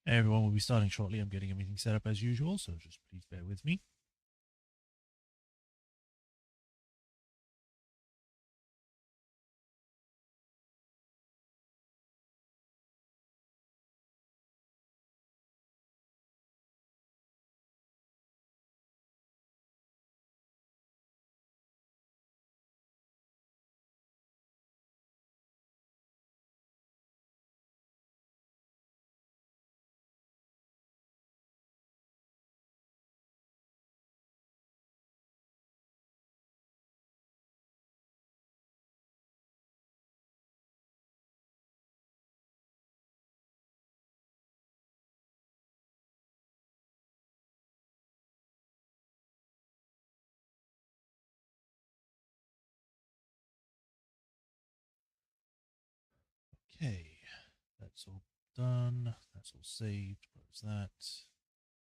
Hey everyone, we'll be starting shortly. I'm getting everything set up as usual, so just please bear with me. Okay, that's all done. That's all saved. Close that.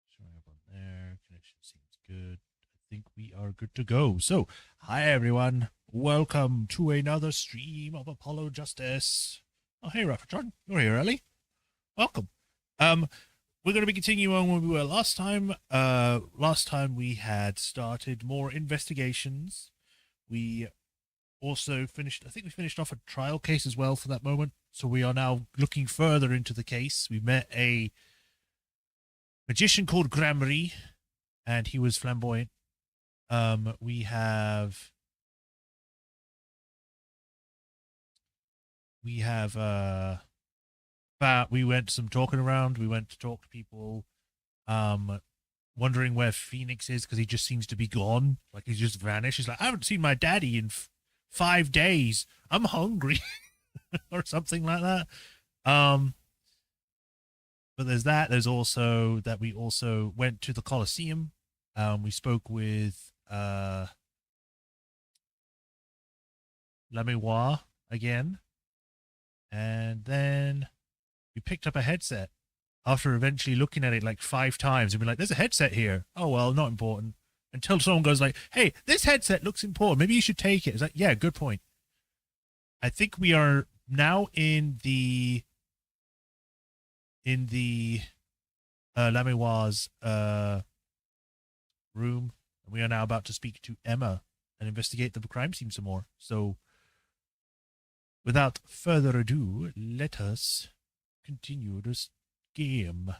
Showing up on there. Connection seems good. I think we are good to go. So, hi everyone. Welcome to another stream of Apollo Justice. Oh, hey, Raphatron. You're here early. Welcome. We're going to be continuing on where we were last time. Last time we had started more investigations. We also finished, I think we finished off a trial case as well for that moment. So we are now looking further into the case. We met a magician called Gramarye, and he was flamboyant. We went some talking around. We went to talk to people, wondering where Phoenix is because he just seems to be gone. Like he's just vanished. He's like, I haven't seen my daddy in 5 days. I'm hungry. Or something like that. But there's that. There's also that we also went to the Colosseum. We spoke with Laméoire again. And then we picked up a headset after eventually looking at it like 5 times and be like, there's a headset here. Oh, well, not important. Until someone goes like, hey, this headset looks important. Maybe you should take it. It's like, yeah, good point. I think we are now in the Laméoire's room, and we are now about to speak to Emma and investigate the crime scene some more. So, without further ado, let us continue this game.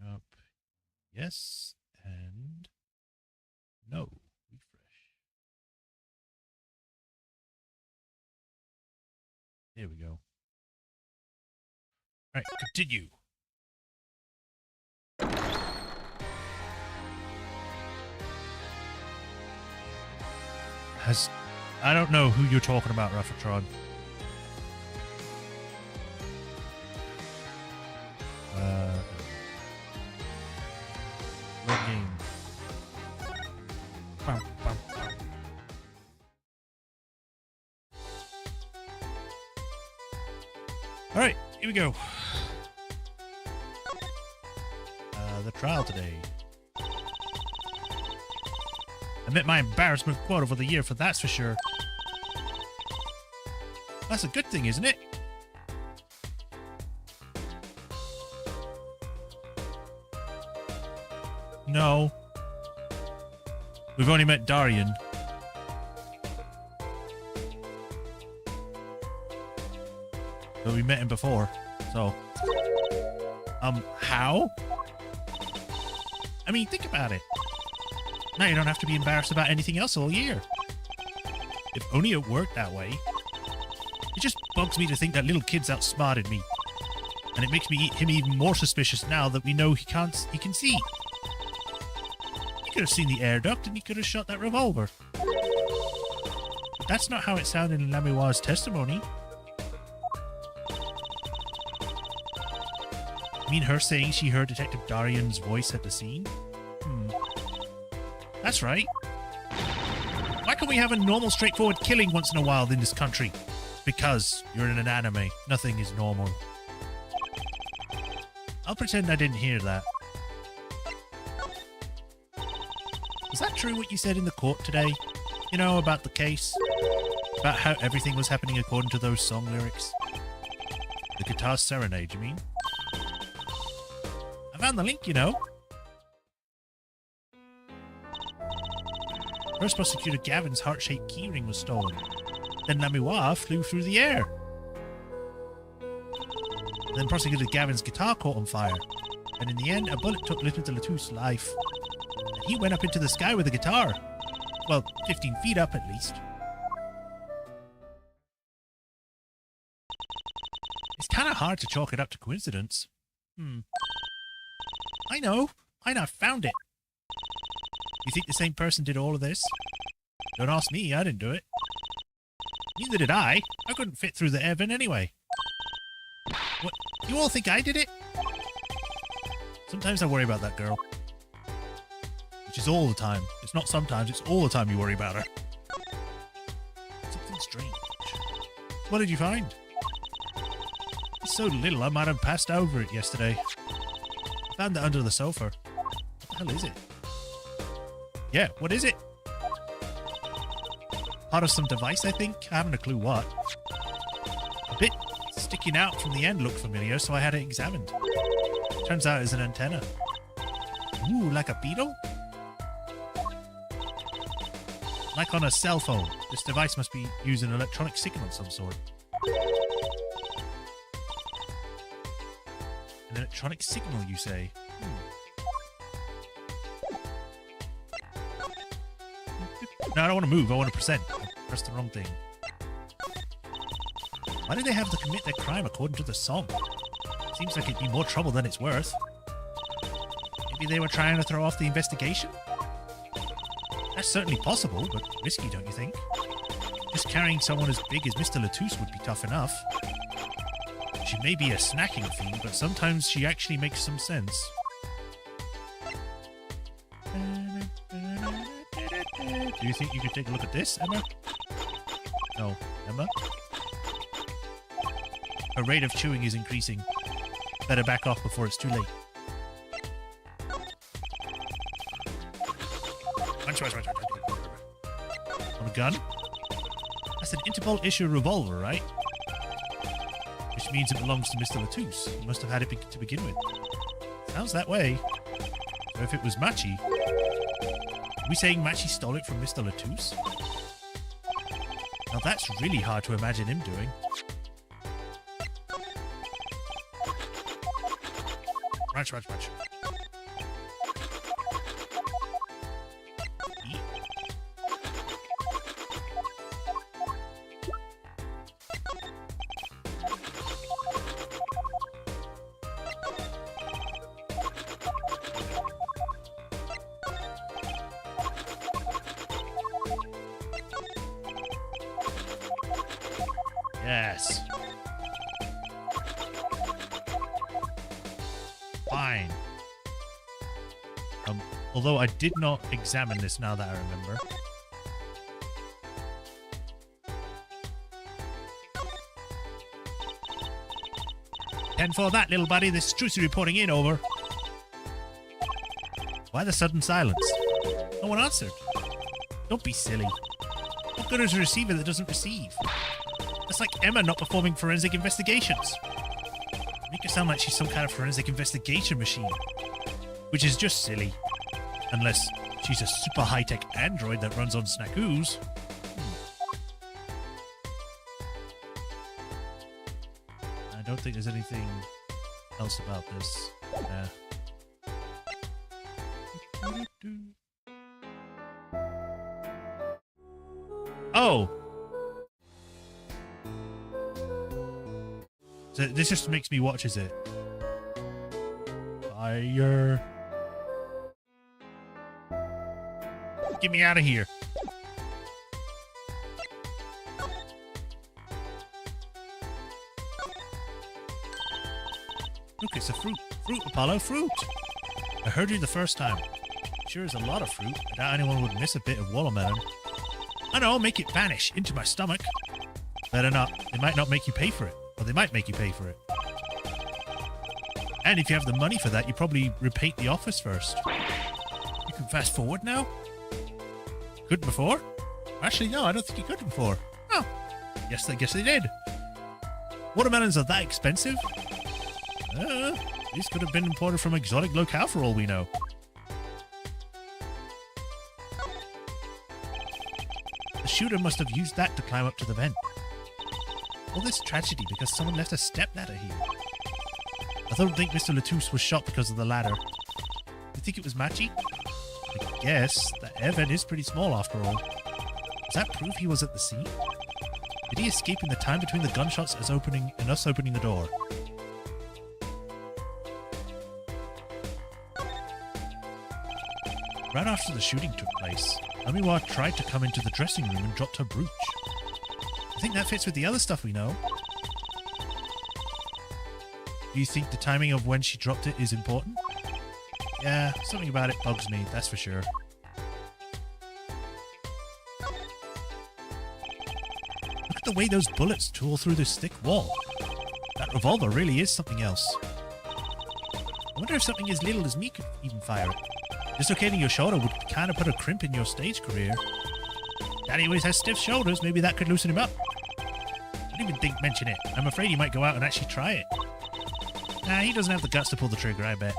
Up. Yes, and no. Refresh. There we go. All right, continue. I don't know who you're talking about, Raphatron. What game? Bum, bum, bum. All right, here we go. The trial today. I met my embarrassment quote over the year, for that's for sure. That's a good thing, isn't it? No. We've only met Darian. But we met him before, so... how? I mean, think about it. Now you don't have to be embarrassed about anything else all year. If only it worked that way. It just bugs me to think that little kid's outsmarted me. And it makes him even more suspicious now that we know he can see. He could have seen the air duct and he could have shot that revolver. But that's not how it sounded in Laméoire's testimony. mean her saying she heard Detective Darian's voice at the scene? That's right. Why can't we have a normal, straightforward killing once in a while in this country? Because you're in an anime. Nothing is normal. I'll pretend I didn't hear that. Was that true what you said in the court today? You know, about the case? About how everything was happening according to those song lyrics? The guitar serenade, you mean? I found the link, you know. First Prosecutor Gavin's heart-shaped keyring was stolen. Then Lamiwa flew through the air. Then Prosecutor Gavin's guitar caught on fire. And in the end, a bullet took Little Latou's life. And he went up into the sky with a guitar. Well, 15 feet up at least. It's kind of hard to chalk it up to coincidence. I know. I found it. You think the same person did all of this? Don't ask me, I didn't do it. Neither did I. I couldn't fit through the air vent anyway. What? You all think I did it? Sometimes I worry about that girl. Which is all the time. It's not sometimes, it's all the time you worry about her. Something strange. What did you find? It's so little I might have passed over it yesterday. I found it under the sofa. What the hell is it? Yeah, what is it? Part of some device, I think? I haven't a clue what. A bit sticking out from the end looked familiar, so I had it examined. Turns out it's an antenna. Ooh, like a beetle? Like on a cell phone. This device must be using an electronic signal of some sort. An electronic signal, you say? No, I don't want to move. I want to present. I pressed the wrong thing. Why did they have to commit their crime according to the song? Seems like it'd be more trouble than it's worth. Maybe they were trying to throw off the investigation? That's certainly possible, but risky, don't you think? Just carrying someone as big as Mr. Latouche would be tough enough. She may be a snacking fiend, but sometimes she actually makes some sense. Do you think you could take a look at this, Emma? No, Emma? Her rate of chewing is increasing. Better back off before it's too late. On a gun? That's an Interpol issue revolver, right? Which means it belongs to Mr. Latouche. He must have had it to begin with. Sounds that way. So if it was Machi... Are we saying Machi stole it from Mr. Latouche? Now that's really hard to imagine him doing. Ranch. Yes. Fine. Although I did not examine this now that I remember. And for that, little buddy, this Strucy reporting in, over. Why the sudden silence? No one answered. Don't be silly. What good is a receiver that doesn't receive? That's like Emma not performing forensic investigations. Make her sound like she's some kind of forensic investigation machine. Which is just silly. Unless she's a super high-tech android that runs on snackoos. I don't think there's anything else about this. Oh! So this just makes me watch, is it? Fire. Get me out of here. Look, it's a fruit. Fruit, Apollo, fruit! I heard you the first time. Sure is a lot of fruit. I doubt anyone would miss a bit of watermelon. I know, make it vanish into my stomach. Better not. They might not make you pay for it. Or they might make you pay for it. And if you have the money for that, you probably repaint the office first. You can fast forward now? Couldn't before? Actually, no, I don't think you could before. Oh, yes, I guess they did. Watermelons are that expensive? These could have been imported from exotic locale for all we know. The shooter must have used that to climb up to the vent. All this tragedy because someone left a stepladder here. I don't think Mr. Latouche was shot because of the ladder. You think it was Machi? I guess. The air vent is pretty small after all. Does that prove he was at the scene? Did he escape in the time between the gunshots and us opening the door? Right after the shooting took place, Amiwa tried to come into the dressing room and dropped her brooch. I think that fits with the other stuff we know. Do you think the timing of when she dropped it is important? Yeah, something about it bugs me, that's for sure. Look at the way those bullets tore through this thick wall. That revolver really is something else. I wonder if something as little as me could even fire it. Dislocating your shoulder would kind of put a crimp in your stage career. Daddy always has stiff shoulders, maybe that could loosen him up. I didn't even mention it. I'm afraid he might go out and actually try it. Nah, he doesn't have the guts to pull the trigger, I bet.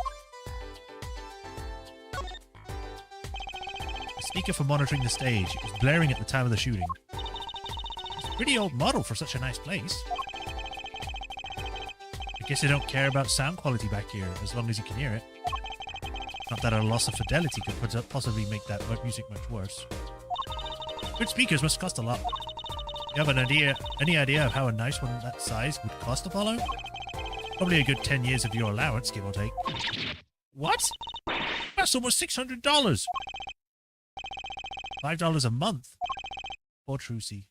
A speaker for monitoring the stage. It was blaring at the time of the shooting. It's a pretty old model for such a nice place. I guess they don't care about sound quality back here, as long as you can hear it. Not that a loss of fidelity could possibly make that music much worse. Good speakers must cost a lot. You have any idea of how a nice one that size would cost, Apollo? Probably a good 10 years of your allowance, give or take. What? That's almost $600! $5 a month? Poor Trucy.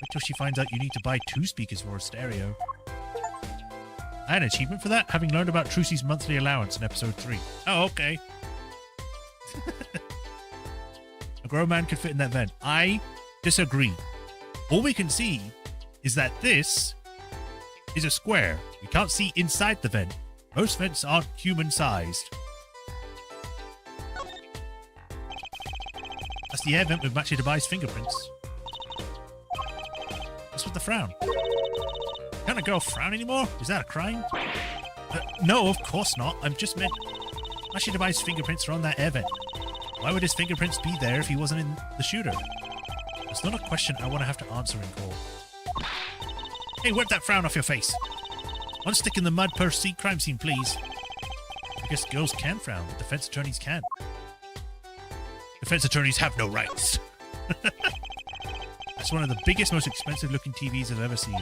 Wait till she finds out you need to buy 2 speakers for a stereo. I had an achievement for that, having learned about Trucy's monthly allowance in episode 3. Oh, okay. A grown man could fit in that vent. I disagree. All we can see is that this is a square. We can't see inside the vent. Most vents aren't human-sized. That's the air vent with Machi Debai's fingerprints. What's with the frown? Can't a girl frown anymore? Is that a crime? No, of course not. I'm just meant... Machi Debai's fingerprints are on that air vent. Why would his fingerprints be there if he wasn't in the shooter? It's not a question I want to have to answer in court. Hey, wipe that frown off your face. One stick in the mud per crime scene, please. I guess girls can frown, but defense attorneys can't. Defense attorneys have no rights. That's one of the biggest, most expensive looking TVs I've ever seen.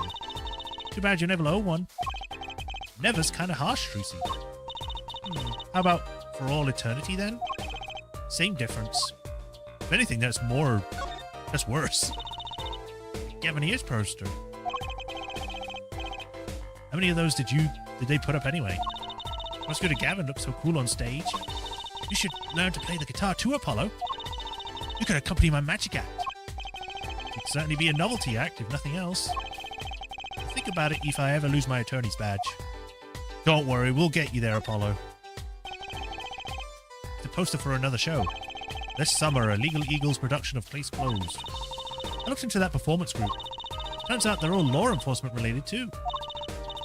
Too bad you never own one. Never's kind of harsh, Trucy. How about for all eternity then? Same difference. If anything, that's worse. Gavin Ears poster. How many of those did they put up anyway? What's good at Gavin looks so cool on stage? You should learn to play the guitar too, Apollo. You could accompany my magic act. It'd certainly be a novelty act, if nothing else. Think about it if I ever lose my attorney's badge. Don't worry, we'll get you there, Apollo. It's a poster for another show. This summer, a Legal Eagles production of Place Closed. I looked into that performance group. Turns out they're all law enforcement related too.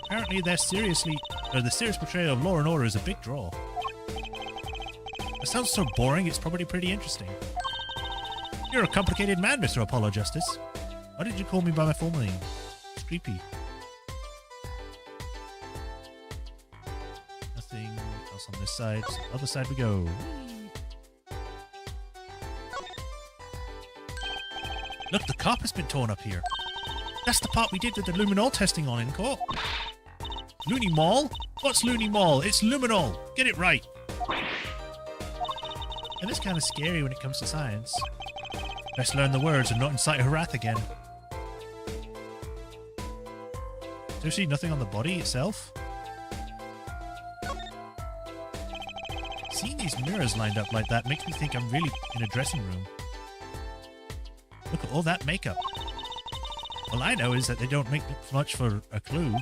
Apparently the serious portrayal of law and order is a big draw. That sounds so boring, it's probably pretty interesting. You're a complicated man, Mr. Apollo Justice. Why did you call me by my full name? It's creepy. Nothing else on this side. So other side we go. Look, the carpet's been torn up here. That's the part we did with the luminol testing on in court. Looney Mall? What's Looney Mall? It's luminol. Get it right. And it's kind of scary when it comes to science. Best learn the words and not incite her wrath again. Seriously, nothing on the body itself? these mirrors lined up like that makes me think I'm really in a dressing room. Look at all that makeup. All I know is that they don't make much for a clue.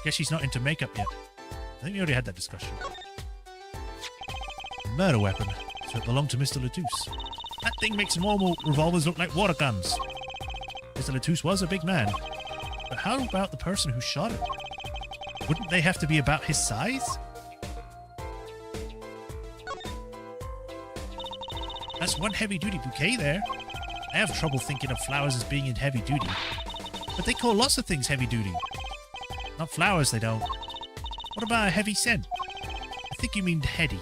Guess she's not into makeup yet. I think we already had that discussion. Murder weapon. So it belonged to Mr. Latouche. That thing makes normal revolvers look like water guns. Mr. Latouche was a big man. But how about the person who shot him? Wouldn't they have to be about his size? That's one heavy-duty bouquet there. I have trouble thinking of flowers as being in heavy-duty. But they call lots of things heavy-duty. Not flowers, they don't. What about a heavy scent? I think you mean heady.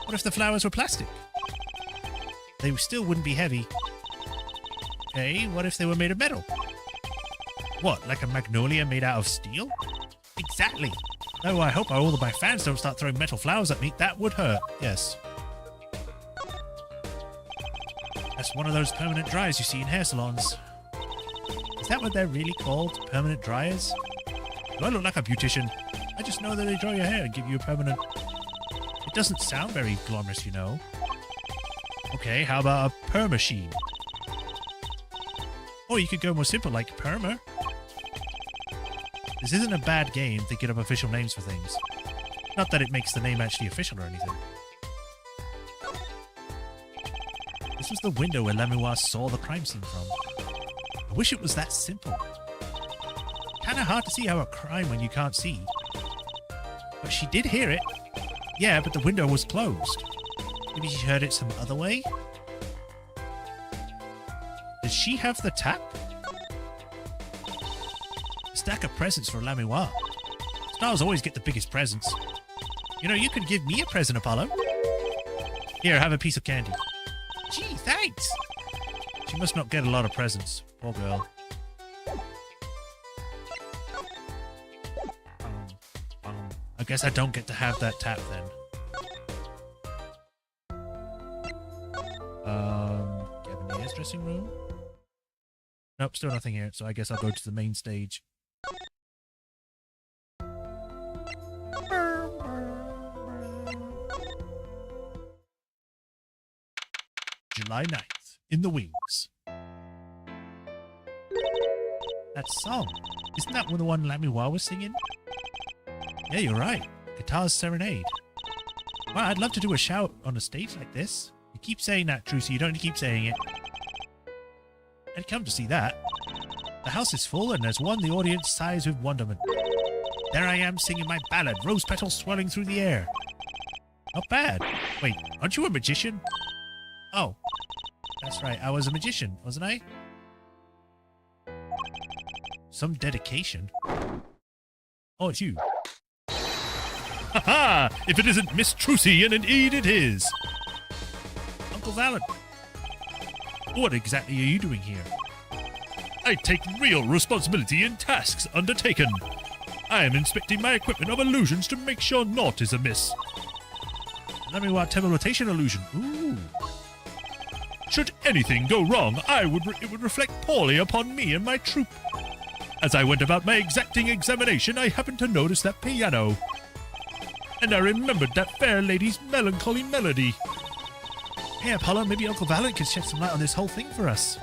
What if the flowers were plastic? They still wouldn't be heavy. Okay, what if they were made of metal? What, like a magnolia made out of steel? Exactly. Oh, I hope all of my fans don't start throwing metal flowers at me. That would hurt. Yes. That's one of those permanent dryers you see in hair salons. Is that what they're really called? Permanent dryers? Do I look like a beautician? I just know that they dry your hair and give you a permanent... It doesn't sound very glamorous, you know. Okay, how about a permachine? Or you could go more simple, like perma. This isn't a bad game thinking of official names for things. Not that it makes the name actually official or anything. This was the window where Lemuel saw the crime scene from. I wish it was that simple. Kinda hard to see how a crime when you can't see. But she did hear it. Yeah, but the window was closed. Maybe she heard it some other way? Did she have the tap? A stack of presents for Lemuel. Stars always get the biggest presents. You know, you could give me a present, Apollo. Here, have a piece of candy. Gee, thanks! She must not get a lot of presents. Poor girl. I guess I don't get to have that tap then. Gavanier's dressing room? Nope, still nothing here, so I guess I'll go to the main stage. July 9th, in the wings. That song, isn't that the one Lemuel was singing? Yeah, you're right. Guitar's Serenade. Well, I'd love to do a shout on a stage like this. You keep saying that, Trucy. You don't need to keep saying it. I'd come to see that. The house is full and there's one the audience sighs with wonderment. There I am singing my ballad, rose petals swirling through the air. Not bad. Wait, aren't you a magician? Oh, that's right. I was a magician, wasn't I? Some dedication. Oh, it's you. Ha ha! If it isn't Miss Trucy, and indeed it is. Uncle Valen. What exactly are you doing here? I take real responsibility in tasks undertaken. I am inspecting my equipment of illusions to make sure naught is amiss. Let me watch telerotation illusion. Ooh. Should anything go wrong, it would reflect poorly upon me and my troupe. As I went about my exacting examination, I happened to notice that piano. And I remembered that fair lady's melancholy melody. Hey, Apollo, maybe Uncle Valen can shed some light on this whole thing for us.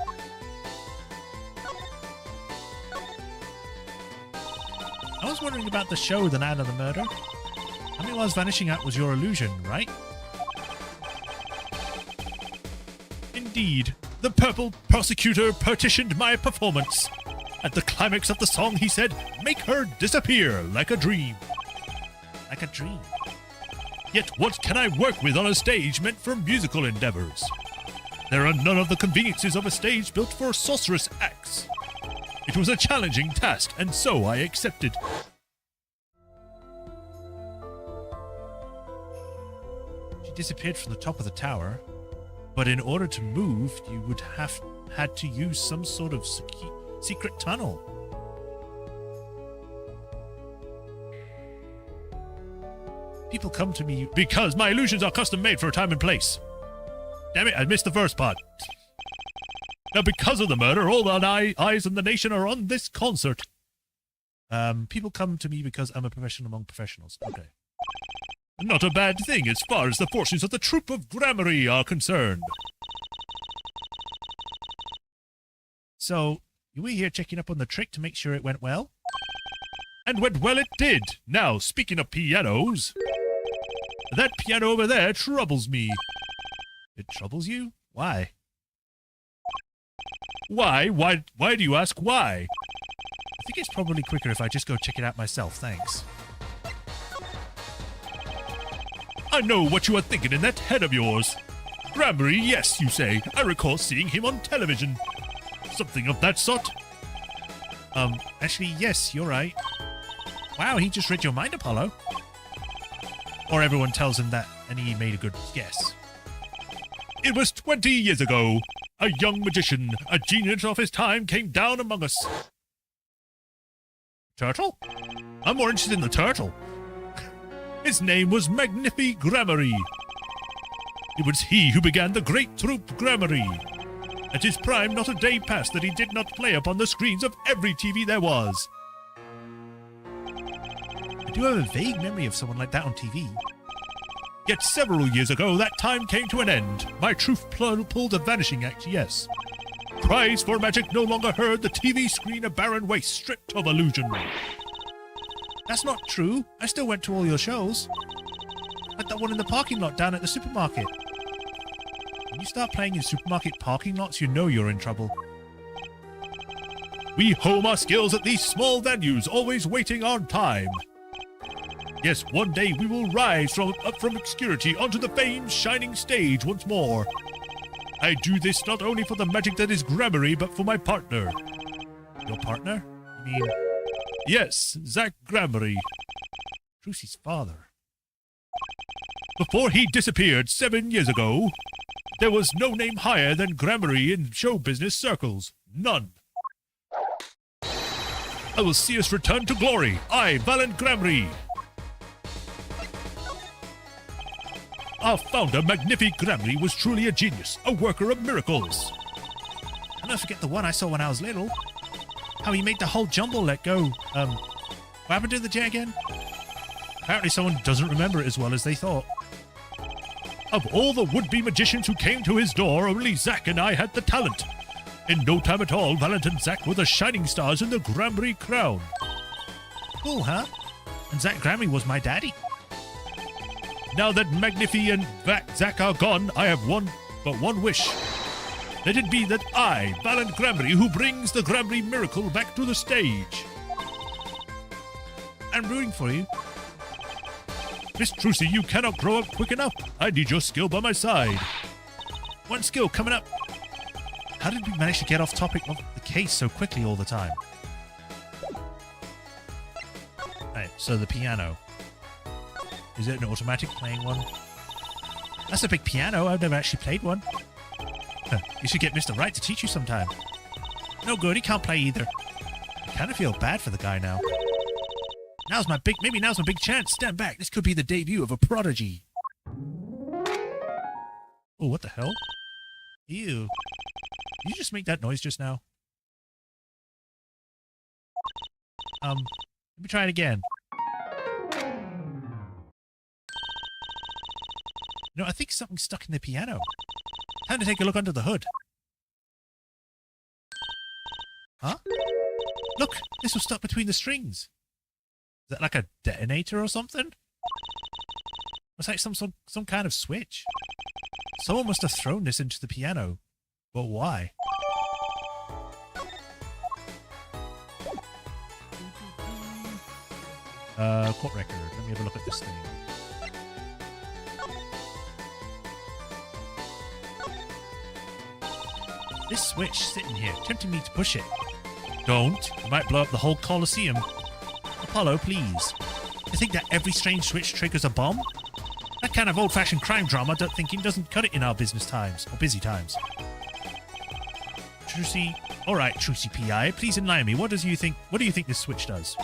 I was wondering about the show the night of the murder. Lemuel's vanishing out was your illusion, right? Indeed, the purple prosecutor petitioned my performance. At the climax of the song, he said, "Make her disappear like a dream." Like a dream? Yet what can I work with on a stage meant for musical endeavors? There are none of the conveniences of a stage built for sorceress acts. It was a challenging task, and so I accepted. She disappeared from the top of the tower, but in order to move, you would have had to use some sort of secret tunnel. People come to me because my illusions are custom made for a time and place. Damn it, I missed the first part. Now, because of the murder, all the eyes in the nation are on this concert. People come to me because I'm a professional among professionals. Okay. Not a bad thing as far as the fortunes of the troop of Gramarye are concerned. So, you were here checking up on the trick to make sure it went well? And went well it did. Now, speaking of pianos, that piano over there troubles me. It troubles you? Why? Why? Why do you ask why? I think it's probably quicker if I just go check it out myself, thanks. I know what you are thinking in that head of yours. Gramarye, yes, you say. I recall seeing him on television. Something of that sort. Actually, yes, you're right. Wow, he just read your mind, Apollo. Or everyone tells him that, and he made a good guess. It was 20 years ago. A young magician, a genius of his time, came down among us. Turtle? I'm more interested in the turtle. His name was Magnifi Gramarye. It was he who began the great troupe Gramarye. At his prime, not a day passed that he did not play upon the screens of every TV there was. I do have a vague memory of someone like that on TV. Yet several years ago, that time came to an end. My troupe pulled a vanishing act, yes. Cries for magic no longer heard, the TV screen a barren waste stripped of illusion. That's not true. I still went to all your shows. Like that one in the parking lot down at the supermarket. When you start playing in supermarket parking lots, you know you're in trouble. We hone our skills at these small venues, always waiting on time. Yes, one day we will rise up from obscurity onto the famed shining stage once more. I do this not only for the magic that is Gramarye, but for my partner. Your partner? You mean... Yes, Zach Gramarye. Trucy's father. Before he disappeared 7 years ago, there was no name higher than Gramarye in show business circles. None. I will see us return to glory. I, Valent Gramarye. Our founder, Magnifi Gramarye, was truly a genius, a worker of miracles. I'll never forget the one I saw when I was little. How he made the whole jumble let go. What happened to the J again? Apparently someone doesn't remember it as well as they thought. Of all the would-be magicians who came to his door, only Zach and I had the talent. In no time at all, Valent and Zach were the shining stars in the Gramarye crown. Cool, huh? And Zach Gramarye was my daddy. Now that Magnifi and Zach are gone, I have one wish. Let it be that I, Valent Gramarye, who brings the Gramarye miracle back to the stage. I'm rooting for you. Miss Trucy, you cannot grow up quick enough. I need your skill by my side. One skill coming up. How did we manage to get off topic of the case so quickly all the time? Right, so the piano. Is it an automatic playing one? That's a big piano. I've never actually played one. You should get Mr. Wright to teach you sometime. No good, he can't play either. I kind of feel bad for the guy now. Maybe now's my big chance. Stand back. This could be the debut of a prodigy. Oh, what the hell? Ew. Did you just make that noise just now? Let me try it again. No, I think something's stuck in the piano. Time to take a look under the hood. Huh? Look, this was stuck between the strings. Is that like a detonator or something? It's like some kind of switch. Someone must have thrown this into the piano. But why? Court record. Let me have a look at this thing. This switch sitting here, tempting me to push it. Don't. You might blow up the whole Colosseum. Apollo, please. You think that every strange switch triggers a bomb? That kind of old-fashioned crime drama thinking doesn't cut it in our business times, or busy times. Trucy... Alright, Trucy P.I., please enlighten me. What do you think this switch does?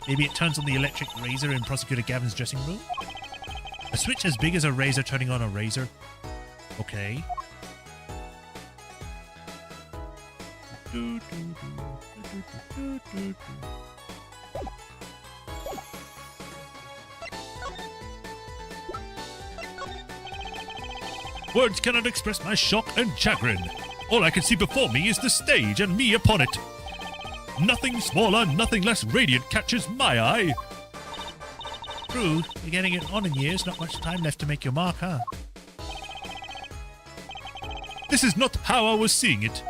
Maybe it turns on the electric razor in Prosecutor Gavin's dressing room? A switch as big as a razor turning on a razor? Okay. Words cannot express my shock and chagrin. All I can see before me is the stage and me upon it. Nothing smaller, nothing less radiant catches my eye. True, you're getting it on in years, not much time left to make your mark, huh? This is not how I was seeing it.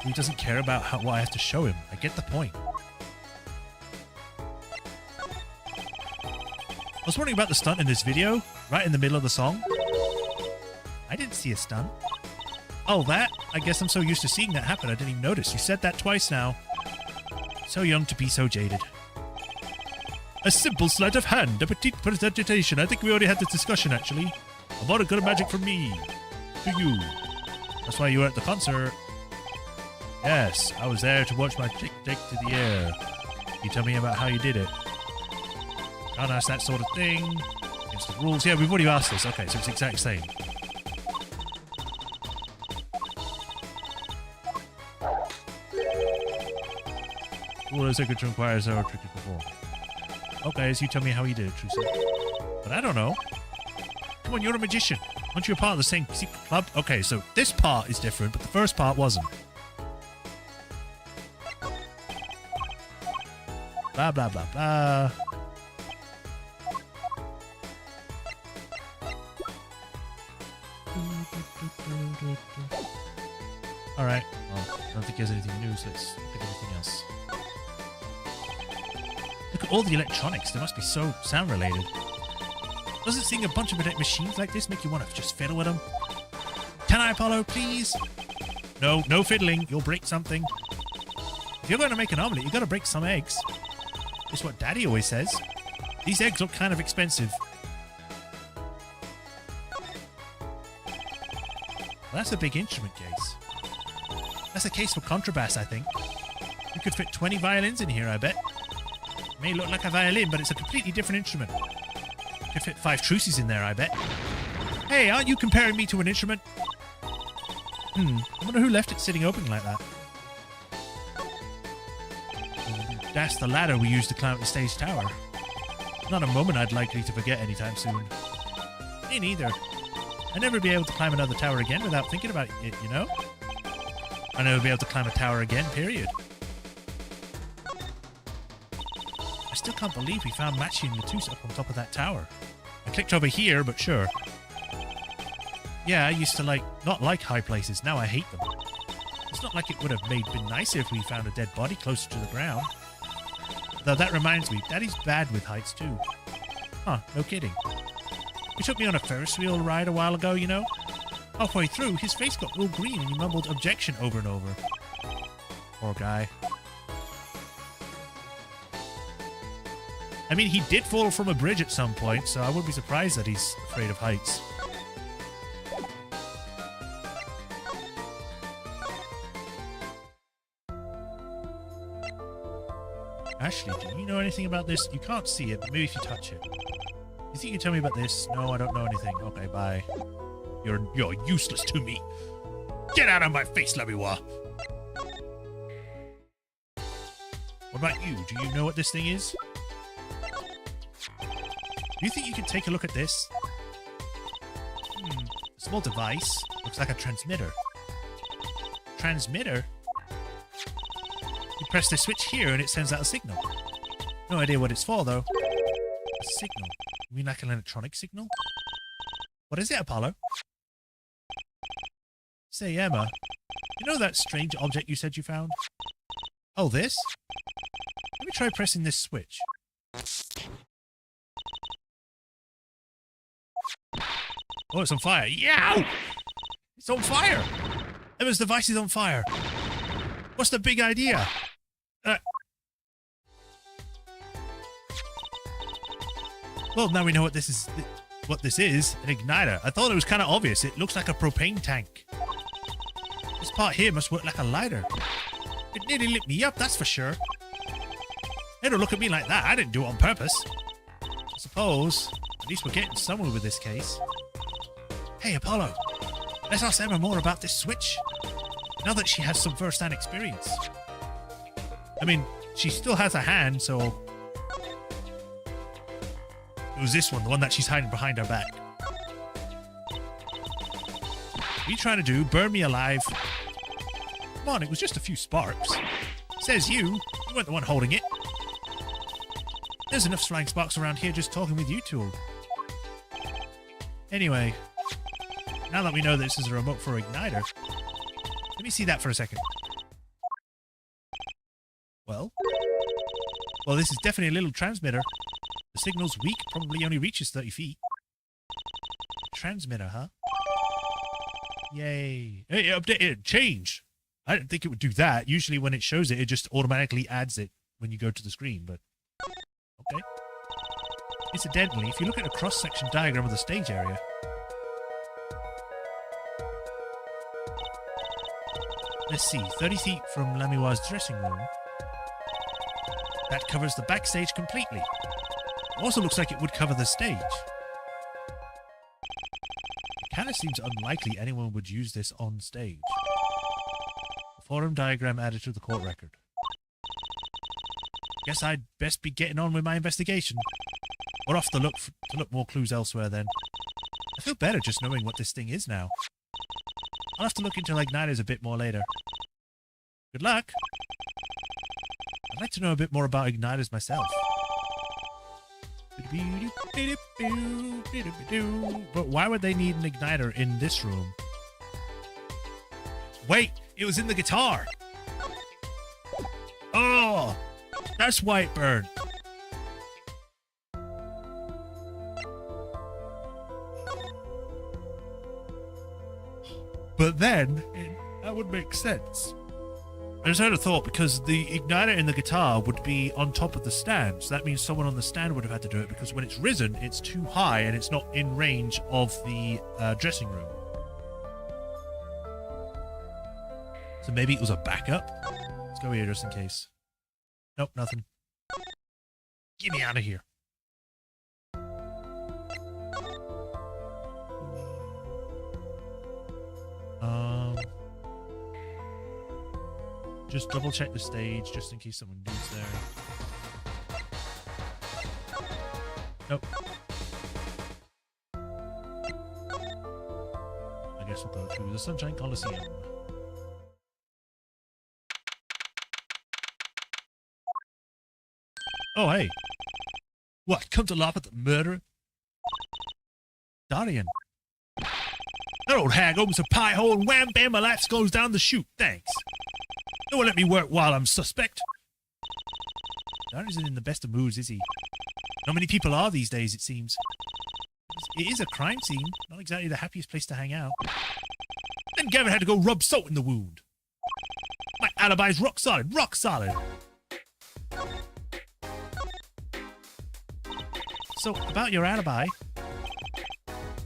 He doesn't care about what I have to show him. I get the point. I was wondering about the stunt in this video, right in the middle of the song. I didn't see a stunt. Oh, that? I guess I'm so used to seeing that happen, I didn't even notice. You said that twice now. So young to be so jaded. A simple sleight of hand, a petite prestidigitation. I think we already had this discussion, actually. About a good magic from me to you. That's why you were at the concert. Yes, I was there to watch my chick take to the air. You tell me about how you did it. Can't ask that sort of thing. Against the rules. Yeah, we've already asked this. Okay, so it's the exact same. Well, it's good to inquire as our tricky before. Okay, so you tell me how you did it, Trucy. But I don't know. Come on, you're a magician. Aren't you a part of the same secret club? Okay, so this part is different, but the first part wasn't. Blah, blah, blah, blah. Alright, well, I don't think there's anything new, so let's look at anything else. Look at all the electronics, they must be so sound related. Doesn't seeing a bunch of machines like this make you want to just fiddle with them? Can I, Apollo, please? No, no fiddling, you'll break something. If you're going to make an omelette, you got to break some eggs. It's what Daddy always says. These eggs look kind of expensive. Well, that's a big instrument case. That's a case for contrabass, I think. You could fit 20 violins in here, I bet. It may look like a violin, but it's a completely different instrument. You could fit 5 Trucies in there, I bet. Hey, aren't you comparing me to an instrument? I wonder who left it sitting open like that. That's the ladder we used to climb up the stage tower. Not a moment I'd likely to forget anytime soon. Me neither. I'd never be able to climb another tower again without thinking about it, you know? I'd never be able to climb a tower again, period. I still can't believe we found Matchy and Latus up on top of that tower. I clicked over here, but sure. Yeah, I used to not like high places. Now I hate them. It's not like it would have been nicer if we found a dead body closer to the ground. Though that reminds me, Daddy's bad with heights too. Huh, no kidding. He took me on a Ferris wheel ride a while ago, you know? Halfway through, his face got real green and he mumbled objection over and over. Poor guy. I mean, he did fall from a bridge at some point, so I wouldn't be surprised that he's afraid of heights. Ashley, do you know anything about this? You can't see it, but maybe if you touch it. You think you can tell me about this? No, I don't know anything. Okay, bye. You're useless to me. Get out of my face, Labiwa. What about you? Do you know what this thing is? Do you think you could take a look at this? A small device. Looks like a transmitter. Transmitter? You press the switch here and it sends out a signal. No idea what it's for, though. A signal? You mean like an electronic signal? What is it, Apollo? Say, Emma, you know that strange object you said you found? Oh, this? Let me try pressing this switch. Oh, it's on fire. Yeah! It's on fire! Emma's device is on fire. What's the big idea? Well, now we know what this is. What this is, an igniter. I thought it was kind of obvious. It looks like a propane tank. This part here must work like a lighter. It nearly lit me up, that's for sure. Hey, don't look at me like that. I didn't do it on purpose. I suppose. At least we're getting somewhere with this case. Hey, Apollo. Let's ask Emma more about this switch. Now that she has some first-hand experience. I mean, she still has a hand, so... It was this one, the one that she's hiding behind her back. are you trying to do? Burn me alive? Come on, it was just a few sparks. Says you. You weren't the one holding it. There's enough flying sparks around here just talking with you two. Anyway, now that we know this is a remote for igniter, let me see that for a second. Well, this is definitely a little transmitter. The signal's weak, probably only reaches 30 feet. Transmitter, huh? Yay. Hey, update it. Change. I didn't think it would do that. Usually when it shows it, it just automatically adds it when you go to the screen, but okay. Incidentally, if you look at a cross-section diagram of the stage area, let's see, 30 feet from Lamiwa's dressing room, that covers the backstage completely. It also looks like it would cover the stage. It kind of seems unlikely anyone would use this on stage. Forum diagram added to the court record. Guess I'd best be getting on with my investigation. We're off to look more clues elsewhere then. I feel better just knowing what this thing is now. I'll have to look into igniters a bit more later. Good luck! I'd like to know a bit more about igniters myself. But why would they need an igniter in this room? Wait! It was in the guitar! Oh! That's why it burned. But then, that would make sense. I just had a thought, because the igniter in the guitar would be on top of the stand, so that means someone on the stand would have had to do it, because when it's risen, it's too high and it's not in range of the dressing room. So maybe it was a backup? Let's go here just in case. Nope, nothing. Get me out of here. Just double check the stage just in case someone is there. Nope. I guess we'll go to the Sunshine Coliseum. Oh, hey. What, come to laugh at the murderer? Darian. That old hag opens a pie hole and wham bam, my life goes down the chute. Thanks. No one let me work while I'm suspect. Darian isn't in the best of moods, is he? Not many people are these days, it seems. It is a crime scene. Not exactly the happiest place to hang out. Then Gavin had to go rub salt in the wound. My alibi's rock solid, rock solid. So, about your alibi,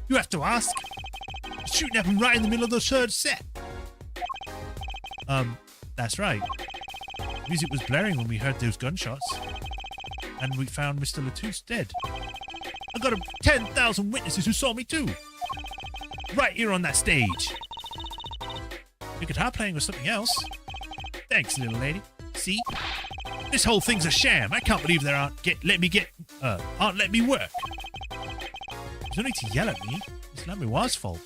you have to ask. Shooting happened right in the middle of the third set. That's right. Music was blaring when we heard those gunshots. And we found Mr. Latouche dead. I got 10,000 witnesses who saw me too. Right here on that stage. The guitar playing was something else. Thanks, little lady. See? This whole thing's a sham. I can't believe they aren't letting me work. There's no need to yell at me. It's Lamiwa's fault.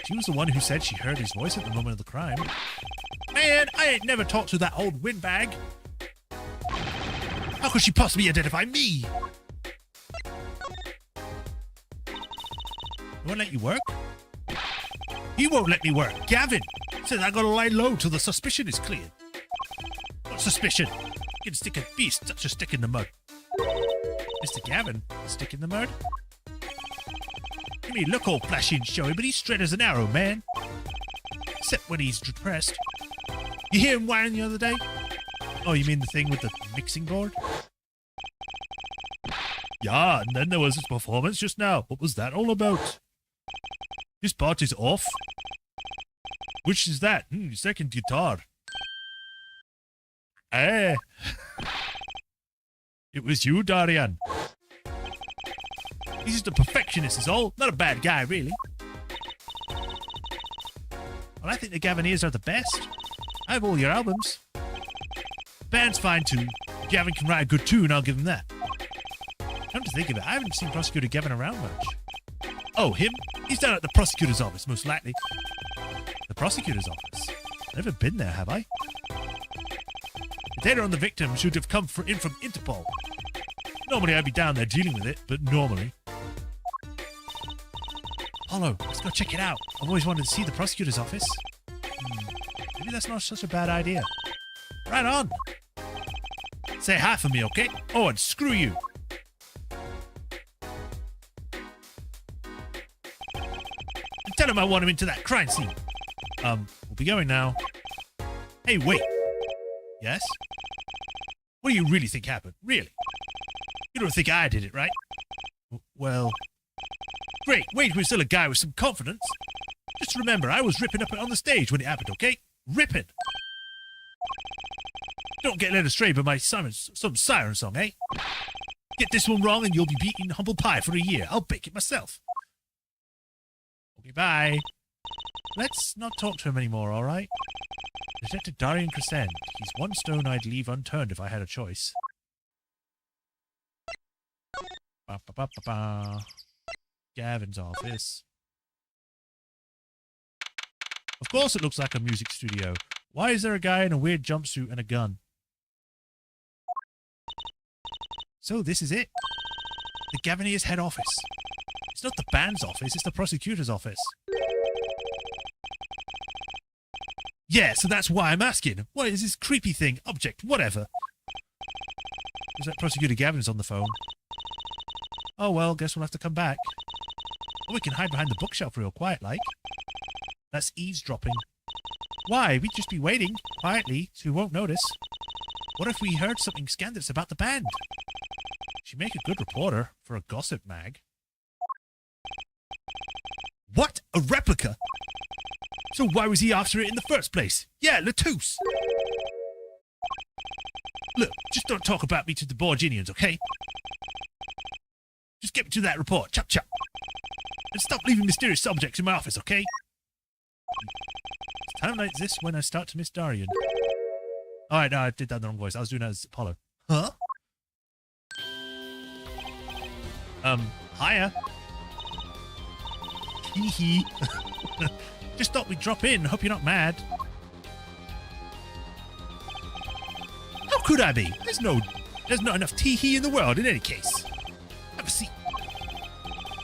She was the one who said she heard his voice at the moment of the crime. Man, I ain't never talked to that old windbag. How could she possibly identify me? He won't let you work? He won't let me work. Gavin says I gotta lie low till the suspicion is cleared. What suspicion? You can stick a beast such a stick in the mud. Mr. Gavin, a stick in the mud? You may look all flashy and showy, but he's straight as an arrow, man. Except when he's depressed. You hear him whining the other day? Oh, you mean the thing with the mixing board? Yeah, and then there was his performance just now. What was that all about? This part is off. Which is that? Second guitar. Eh. It was you, Darian. He's just a perfectionist is all. Not a bad guy, really. Well, I think the Gaviniers are the best. I have all your albums. The band's fine too. Gavin can write a good tune, I'll give him that. Come to think of it, I haven't seen Prosecutor Gavin around much. Oh, him? He's down at the prosecutor's office, most likely. The prosecutor's office. Never been there, have I? The data on the victim should have come in from Interpol. Normally I'd be down there dealing with it, but normally. Apollo, let's go check it out. I've always wanted to see the prosecutor's office. Maybe that's not such a bad idea. Right on. Say hi for me, okay? Oh, and screw you. And tell him I want him into that crime scene. We'll be going now. Hey, wait. Yes? What do you really think happened? Really? You don't think I did it, right? Well... Great, Wade was still a guy with some confidence. Just remember, I was ripping up on the stage when it happened, okay? Ripping. Don't get led astray by my some siren song, eh? Get this one wrong and you'll be beating humble pie for a year. I'll bake it myself. Okay, bye. Let's not talk to him anymore, all right? Detective Darian Crescend. He's one stone I'd leave unturned if I had a choice. Ba, ba, ba, ba, ba. Gavin's office. Of course it looks like a music studio. Why is there a guy in a weird jumpsuit and a gun? So this is it. The Gaviniers' head office. It's not the band's office, it's the prosecutor's office. Yeah, so that's why I'm asking. What is this creepy thing? Object, whatever. Looks like Prosecutor Gavin's on the phone. Oh well, guess we'll have to come back. Or we can hide behind the bookshelf real quiet like. That's eavesdropping. Why? We'd just be waiting, quietly, so we won't notice. What if we heard something scandalous about the band? She'd make a good reporter for a gossip mag. What? A replica? So why was he after it in the first place? Yeah, Latouche! Look, just don't talk about me to the Borginians, okay? Just get me to that report, chop chop. And stop leaving mysterious subjects in my office, okay? It's time like this when I start to miss Darian. Alright, no, I did that in the wrong voice. I was doing that as Apollo. Huh? Hiya. Hee hee. Just thought we'd drop in. Hope you're not mad. How could I be? There's not enough tee-hee in the world in any case. Have a seat.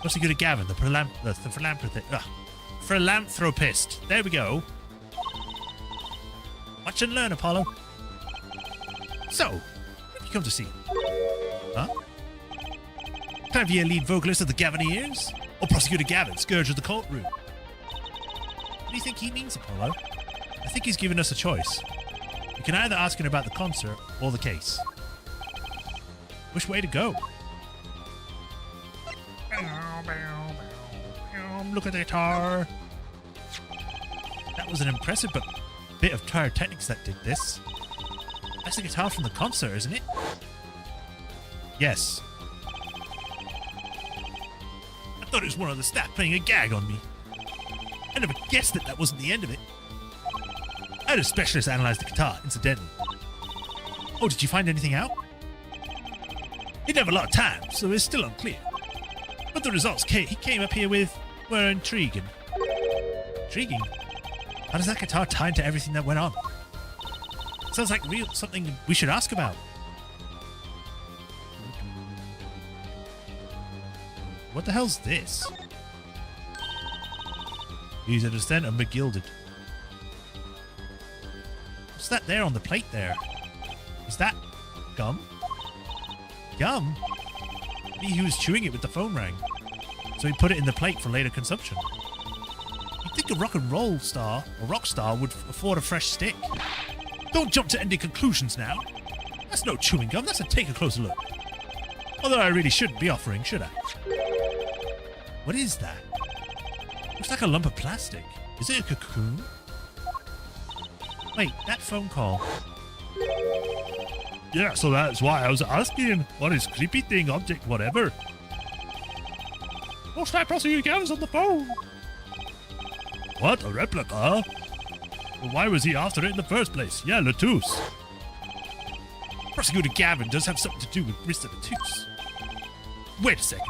What's he good at Gavin? The philanthropist. There we go. Watch and learn, Apollo. So, what have you come to see? Huh? Kind of your lead vocalist of the Gaviniers? Or Prosecutor Gavin, Scourge of the Courtroom? What do you think he means, Apollo? I think he's given us a choice. We can either ask him about the concert or the case. Which way to go? Look at the guitar. That was an impressive but bit of pyrotechnics that did this. That's the guitar from the concert, isn't it? Yes. I thought it was one of the staff playing a gag on me. I never guessed that wasn't the end of it. I had a specialist analyze the guitar, incidentally. Oh, did you find anything out? He didn't have a lot of time, so it's still unclear. But the results he came up here with were intriguing. Intriguing? How does that guitar tie into everything that went on? Sounds like something we should ask about. What the hell's this? He's a descent of McGilded. What's that there on the plate there? Is that gum? Gum? Maybe he was chewing it with the phone rang. So he put it in the plate for later consumption. You'd think a rock star would afford a fresh stick. Don't jump to any conclusions now. That's no chewing gum, that's a take a closer look. Although I really shouldn't be offering, should I? What is that? Looks like a lump of plastic. Is it a cocoon? Wait, that phone call. Yeah, so that's why I was asking. What is creepy thing, object, whatever? What's that Prosecutor Gavin's on the phone? What, a replica? Well, why was he after it in the first place? Yeah, Latouche. Prosecutor Gavin does have something to do with Mr. Latouche. Wait a second.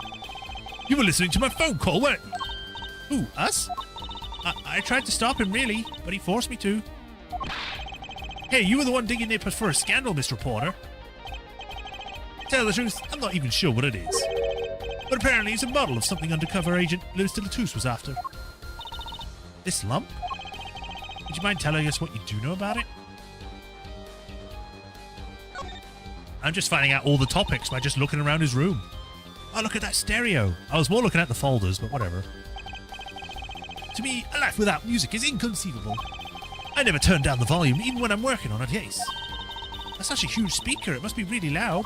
You were listening to my phone call, weren't you? Who, us? I tried to stop him, really, but he forced me to. Hey, you were the one digging up for a scandal, Mr. Reporter. To tell the truth, I'm not even sure what it is. But apparently it's a model of something undercover agent Louis de Latouche was after. This lump? Would you mind telling us what you do know about it? I'm just finding out all the topics by just looking around his room. Oh, look at that stereo. I was more looking at the folders, but whatever. To me, a life without music is inconceivable. I never turn down the volume, even when I'm working on a case. That's such a huge speaker, it must be really loud.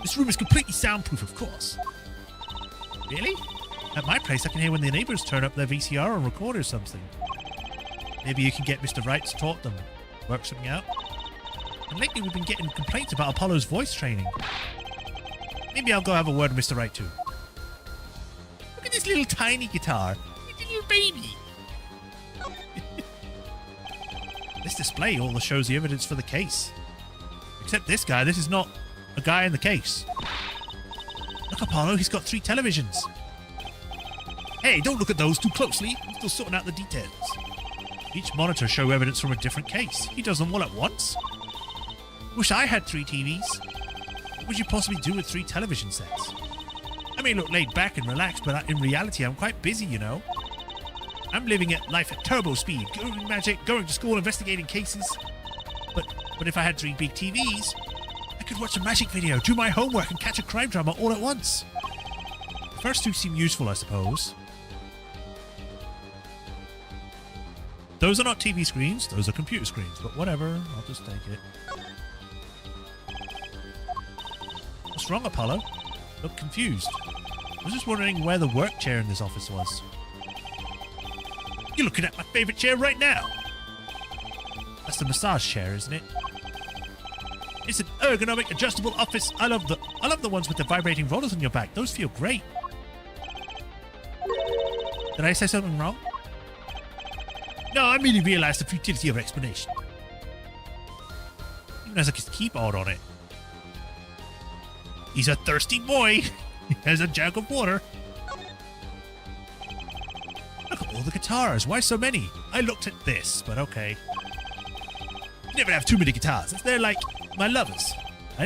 This room is completely soundproof, of course. Really? At my place, I can hear when the neighbours turn up their VCR and record or something. Maybe you can get Mr. Wright to talk them, work something out. And lately we've been getting complaints about Apollo's voice training. Maybe I'll go have a word with Mr. Wright too. Look at this little tiny guitar. It's a little baby. This display all shows the evidence for the case. Except this guy, this is not a guy in the case. Look, Apollo, he's got 3 televisions. Hey, don't look at those too closely. I'm still sorting out the details. Each monitor show evidence from a different case. He does them all at once. Wish I had 3 TVs. What would you possibly do with 3 television sets? I may look laid back and relaxed, but in reality, I'm quite busy, you know. I'm living life at turbo speed, doing magic, going to school, investigating cases. But if I had 3 big TVs, I could watch a magic video, do my homework, and catch a crime drama all at once. The first 2 seem useful, I suppose. Those are not TV screens, those are computer screens, but whatever, I'll just take it. What's wrong, Apollo? Look confused. I was just wondering where the work chair in this office was. You're looking at my favourite chair right now. That's the massage chair, isn't it? It's an ergonomic, adjustable office. I love the ones with the vibrating rollers on your back. Those feel great. Did I say something wrong? No, I merely realised the futility of explanation. Even has a keyboard on it. He's a thirsty boy. He has a jug of water. Look at all the guitars. Why so many? I looked at this, but okay. You never have too many guitars. They're like my lovers. I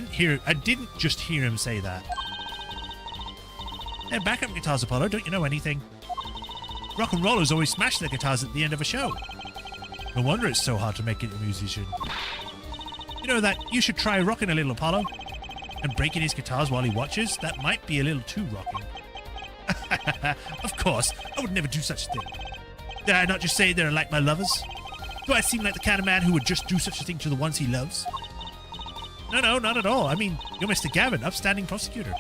didn't just hear him say that. They're backup guitars, Apollo. Don't you know anything? Rock and rollers always smash their guitars at the end of a show. No wonder it's so hard to make it a musician. You know that you should try rocking a little, Apollo. And breaking his guitars while he watches? That might be a little too rocking. Of course, I would never do such a thing. Did I not just say they're like my lovers? Do I seem like the kind of man who would just do such a thing to the ones he loves? No, not at all. I mean, you're Mr. Gavin, upstanding prosecutor.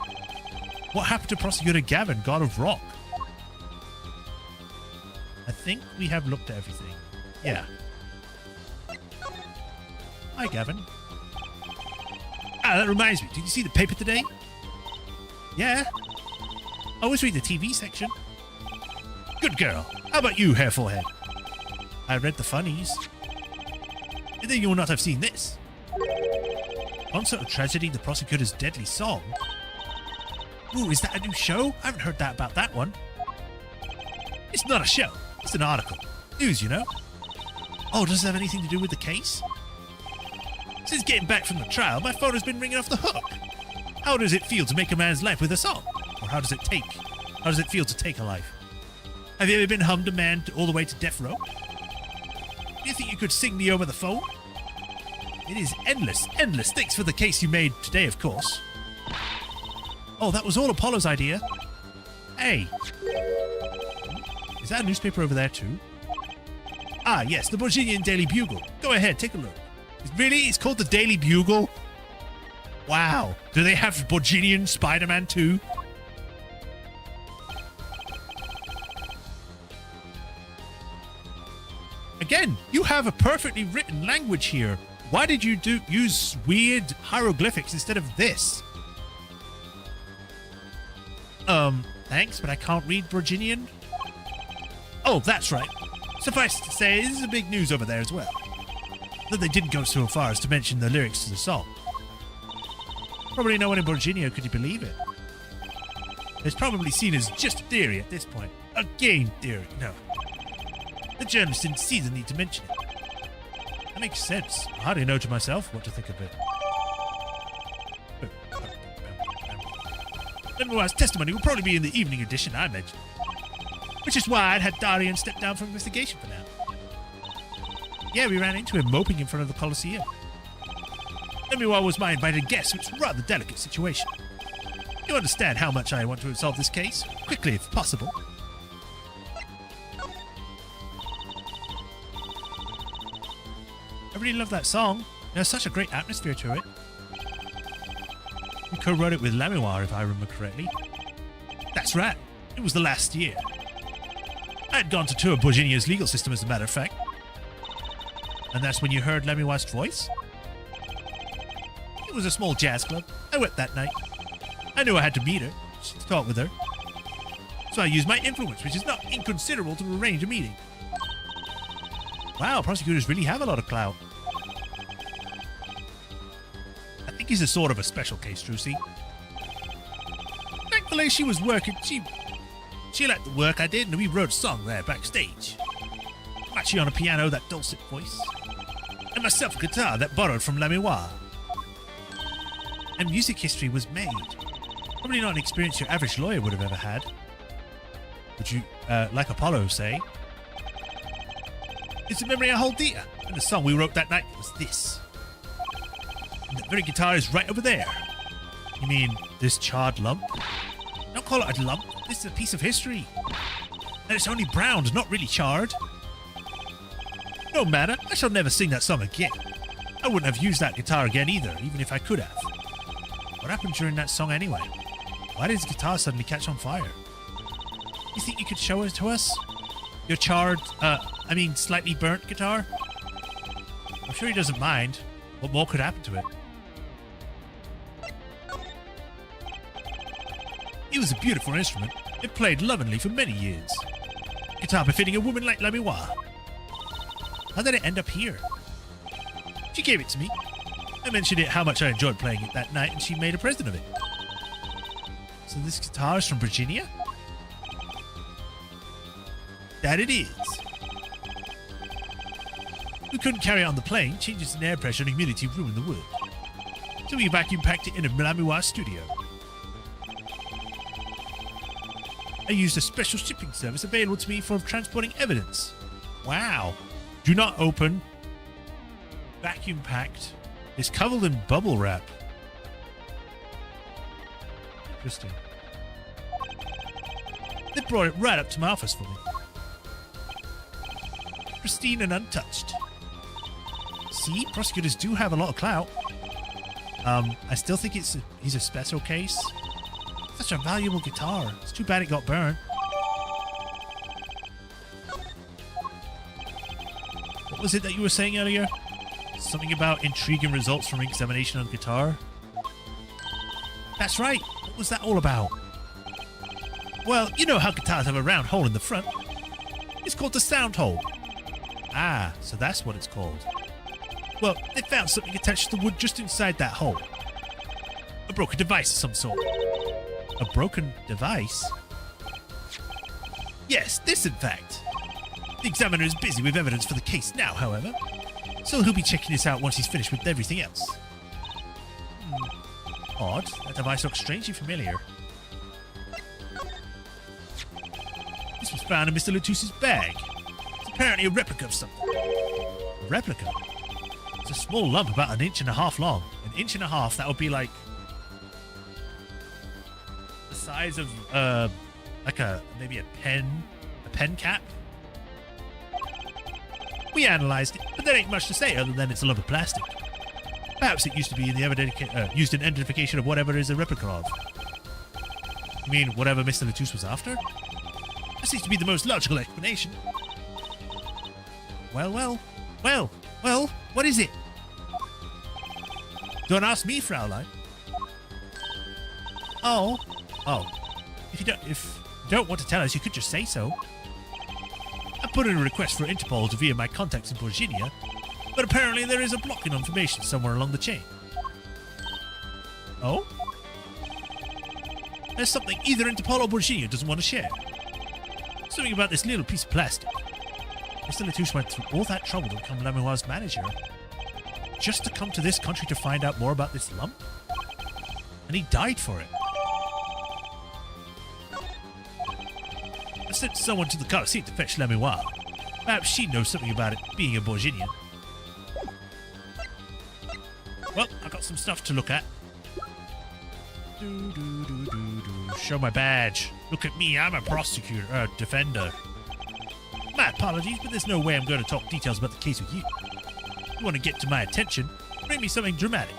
What happened to Prosecutor Gavin, God of Rock? I think we have looked at everything. Yeah. Hi, Gavin. Ah, that reminds me. Did you see the paper today? Yeah. I always read the TV section. Good girl. How about you, Hair Forehead? I read the funnies. Then you will not have seen this. Concert of Tragedy, the Prosecutor's Deadly Song. Ooh, is that a new show? I haven't heard about that one. It's not a show. It's an article. News, you know. Oh, does it have anything to do with the case? Since getting back from the trial, my phone has been ringing off the hook. How does it feel to make a man's life with a song? Or how does it feel to take a life? Have you ever been hummed a man all the way to death row? Do you think you could sing me over the phone? It is endless, endless. Thanks for the case you made today, of course. Oh, that was all Apollo's idea. Hey. Is that a newspaper over there too? Ah, yes, the Virginian Daily Bugle. Go ahead, take a look. Really? It's called the Daily Bugle? Wow. Do they have Virginian Spider-Man too? Again, you have a perfectly written language here. Why did you use weird hieroglyphics instead of this? Thanks, but I can't read Virginian. Oh, that's right. Suffice to say, this is a big news over there as well. Though they didn't go so far as to mention the lyrics to the song. Probably no one in Virginia could believe it. It's probably seen as just a theory at this point. A game theory. No. The journalist didn't see the need to mention it. That makes sense. I hardly know to myself what to think of it. Lemuel's testimony will probably be in the evening edition I mentioned. Which is why I'd had Darian step down from investigation for now. Yeah, we ran into him moping in front of the Colosseum. Lemuel was my invited guest, so it's a rather delicate situation. You understand how much I want to resolve this case, quickly if possible. I really love that song. There's such a great atmosphere to it. You co-wrote it with Lemuel, if I remember correctly. That's right. It was the last year. I had gone to tour Borginia's legal system, as a matter of fact. And that's when you heard Lemuel's voice? It was a small jazz club. I went that night. I knew I had to meet her, to talk with her. So I used my influence, which is not inconsiderable, to arrange a meeting. Wow, prosecutors really have a lot of clout. I think he's a sort of a special case, Drucy. Thankfully, she was working. She liked the work I did, and we wrote a song there backstage. Matchy on a piano, that dulcet voice. And myself a guitar that borrowed from Lemuel. And music history was made. Probably not an experience your average lawyer would have ever had. Would you, like Apollo, say? It's a memory I hold dear. And the song we wrote that night was this. And the very guitar is right over there. You mean this charred lump? Don't call it a lump. This is a piece of history. And it's only browned, not really charred. No matter, I shall never sing that song again. I wouldn't have used that guitar again either, even if I could have. What happened during that song anyway? Why did his guitar suddenly catch on fire? You think you could show it to us? Your charred, slightly burnt guitar? I'm sure he doesn't mind. What more could happen to it? It was a beautiful instrument. It played lovingly for many years. Guitar befitting a woman like Lemuel. How did it end up here? She gave it to me. I mentioned it how much I enjoyed playing it that night, and she made a present of it. So this guitar is from Virginia? That it is. We couldn't carry on the plane. Changes in air pressure and humidity ruined the wood. So we vacuum packed it in a Lemuel's studio. I used a special shipping service available to me for transporting evidence. Wow. Do not open. Vacuum packed. It's covered in bubble wrap. Interesting. They brought it right up to my office for me. Pristine and untouched. See, prosecutors do have a lot of clout. I still think he's a special case. Such a valuable guitar. It's too bad it got burned. What was it that you were saying earlier? Something about intriguing results from examination on guitar? That's right. What was that all about? Well, you know how guitars have a round hole in the front. It's called the sound hole. Ah, so that's what it's called. Well, they found something attached to the wood just inside that hole. A broken device of some sort. A broken device? Yes, this in fact. The examiner is busy with evidence for the case now, however. So he'll be checking this out once he's finished with everything else. Odd. That device looks strangely familiar. This was found in Mr. Latusse's bag. It's apparently a replica of something. A replica? It's a small lump about 1.5 inches long. 1.5 inches, that would be like the size of maybe a pen cap. We analysed it, but there ain't much to say other than it's a lump of plastic. Perhaps it used to be in the used in identification of whatever it is a replica of. You mean whatever Mr. Latousse was after? That seems to be the most logical explanation. Well, what is it? Don't ask me, Fraulein. Oh. If you don't want to tell us, you could just say so. I put in a request for Interpol to via my contacts in Borginia, but apparently there is a block in information somewhere along the chain. Oh? There's something either Interpol or Borginia doesn't want to share. Something about this little piece of plastic. Mr. Latouche went through all that trouble to become Lemoire's manager, just to come to this country to find out more about this lump? And he died for it. I sent someone to the car seat to fetch Lemoire. Perhaps she knows something about it, being a Borginian. Well, I got some stuff to look at. Show my badge. Look at me, I'm a prosecutor, defender. My apologies, but there's no way I'm going to talk details about the case with you. If you want to get to my attention, bring me something dramatic.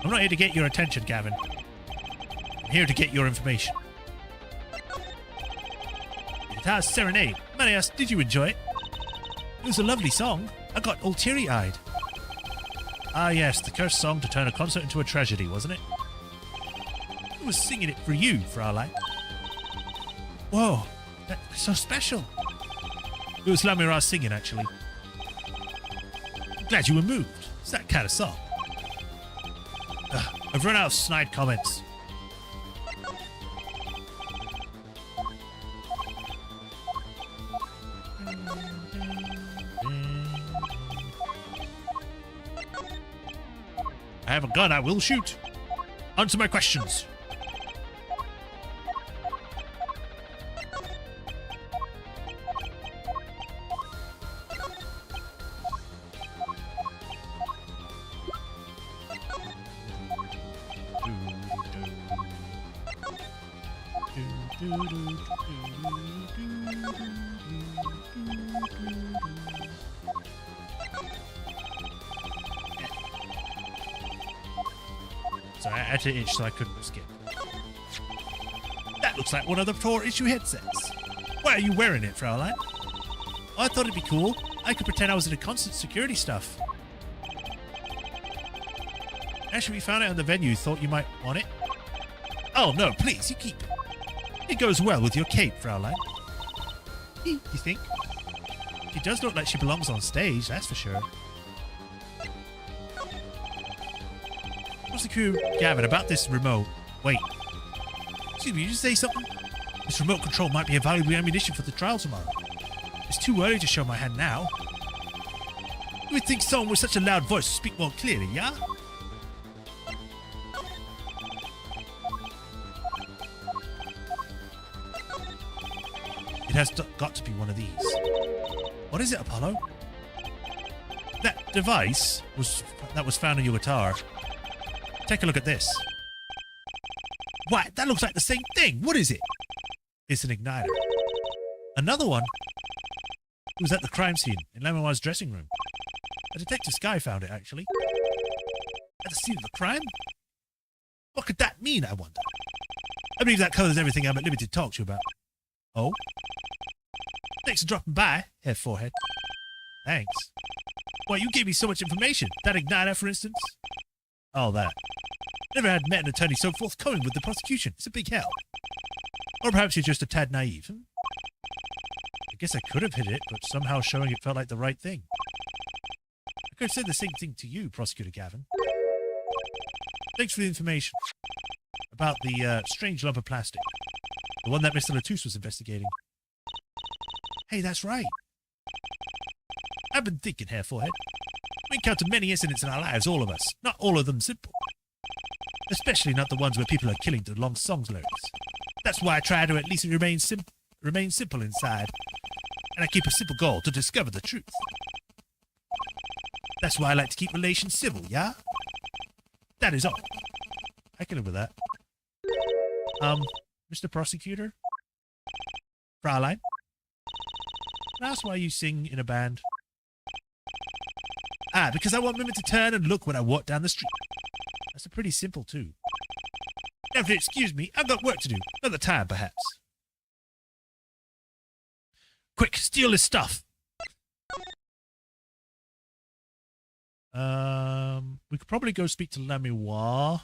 I'm not here to get your attention, Gavin. I'm here to get your information. The Guitar Serenade. May I ask, did you enjoy it? It was a lovely song. I got all teary-eyed. Ah yes, the cursed song to turn a concert into a tragedy, wasn't it? Who was singing it for you, Fraulein? Whoa, that's so special. It was Lamira singing, actually. I'm glad you were moved. It's that kind of song. I've run out of snide comments. I have a gun, I will shoot. Answer my questions. Sorry, I had to itch so I couldn't skip. That looks like one of the 4-issue headsets. Why are you wearing it, Fraulein? Oh, I thought it'd be cool. I could pretend I was in a constant security stuff. Actually, we found out in the venue you thought you might want it. Oh, no, please, you keep it. It goes well with your cape, Fraulein. You think? She does look like she belongs on stage, that's for sure. Prosecutor Gavin, about this remote. Wait. Excuse me, did you say something? This remote control might be a valuable ammunition for the trial tomorrow. It's too early to show my hand now. You would think someone with such a loud voice would speak more clearly, yeah? It has got to be one of these. What is it, Apollo? That device that was found in your guitar. Take a look at this. Why, that looks like the same thing. What is it? It's an igniter. Another one? It was at the crime scene in Lemoire's dressing room. A Detective Sky found it, actually. At the scene of the crime? What could that mean, I wonder? I believe that covers everything I'm at liberty to talk to you about. Oh? Thanks for dropping by, Herr Forehead. Thanks. Why, you gave me so much information. That igniter, for instance. Oh, that. Never had met an attorney so forthcoming with the prosecution. It's a big help. Or perhaps you're just a tad naive. I guess I could have hit it, but somehow showing it felt like the right thing. I could have said the same thing to you, Prosecutor Gavin. Thanks for the information. About the strange lump of plastic. The one that Mr. Latouche was investigating. Hey, that's right. I've been thinking, Herr Forehead. We encounter many incidents in our lives, all of us. Not all of them simple. Especially not the ones where people are killing to long songs lyrics. That's why I try to at least remain simple inside. And I keep a simple goal to discover the truth. That's why I like to keep relations civil, yeah? That is all. I can live with that. Mr. Prosecutor? Fraulein? Can I ask why you sing in a band? Ah, because I want women to turn and look when I walk down the street. That's pretty simple, too. Now, if you excuse me, I've got work to do. Another time, perhaps. Quick, steal this stuff. We could probably go speak to Lemoire.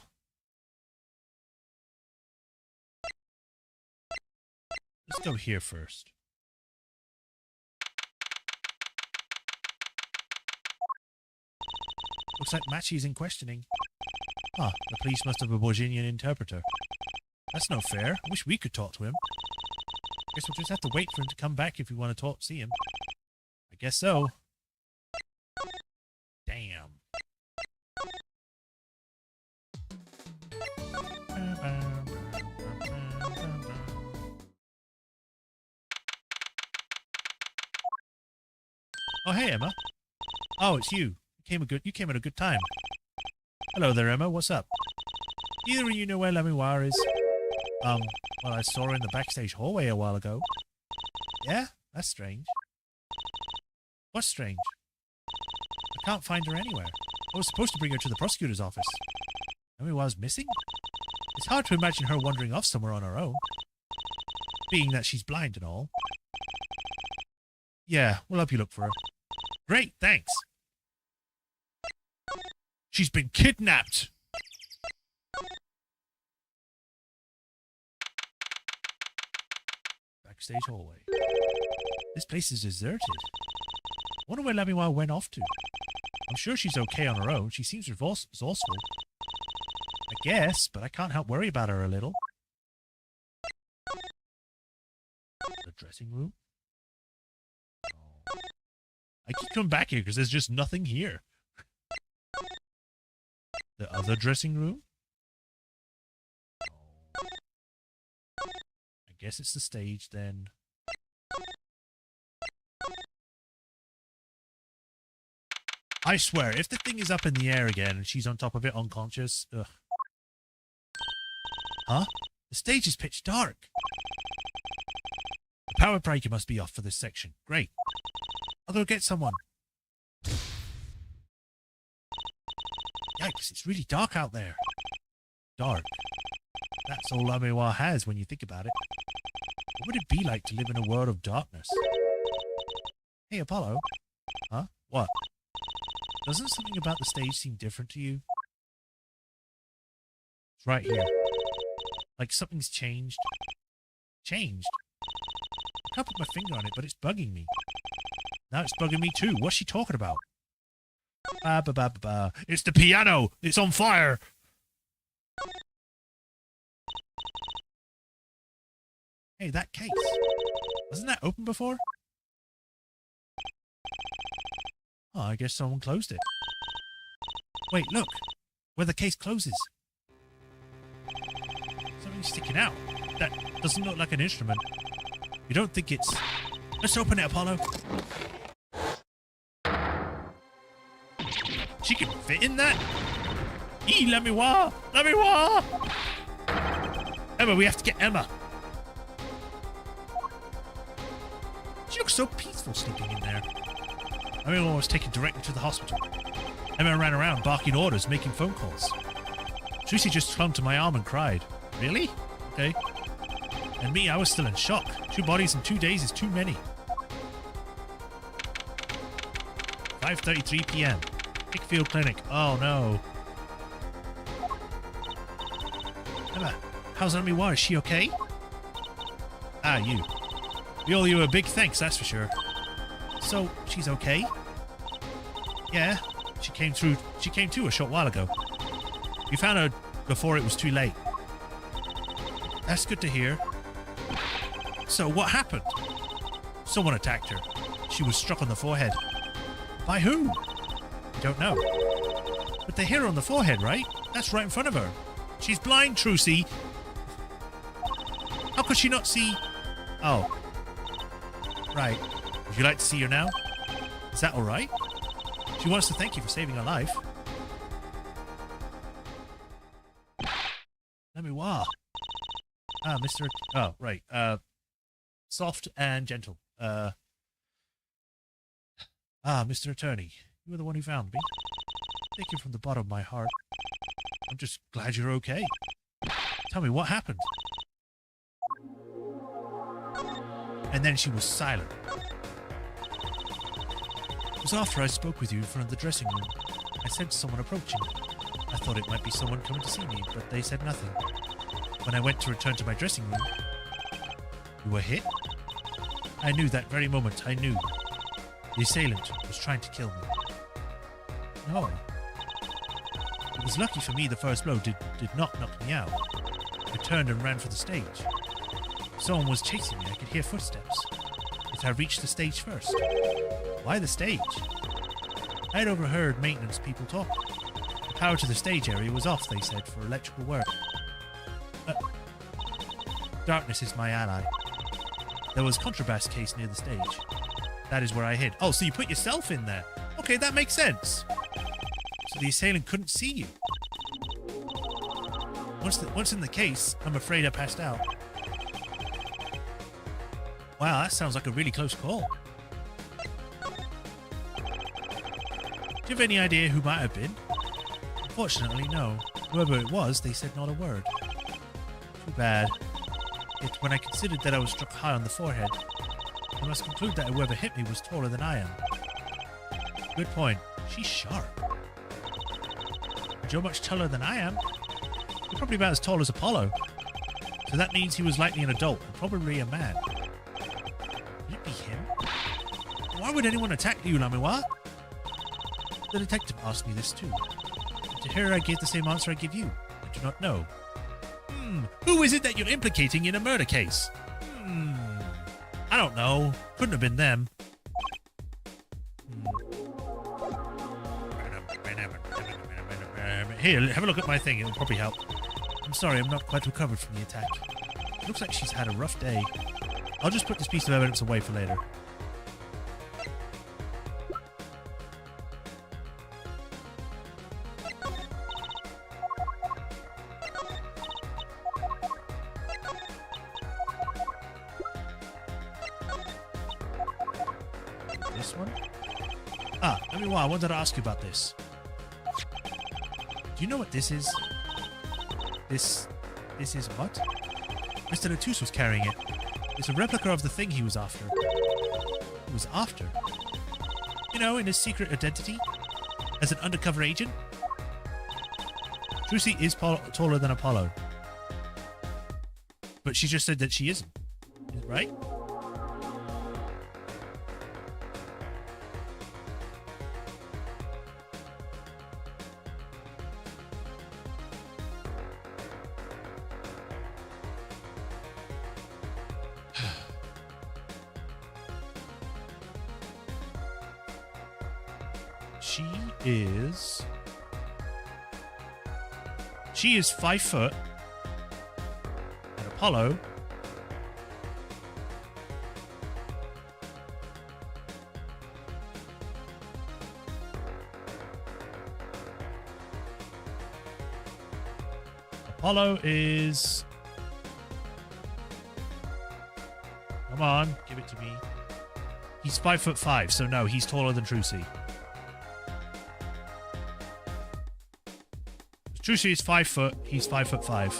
Let's go here first. Looks like Machi's in questioning. Ah, the police must have a Borginian interpreter. That's no fair. I wish we could talk to him. Guess we'll just have to wait for him to come back if we want to see him. guess so. Damn. Oh, hey, Emma. Oh, it's you. You came at a good time. Hello there, Emma. What's up? Either of you know where Lemmy is? Well, I saw her in the backstage hallway a while ago. Yeah? That's strange. What's strange? I can't find her anywhere. I was supposed to bring her to the prosecutor's office. Lemmy missing? It's hard to imagine her wandering off somewhere on her own. Being that she's blind and all. Yeah, we'll help you look for her. Great, thanks. She's been kidnapped! Backstage hallway. This place is deserted. Wonder where Lemmy went off to. I'm sure she's okay on her own. She seems resourceful. I guess, but I can't help worry about her a little. The dressing room? Oh. I keep coming back here because there's just nothing here. The other dressing room? Oh. I guess it's the stage then. I swear, if the thing is up in the air again and she's on top of it unconscious... Ugh. Huh? The stage is pitch dark. The power breaker must be off for this section. Great. I'll go get someone. Yikes, it's really dark out there. Dark. That's all Amiwa has when you think about it. What would it be like to live in a world of darkness? Hey, Apollo. Huh? What? Doesn't something about the stage seem different to you? It's right here. Like something's changed. Changed? I can't put my finger on it, but it's bugging me. Now it's bugging me too. What's she talking about? It's the piano! It's on fire! Hey, that case. Wasn't that open before? Oh, I guess someone closed it. Wait, look! Where the case closes. Something's sticking out. That doesn't look like an instrument. You don't think it's... Let's open it, Apollo. She can fit in that? Let me wah! Let me wah! Emma, we have to get Emma. She looks so peaceful sleeping in there. Emma was taken directly to the hospital. Emma ran around barking orders, making phone calls. Tracy just clung to my arm and cried. Really? Okay. And me, I was still in shock. 2 bodies in 2 days is too many. 5:33 p.m. Hickfield Clinic. Oh no. Emma, how's Amiwa? Is she okay? Ah, you. We owe you a big thanks, that's for sure. So, she's okay? Yeah, she came to a short while ago. You found her before it was too late. That's good to hear. So, what happened? Someone attacked her. She was struck on the forehead. By who? I don't know. But they hit her on the forehead, right? That's right in front of her. She's blind, Trucy. How could she not see? Oh. Right. Would you like to see her now? Is that all right? She wants to thank you for saving her life. Let me wah. Ah, Mr. Oh, right. Soft and gentle. Mr. Attorney. You were the one who found me. Thank you from the bottom of my heart. I'm just glad you're okay. Tell me, what happened? And then she was silent. It was after I spoke with you in front of the dressing room. I sensed someone approaching me. I thought it might be someone coming to see me, but they said nothing. When I went to return to my dressing room... You were hit? I knew that very moment. I knew. The assailant was trying to kill me. No. It was lucky for me the first blow did not knock me out. I turned and ran for the stage. Someone was chasing me. I could hear footsteps. Yet I reached the stage first. Why the stage? I had overheard maintenance people talk. The power to the stage area was off, they said, for electrical work. Darkness is my ally. There was a contrabass case near the stage. That is where I hid. Oh, so you put yourself in there. Okay, that makes sense. So the assailant couldn't see you. Once in the case, I'm afraid I passed out. Wow, that sounds like a really close call. Do you have any idea who might have been? Unfortunately, no. Whoever it was, they said not a word. Too bad. Yet when I considered that I was struck high on the forehead, I must conclude that whoever hit me was taller than I am. Good point. She's sharp. But you're much taller than I am. You're probably about as tall as Apollo. So that means he was likely an adult, and probably a man. Could it be him? Why would anyone attack you, Lamiwa? The detective asked me this too. To her, I gave the same answer I give you. I do not know. Who is it that you're implicating in a murder case? I don't know. Couldn't have been them. Here, have a look at my thing. It'll probably help. I'm sorry, I'm not quite recovered from the attack. It looks like she's had a rough day. I'll just put this piece of evidence away for later. This one? I wanted to ask you about this. Do you know what this is? This is what? Mr. Latus was carrying it. It's a replica of the thing he was after. He was after? You know, in his secret identity? As an undercover agent? Trucy is taller than Apollo. But she just said that she isn't. Right? She is 5 foot. And Apollo is... Come on, give it to me. He's 5'5", so no, he's taller than Trucy. Trucy is 5 foot, he's 5'5".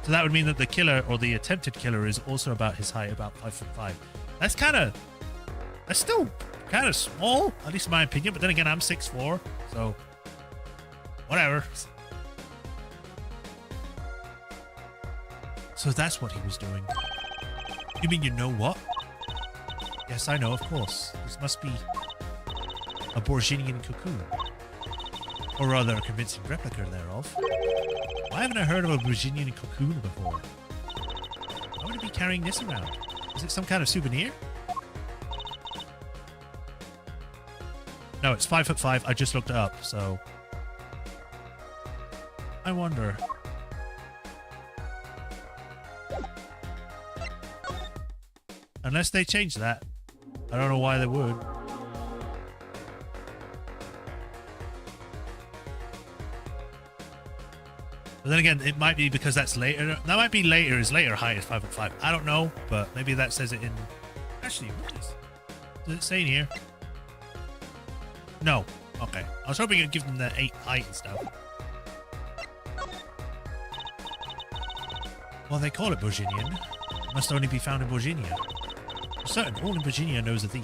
So that would mean that the killer, or the attempted killer, is also about his height, about 5'5". That's still kind of small, at least in my opinion, but then again, I'm 6'4", so whatever. So that's what he was doing. You mean you know what? Yes, I know, of course. This must be a Borginian cocoon. Or rather, a convincing replica thereof. Why haven't I heard of a Borginian cocoon before? Why would it be carrying this around? Is it some kind of souvenir? No, it's 5'5". I just looked it up, so... I wonder... Unless they change that. I don't know why they would. But then again, it might be because that's later. That might be later. His later height is 5'5". I don't know, but maybe that says it in... Actually, what does it say in here? No. Okay. I was hoping it'd give them the 8 height and stuff. Well, they call it Borginian. It must only be found in Borginia. For certain, all in Virginia knows of these.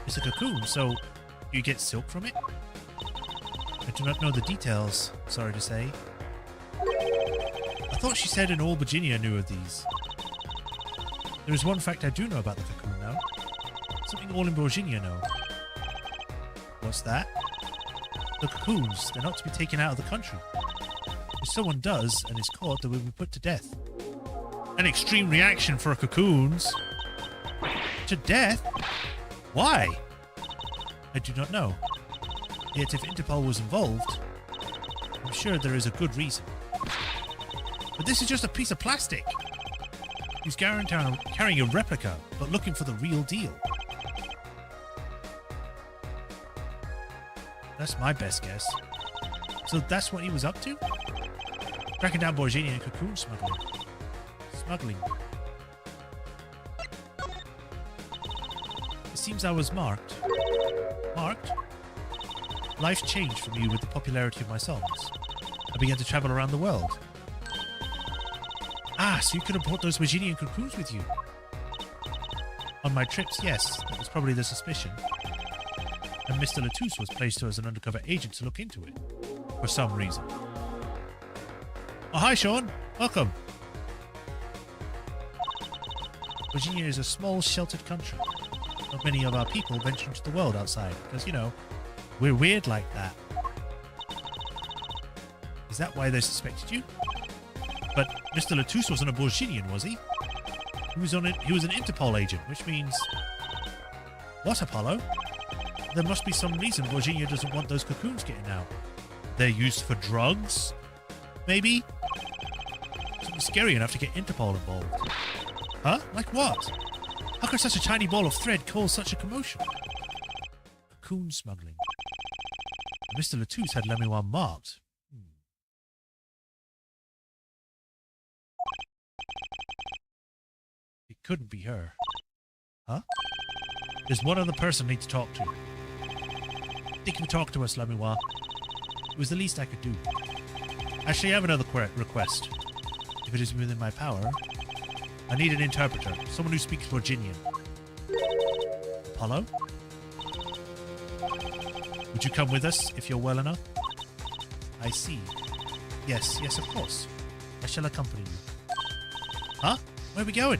It's a cocoon, so you get silk from it? I do not know the details, sorry to say. I thought she said in all Virginia knew of these. There is one fact I do know about the cocoon now. Something all in Virginia know. What's that? The cocoons, they're not to be taken out of the country. If someone does and is caught, they will be put to death. An extreme reaction for cocoons. To death? Why? I do not know. Yet if Interpol was involved, I'm sure there is a good reason. But this is just a piece of plastic. He's carrying a replica, but looking for the real deal. That's my best guess. So that's what he was up to? Tracking down Borgini and cocoon smuggling. It seems I was marked. Marked? Life changed for me with the popularity of my songs. I began to travel around the world. Ah, so you could have brought those Virginian cocoons with you. On my trips, yes, that was probably the suspicion. And Mr. Latouche was placed as an undercover agent to look into it. For some reason. Oh, hi, Sean. Welcome. Virginia is a small, sheltered country. Not many of our people venture into the world outside, because, you know, we're weird like that. Is that why they suspected you? But Mr. Latouche wasn't a Borginian, was he? He was an Interpol agent, which means... What, Apollo? There must be some reason Borginia doesn't want those cocoons getting out. They're used for drugs? Maybe? Something scary enough to get Interpol involved. Huh? Like what? How could such a tiny ball of thread cause such a commotion? Cocoon smuggling. Mr. Latouche had Lemuel marked. It couldn't be her. Huh? There's one other person I need to talk to. They can talk to us, Lemuel. It was the least I could do. Actually, I have another request. If it is within my power, I need an interpreter. Someone who speaks Virginian. Apollo? Would you come with us, if you're well enough? I see. Yes, of course. I shall accompany you. Huh? Where are we going?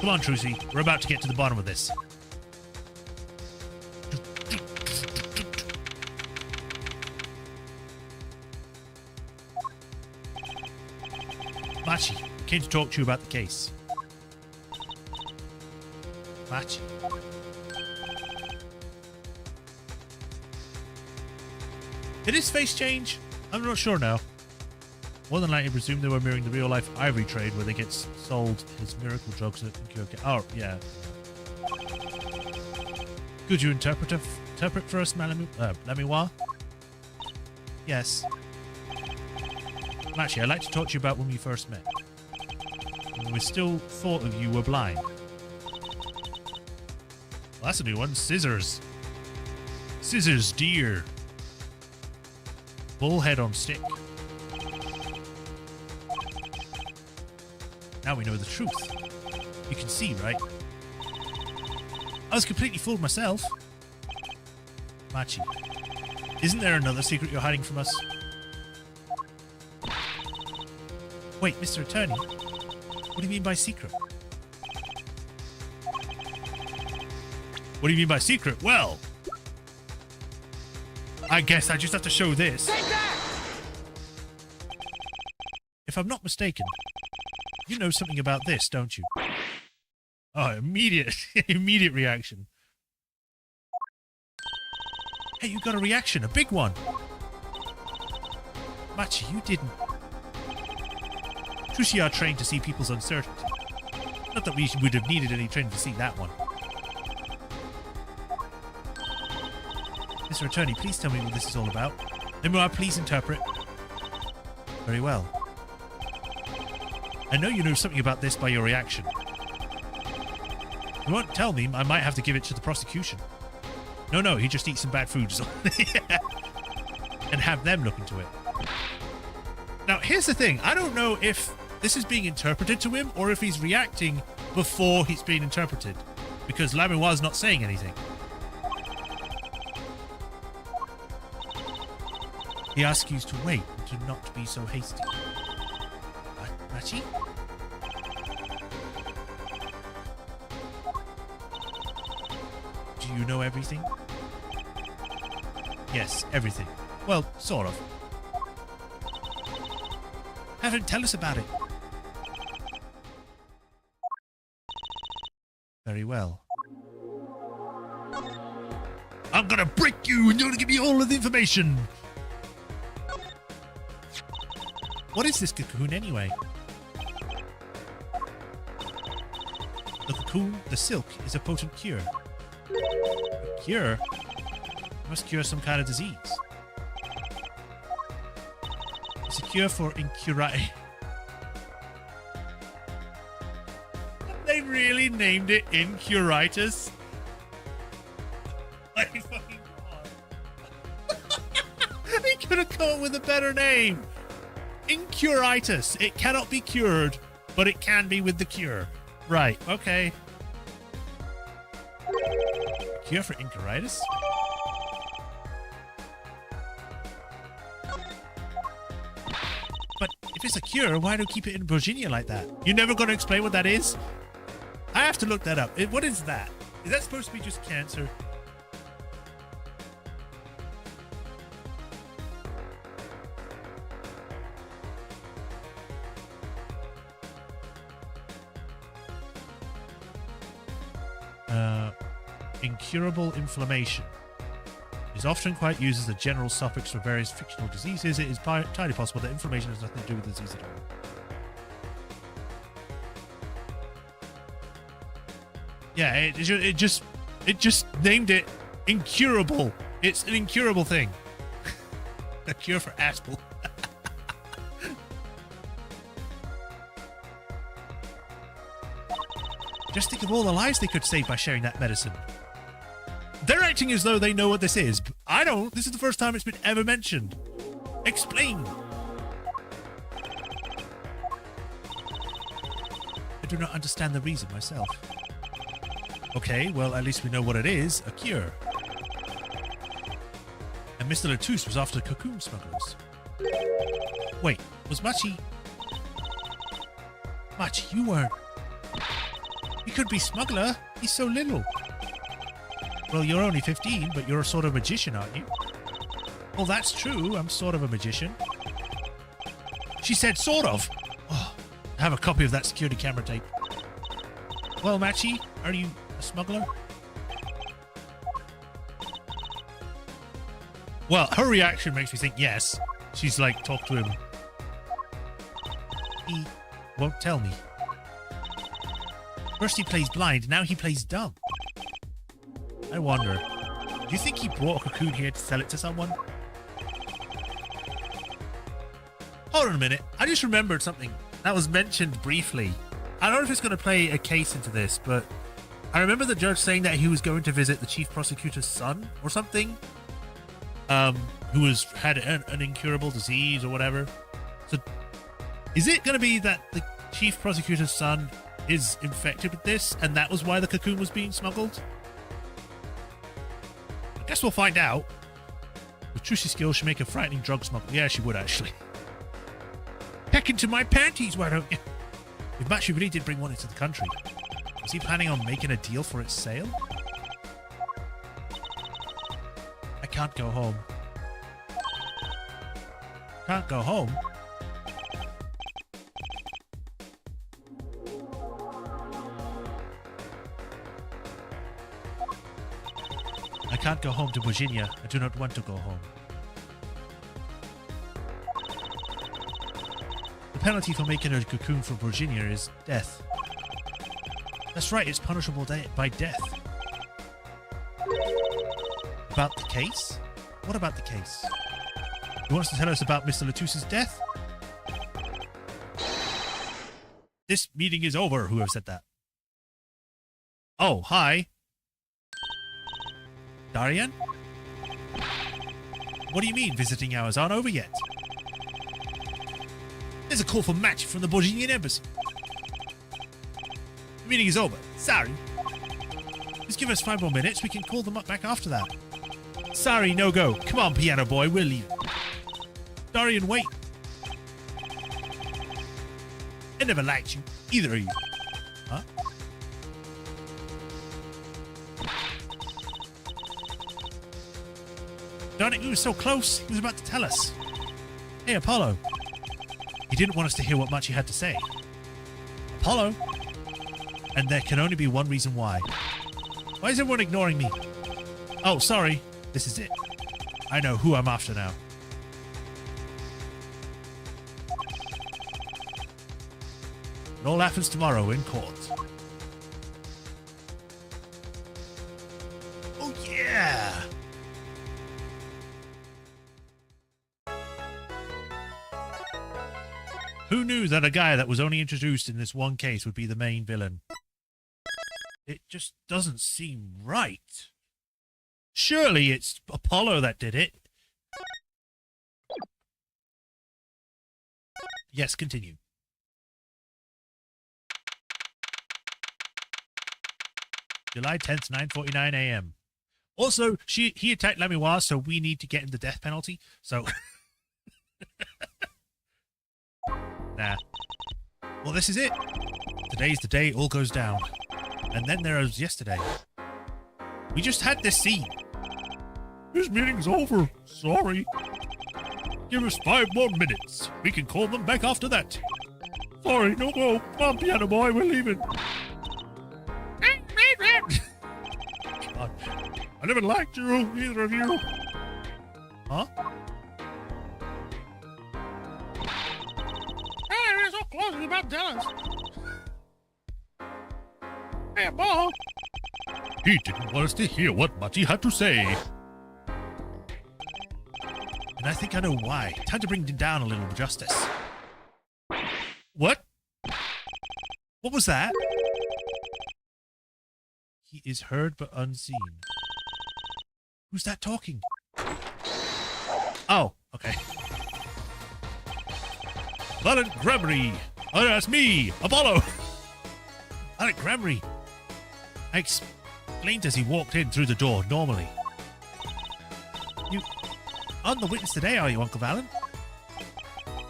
Come on, Trucy. We're about to get to the bottom of this. Machi, I came to talk to you about the case. Machi. Did his face change? I'm not sure now. More than likely presume they were mirroring the real-life ivory trade where they get sold his miracle drugs that can cure... Oh, yeah. Could you interpret for us, Lemuel? Yes. Actually, I'd like to talk to you about when we first met. When we still thought of you were blind. Well, that's a new one. Scissors. Scissors, dear. Bullhead on stick. Now we know the truth. You can see, right? I was completely fooled myself. Machi, isn't there another secret you're hiding from us? Wait, Mr. Attorney, what do you mean by secret? What do you mean by secret? Well, I guess I just have to show this. Take that! If I'm not mistaken, you know something about this, don't you? Oh, immediate reaction. Hey, you got a reaction, a big one. Machi, you didn't. Trucy are trained to see people's uncertainty. Not that we would have needed any training to see that one. Mr. Attorney, please tell me what this is all about. Lemuel, please interpret. Very well. I know you know something about this by your reaction. You won't tell me, I might have to give it to the prosecution. No, he just eats some bad food. And have them look into it. Now, here's the thing. I don't know if this is being interpreted to him or if he's reacting before he's being interpreted. Because Lemuel's not saying anything. He asks you to wait and to not be so hasty. Machi? Do you know everything? Yes, everything. Well, sort of. Tell us about it. Very well. I'm gonna break you and you're gonna give me all of the information. What is this cocoon anyway? The cocoon, the silk, is a potent cure. A cure? It must cure some kind of disease. It's a cure for incurable. They really named it Incuritis? My fucking god. They could have come up with a better name. Incuritis. It cannot be cured, but it can be with the cure. Right, okay. Cure for Incuritis? But if it's a cure, why do you keep it in Virginia like that? You're never going to explain what that is? I have to look that up. What is that? Is that supposed to be just cancer? Incurable inflammation is often quite used as a general suffix for various fictional diseases. It is entirely possible that inflammation has nothing to do with the disease at all. Yeah, it just named it incurable. It's an incurable thing. A cure for Aspel. Just think of all the lives they could save by sharing that medicine. They're acting as though they know what this is. But I don't. This is the first time it's been ever mentioned. Explain. I do not understand the reason myself. Okay, well, at least we know what it is. A cure. And Mr. Latouche was after cocoon smugglers. Wait, was Machi... Machi, you weren't... He could be smuggler. He's so little. Well, you're only 15, but you're a sort of magician, aren't you? Well, that's true. I'm sort of a magician. She said sort of. Oh, I have a copy of that security camera tape. Well, Machi, are you a smuggler? Well, her reaction makes me think yes. She's like, talk to him. He won't tell me. First he plays blind, now he plays dumb. I wonder, do you think he brought a cocoon here to sell it to someone? Hold on a minute, I just remembered something that was mentioned briefly. I don't know if it's going to play a case into this, but I remember the judge saying that he was going to visit the chief prosecutor's son or something, who had an incurable disease or whatever. So is it going to be that the chief prosecutor's son is infected with this, and that was why the cocoon was being smuggled? I guess we'll find out. With Trushy skills, she make a frightening drug smuggler. Yeah, she would actually. Peck into my panties, why don't you? If Machi really did bring one into the country, was he planning on making a deal for its sale? I can't go home. Can't go home? I can't go home to Virginia. I do not want to go home. The penalty for making a cocoon for Virginia is death. That's right, it's punishable by death. About the case? What about the case? You want us to tell us about Mr. Latouche's death? This meeting is over, whoever said that. Oh, hi. Darian? What do you mean visiting hours aren't over yet? There's a call for match from the Borginian embassy. The meeting is over. Sorry. Just give us 5 more minutes. We can call them up back after that. Sorry, no go. Come on, piano boy. We'll leave. Darian, wait. I never liked you. Either of you. Huh? Darn it, we were so close. He was about to tell us. Hey, Apollo. He didn't want us to hear what much he had to say. Apollo? And there can only be one reason why. Why is everyone ignoring me? Oh, sorry. This is it. I know who I'm after now. It all happens tomorrow in court. Oh, yeah! Who knew that a guy that was only introduced in this one case would be the main villain? It just doesn't seem right. Surely it's Apollo that did it. Yes, continue. July 10th, 9:49 a.m. Also, he attacked Lamiwa, so we need to get him the death penalty. So... Nah. Well, this is it. Today's the day it all goes down. And then there was yesterday. We just had this scene. This meeting's over. Sorry. Give us 5 more minutes. We can call them back after that. Sorry, no go. Come on, piano boy, we're leaving. God, I never liked you, either of you. Huh? Close, he's about to tell us. Hey, Apollo. He didn't want us to hear what Machi had to say. And I think I know why. Time to bring him down a little, Justice. What? What was that? He is heard but unseen. Who's that talking? Oh, okay. Valet Gramry! Oh, that's me, Apollo! Valet Gramry! I explained as he walked in through the door, normally. You aren't the witness today, are you, Uncle Valen?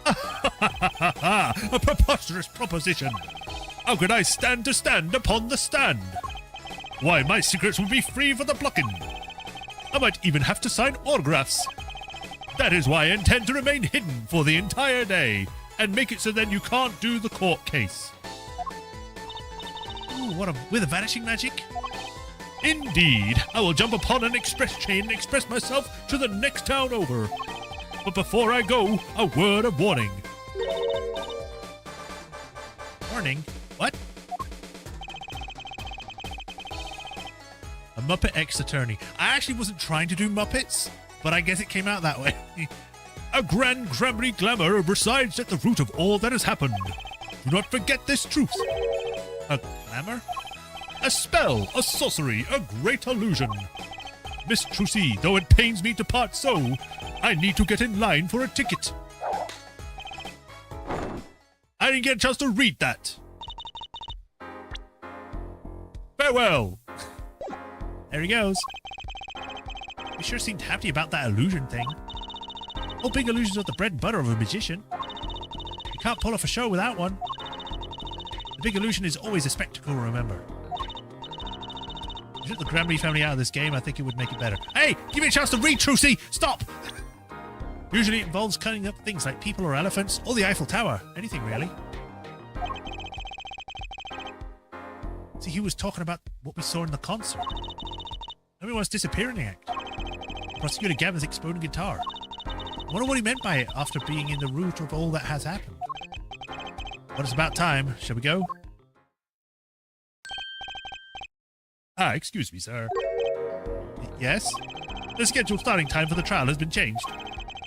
A preposterous proposition! How could I stand to stand upon the stand? Why, my secrets would be free for the plucking. I might even have to sign autographs. That is why I intend to remain hidden for the entire day. And make it so then you can't do the court case. Ooh, with a vanishing magic? Indeed, I will jump upon an express train and express myself to the next town over. But before I go, a word of warning. Warning? What? A Muppet ex-attorney. I actually wasn't trying to do Muppets, but I guess it came out that way. A grand Gramry glamour resides at the root of all that has happened. Do not forget this truth. A glamour? A spell, a sorcery, a great illusion. Miss Trucy, though it pains me to part so, I need to get in line for a ticket. I didn't get a chance to read that. Farewell. There he goes. He sure seemed happy about that illusion thing. All big illusions are the bread and butter of a magician. You can't pull off a show without one. The big illusion is always a spectacle, remember. If you took the Gramry family out of this game, I think it would make it better. Hey, give me a chance to read, Trucy! Stop! Usually it involves cutting up things like people or elephants, or the Eiffel Tower. Anything, really. See, he was talking about what we saw in the concert. Everyone's disappearing act. Prosecutor Gavin's exploding guitar. I wonder what he meant by it after being in the root of all that has happened. Well, it's about time. Shall we go? Ah, excuse me, sir. Yes? The scheduled starting time for the trial has been changed.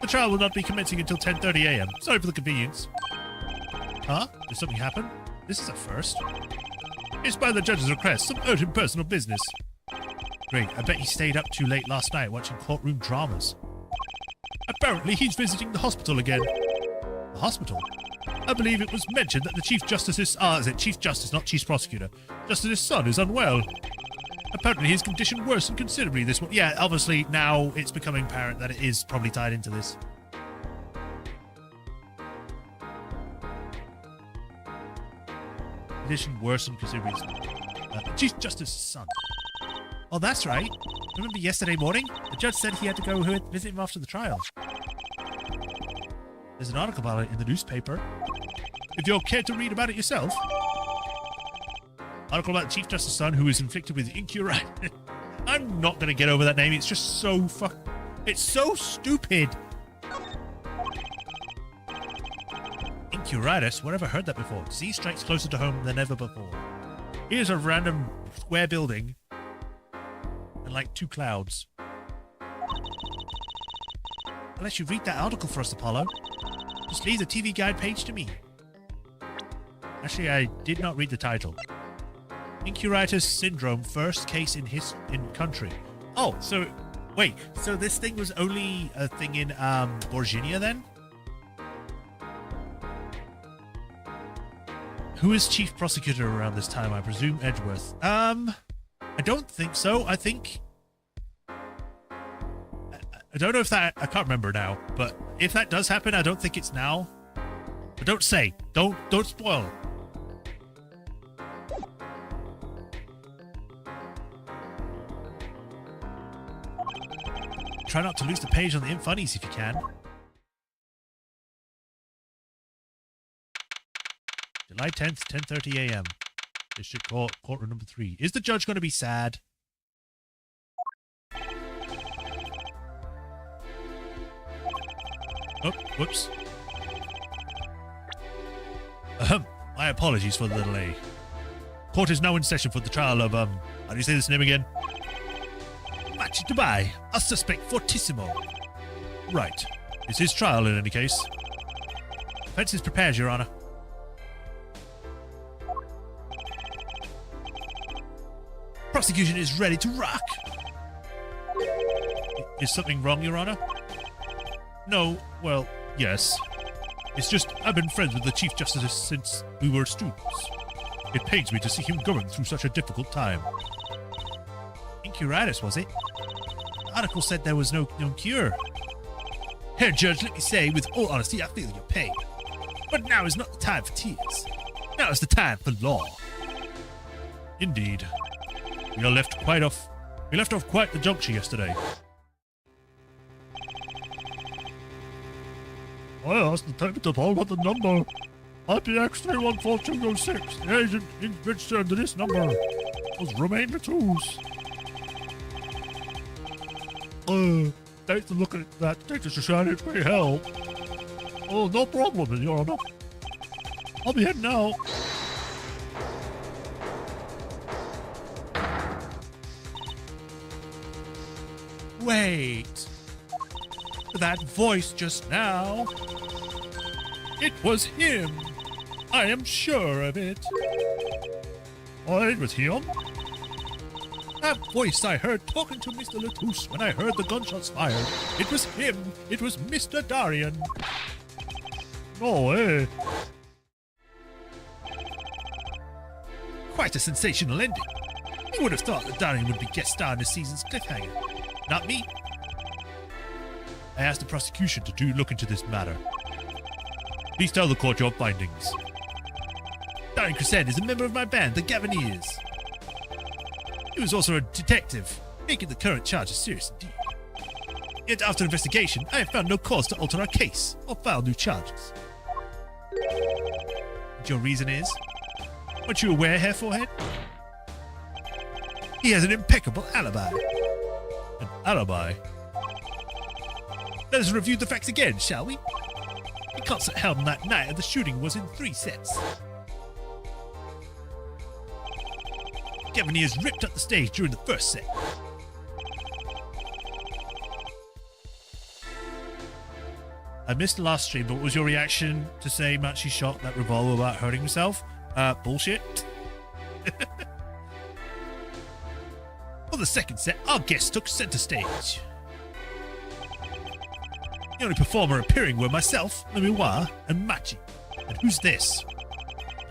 The trial will not be commencing until 10:30 a.m. Sorry for the convenience. Huh? Did something happen? This is a first. It's by the judge's request, some urgent personal business. Great, I bet he stayed up too late last night watching courtroom dramas. Apparently he's visiting the hospital again. The hospital? I believe it was mentioned that the Chief Justice's... is it Chief Justice, not Chief Prosecutor? Justice's son is unwell. Apparently his condition worsened considerably this morning. Yeah, obviously now it's becoming apparent that it is probably tied into this. Condition worsened considerably. Chief Justice's son. Oh, that's right. Remember yesterday morning? The judge said he had to go visit him after the trial. There's an article about it in the newspaper. If you're care to read about it yourself. Article about the Chief Justice's son who is inflicted with incurable... I'm not going to get over that name. It's just so It's so stupid. Incuritis? Where have I heard that before? Disease strikes closer to home than ever before. Here's a random square building and like 2 clouds. Unless you read that article for us, Apollo. Just leave the TV guide page to me. Actually, I did not read the title. Incuritis syndrome, first case in country. Oh, so wait, so this thing was only a thing in Virginia then? Who is chief prosecutor around this time? I presume Edgeworth. I don't think so. I think I don't know if that... I can't remember now. But if that does happen, I don't think it's now. But don't say. Don't spoil. Try not to lose the page on the Infunnies if you can. July 10th, 10:30 a.m. District Court, courtroom number 3. Is the judge going to be sad? Oh, whoops. My apologies for the delay. Court is now in session for the trial of, how do you say this name again? Machi Dubai, a suspect fortissimo. Right. It's his trial in any case. Defense is prepared, Your Honor. Prosecution is ready to rock. Is something wrong, Your Honor? No, well, yes. It's just I've been friends with the Chief Justice since we were students. It pains me to see him going through such a difficult time. Incuritis, was it? The article said there was no cure. Here, Judge, let me say, with all honesty, I feel your pain. But now is not the time for tears. Now is the time for law. Indeed. We left off quite the juncture yesterday. I asked the detective about the number. IPX 314206. The agent is registered under this number. Those remain the tools. Thanks for looking at that. Detective Shoshana, it may help. Oh, no problem, Your Honor. I'll be heading out. Wait. That voice just now. It was him. I am sure of it. Oh, it was him? That voice I heard talking to Mr. Latouche when I heard the gunshots fired. It was him. It was Mr. Darian. No way. Quite a sensational ending. Who would have thought that Darian would be guest star in this season's cliffhanger? Not me. I asked the prosecution to look into this matter. Please tell the court your findings. Darian Crescend is a member of my band, the Gaviniers. He was also a detective, making the current charges serious indeed. Yet after investigation, I have found no cause to alter our case or file new charges. And your reason is? Weren't you aware, Hair Forehead? He has an impeccable alibi. An alibi? Let us review the facts again, shall we? The concert held that night of the shooting was in 3 sets. Gaviniers ripped up the stage during the first set. I missed the last stream, but what was your reaction to say Machi shot that revolver about hurting himself? Bullshit. For the second set, our guests took center stage. The only performer appearing were myself, Le Miroir, and Machi. And who's this?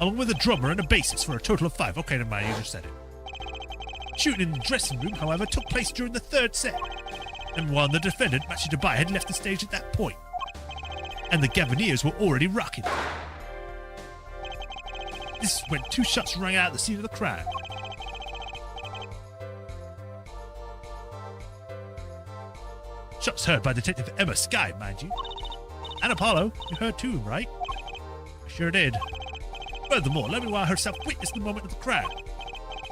Along with a drummer and a bassist for a total of 5. Okay, never mind, you just said it. Shooting in the dressing room, however, took place during the 3rd set. And while the defendant, Machi Dubai, had left the stage at that point. And the Gaviniers were already rocking. This is when 2 shots rang out at the scene of the crime. Shots heard by Detective Emma Sky, mind you. And Apollo, you heard too, right? I sure did. Furthermore, Lemiroir herself witnessed the moment of the crime.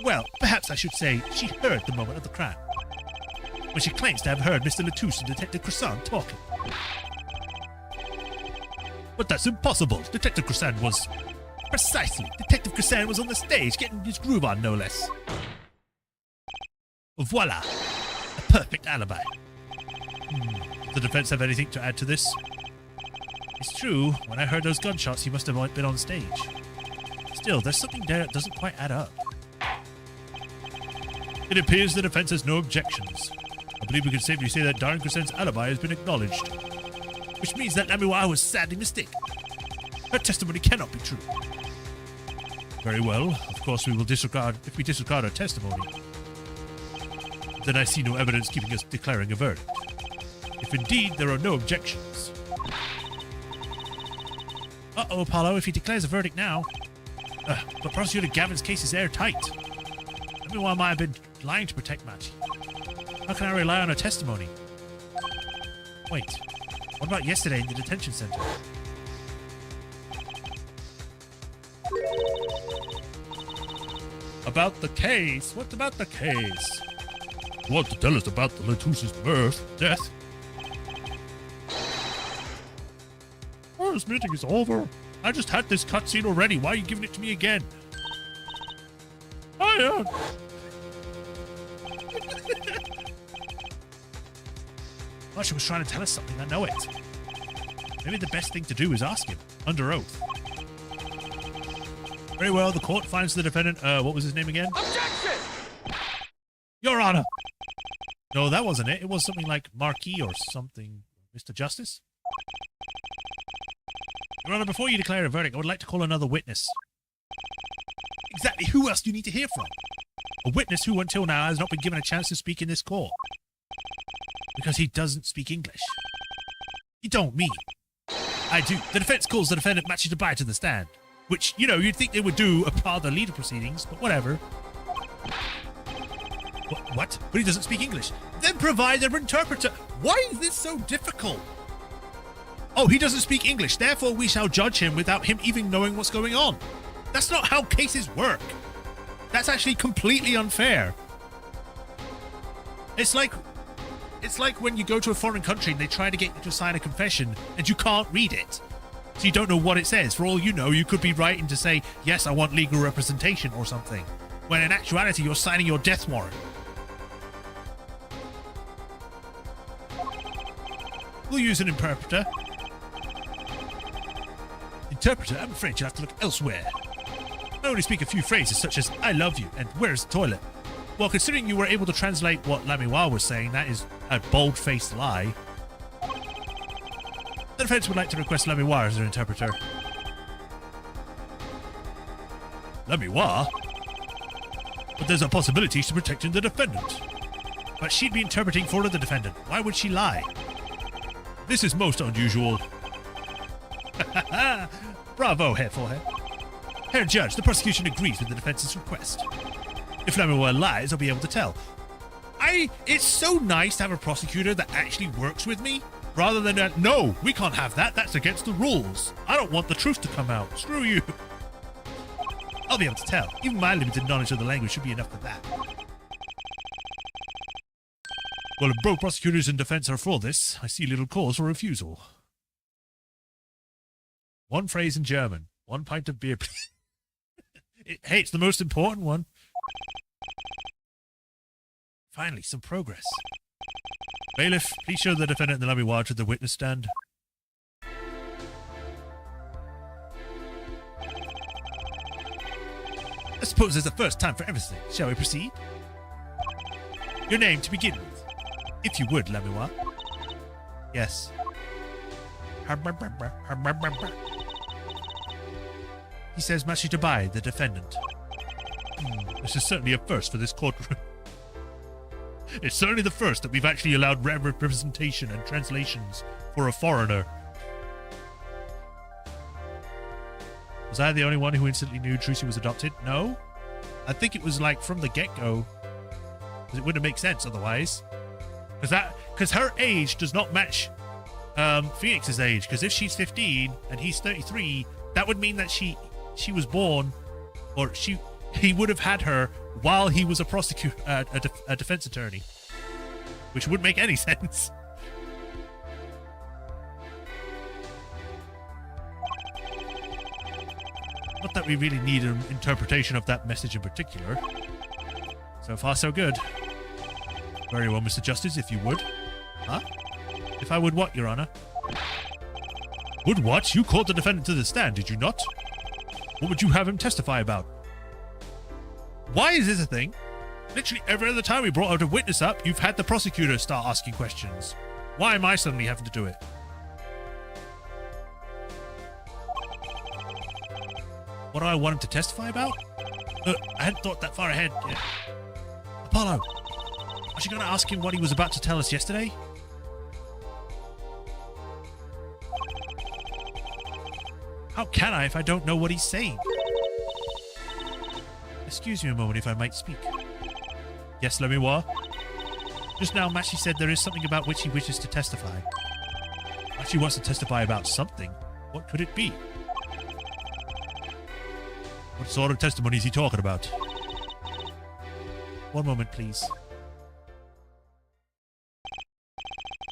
Well, perhaps I should say she heard the moment of the crime, when she claims to have heard Mr. Latouche and Detective Crescend talking. But that's impossible. Detective Crescend was... Precisely. Detective Crescend was on the stage getting his groove on, no less. Voila. A perfect alibi. Does the defense have anything to add to this? It's true. When I heard those gunshots, he must have been on stage. Still, there's something there that doesn't quite add up. It appears the defense has no objections. I believe we can safely say that Darren Crescend's alibi has been acknowledged. Which means that Lamiwa was sadly mistaken. Her testimony cannot be true. Very well. Of course we will disregard if we disregard her testimony. Then I see no evidence keeping us declaring a verdict. If indeed there are no objections. Uh-oh, Apollo, if he declares a verdict now. But Prosecutor Gavin's case is airtight. Lamiwa might have been lying to protect Machi. How can I rely on her testimony? Wait, what about yesterday in the detention center? About the case? What about the case? You want to tell us about the Latouche's death? Oh, this meeting is over. I just had this cutscene already. Why are you giving it to me again? I Archer was trying to tell us something, I know it. Maybe the best thing to do is ask him, under oath. Very well, the court finds the defendant, what was his name again? Objection! Your Honor! No, that wasn't it. It was something like Marquis or something. Mr. Justice? Your Honor, before you declare a verdict, I would like to call another witness. Exactly, who else do you need to hear from? A witness who, until now, has not been given a chance to speak in this court. Because he doesn't speak English. You don't mean. I do. The defense calls the defendant Machi to buy to the stand. Which, you know, you'd think they would do a part of the leader proceedings, but whatever. What? But he doesn't speak English. Then provide their interpreter. Why is this so difficult? Oh, he doesn't speak English, therefore we shall judge him without him even knowing what's going on. That's not how cases work. That's actually completely unfair. It's like when you go to a foreign country and they try to get you to sign a confession and you can't read it. So you don't know what it says. For all you know, you could be writing to say, yes, I want legal representation or something. When in actuality, you're signing your death warrant. We'll use an interpreter. Interpreter? I'm afraid you'll have to look elsewhere. I only speak a few phrases such as, I love you, and where's the toilet? Well, considering you were able to translate what Lamiwa was saying, that is a bold-faced lie. The defense would like to request Lamiwa as their interpreter. Lamiwa? But there's a possibility she's protecting the defendant. But she'd be interpreting for the defendant. Why would she lie? This is most unusual. Bravo, Herr Forehead. Herr Judge, the prosecution agrees with the defense's request. If Lamiwa lies, I'll be able to tell. It's so nice to have a prosecutor that actually works with me, rather than that, no, we can't have that, that's against the rules. I don't want the truth to come out. Screw you. I'll be able to tell. Even my limited knowledge of the language should be enough for that. Well, if both prosecutors and defense are for this, I see little cause for refusal. One phrase in German. 1 pint of beer, please. Hey, it's the most important one. Finally, some progress. Bailiff, please show the defendant and the Lamiwa to the witness stand. I suppose there's a first time for everything. Shall we proceed? Your name to begin with. If you would, Lamiwa. Yes. He says Machi to buy the defendant. This is certainly a first for this courtroom. It's certainly the first that we've actually allowed representation and translations for a foreigner. Was I the only one who instantly knew Trucy was adopted? No. I think it was like from the get-go. Because it wouldn't make sense otherwise. Because her age does not match Phoenix's age. Because if she's 15 and he's 33, that would mean that she was born, or he would have had her while he was a prosecutor, a defense attorney, which wouldn't make any sense. Not that we really need an interpretation of that message in particular. So far, so good. Very well, Mr. Justice, if you would. Huh? If I would what, Your Honor? Would what? You called the defendant to the stand, did you not? What would you have him testify about? Why is this a thing? Literally every other time we brought out a witness up, you've had the prosecutor start asking questions. Why am I suddenly having to do it? What do I want him to testify about? I hadn't thought that far ahead. Apollo, was you going to ask him what he was about to tell us yesterday? How can I if I don't know what he's saying? Excuse me a moment if I might speak. Yes, Lemoir? Just now, Machi said there is something about which he wishes to testify. Machi wants to testify about something. What could it be? What sort of testimony is he talking about? One moment, please.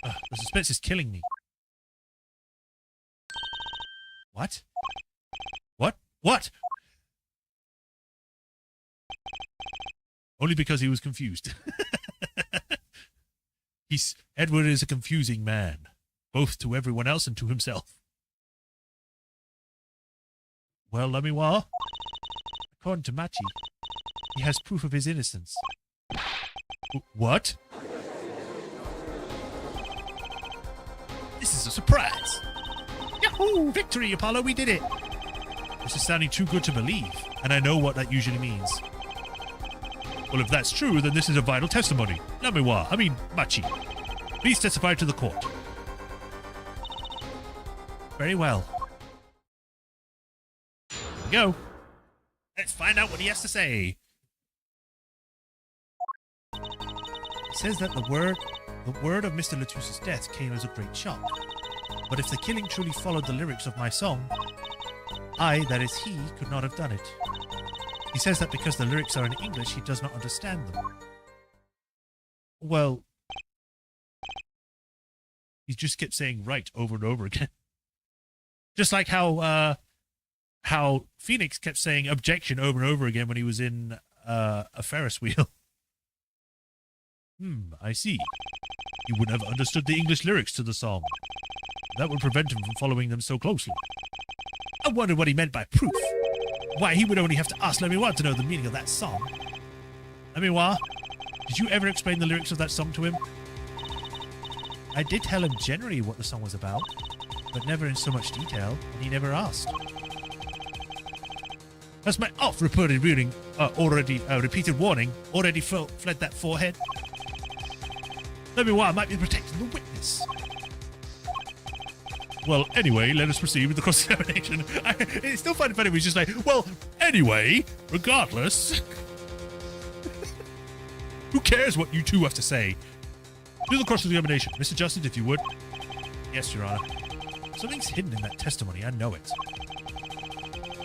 The suspense is killing me. What? What? What? Only because he was confused. Edward is a confusing man, both to everyone else and to himself. Well, Lemoir, according to Machi, he has proof of his innocence. What? This is a surprise. Yahoo! Victory, Apollo, we did it! This is sounding too good to believe, and I know what that usually means. Well, if that's true, then this is a vital testimony. Machi. Please testify to the court. Very well. Here we go. Let's find out what he has to say. He says that the word of Mr. Latus's death came as a great shock. But if the killing truly followed the lyrics of my song, I, that is he, could not have done it. He says that because the lyrics are in English, he does not understand them. Well, he just kept saying right over and over again. Just like how Phoenix kept saying objection over and over again when he was in a Ferris wheel. I see. He wouldn't have understood the English lyrics to the song. That would prevent him from following them so closely. I wondered what he meant by proof. Why, he would only have to ask Lemoir to know the meaning of that song. Lemoir, did you ever explain the lyrics of that song to him? I did tell him generally what the song was about, but never in so much detail, and he never asked. Has my oft-repeated repeated warning already fled that forehead? Lemoir might be protecting the witness. Well, anyway, let us proceed with the cross-examination. It's still funny when he's just like, well, anyway, regardless. Who cares what you two have to say? Do the cross-examination. Mr. Justice, if you would. Yes, Your Honor. Something's hidden in that testimony. I know it.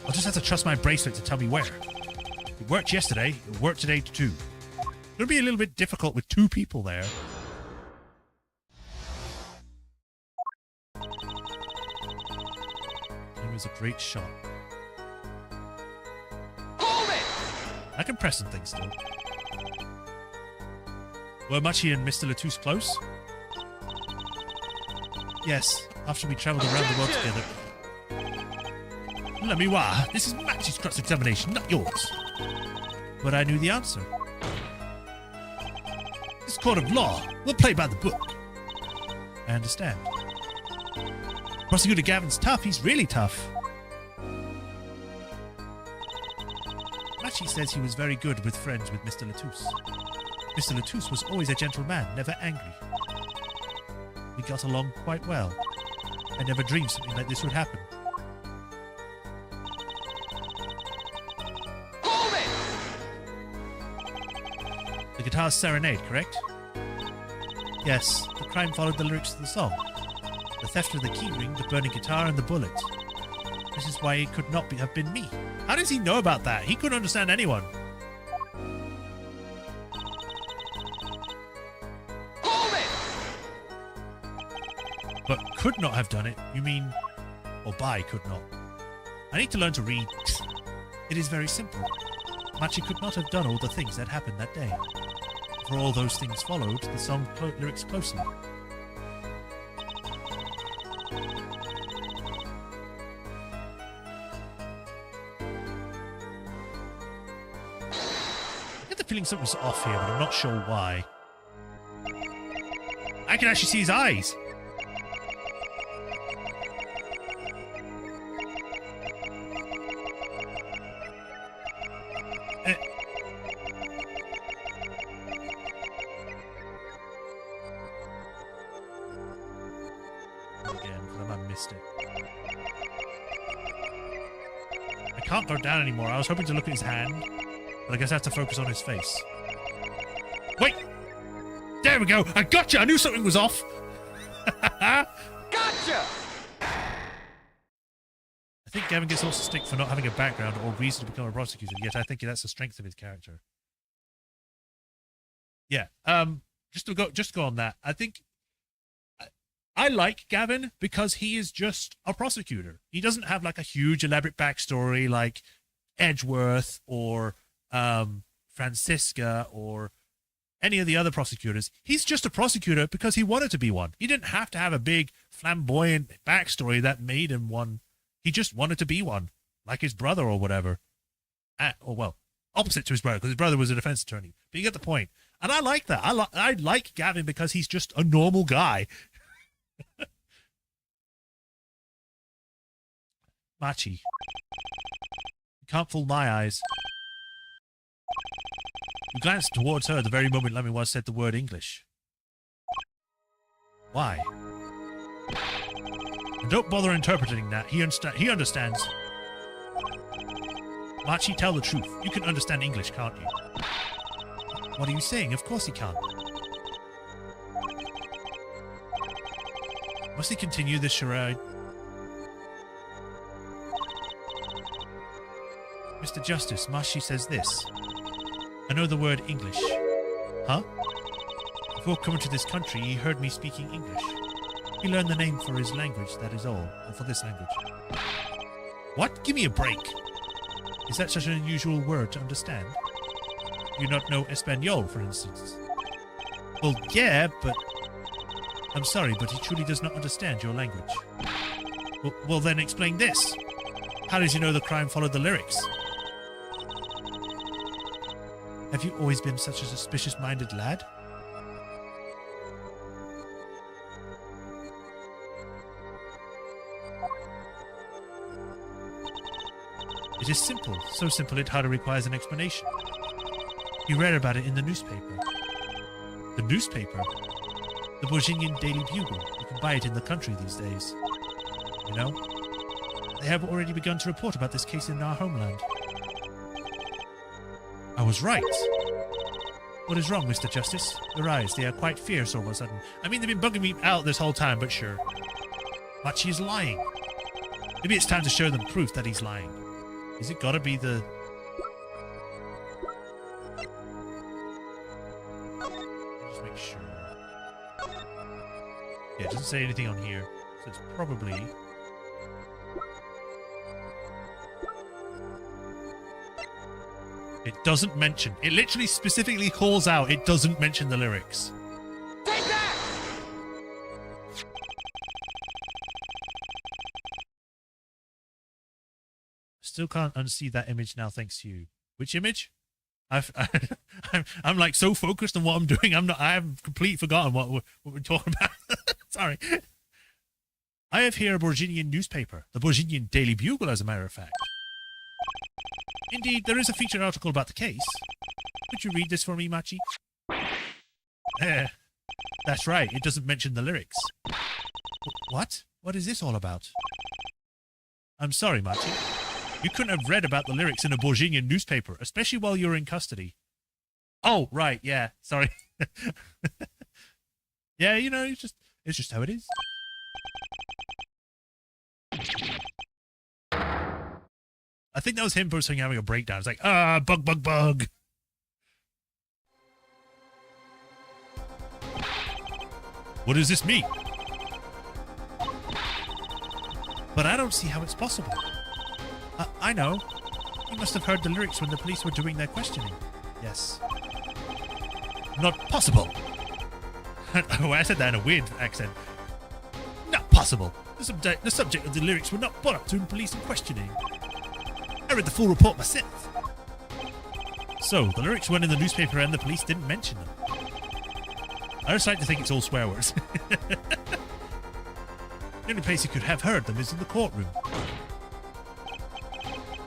I'll just have to trust my bracelet to tell me where. It worked yesterday. It'll work today, too. It'll be a little bit difficult with two people there. Was a great shot. Hold it! I can press some things still. Were Machi and Mr. Latus close? Yes, after we travelled around the world together. Lemoir, this is Machi's cross-examination, not yours. But I knew the answer. This court of law will play by the book. I understand. Prosecutor Gavin's tough. He's really tough. Machi says he was very good with friends with Mr. Latus. Mr. Latus was always a gentle man, never angry. We got along quite well. I never dreamed something like this would happen. Hold it! The guitar's Serenade, correct? Yes, the crime followed the lyrics of the song. The theft of the keyring, the burning guitar, and the bullet. This is why it could not have been me. How does he know about that? He couldn't understand anyone. Hold it! But could not have done it. You mean... Or by could not. I need to learn to read. It is very simple. Machi could not have done all the things that happened that day. For all those things followed the song lyrics closely. I get the feeling something's off here, but I'm not sure why. I can actually see his eyes. I can't go down anymore. I was hoping to look at his hand, but I guess I have to focus on his face. Wait! There we go! I gotcha! I knew something was off! Gotcha! I think Gavin gets lots of stick for not having a background or reason to become a prosecutor, yet I think that's the strength of his character. Yeah, just to go on that, I think I like Gavin because he is just a prosecutor. He doesn't have like a huge elaborate backstory like Edgeworth or Francisca or any of the other prosecutors. He's just a prosecutor because he wanted to be one. He didn't have to have a big flamboyant backstory that made him one. He just wanted to be one, like his brother or whatever. Or well, opposite to his brother, because his brother was a defense attorney. But you get the point. And I like that. I like Gavin because he's just a normal guy. Machi. You can't fool my eyes. You glanced towards her the very moment Lemiwas said the word English. Why? And don't bother interpreting that. He understands. Machi, tell the truth. You can understand English, can't you? What are you saying? Of course he can't. Must he continue this charade? Mr. Justice, Machi says this. I know the word English. Huh? Before coming to this country, he heard me speaking English. He learned the name for his language, that is all. Or for this language. What? Give me a break. Is that such an unusual word to understand? Do you not know Espanol, for instance? Well, yeah, but... I'm sorry, but he truly does not understand your language. Well, then explain this. How does he know the crime followed the lyrics? Have you always been such a suspicious-minded lad? It is simple. So simple it hardly requires an explanation. You read about it in the newspaper. The newspaper? The Bourguignon Daily Bugle. You can buy it in the country these days. You know? They have already begun to report about this case in our homeland. I was right. What is wrong, Mr. Justice? Your eyes, they are quite fierce all of a sudden. I mean, they've been bugging me out this whole time, but sure. Machi is lying. Maybe it's time to show them proof that he's lying. Is it gotta be the... Just make sure. Yeah, it doesn't say anything on here, so it's probably... It doesn't mention. It literally specifically calls out. It doesn't mention the lyrics. Take that! Still can't unsee that image now, thanks to you. Which image? I'm like so focused on what I'm doing. I have completely forgotten what we're talking about. Sorry. I have here a Bourguignon newspaper, the Bourguignon Daily Bugle, as a matter of fact. Indeed, there is a featured article about the case. Could you read this for me, Machi? That's right, it doesn't mention the lyrics. What? What is this all about? I'm sorry, Machi. You couldn't have read about the lyrics in a Bourguignon newspaper, especially while you were in custody. Oh, right, yeah, sorry. Yeah, you know, it's just how it is. I think that was him personally having a breakdown. It's like, bug, bug, bug. What does this mean? But I don't see how it's possible. I know. You must have heard the lyrics when the police were doing their questioning. Yes. Not possible. Oh, I said that in a weird accent. Not possible. The subject of the lyrics were not brought up to police in questioning. I read the full report myself. So, the lyrics weren't in the newspaper and the police didn't mention them. I just like to think it's all swear words. The only place you could have heard them is in the courtroom.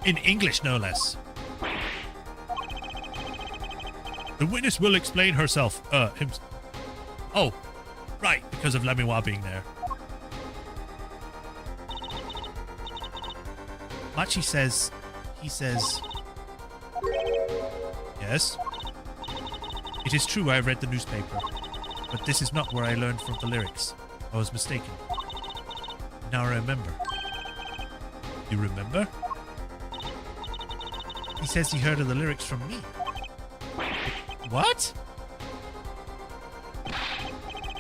In English, no less. The witness will explain herself. Oh, right, because of Lemiwa being there. Machi says, he says, yes, it is true I read the newspaper, but this is not where I learned from the lyrics. I was mistaken. Now I remember. You remember? He says he heard of the lyrics from me. What?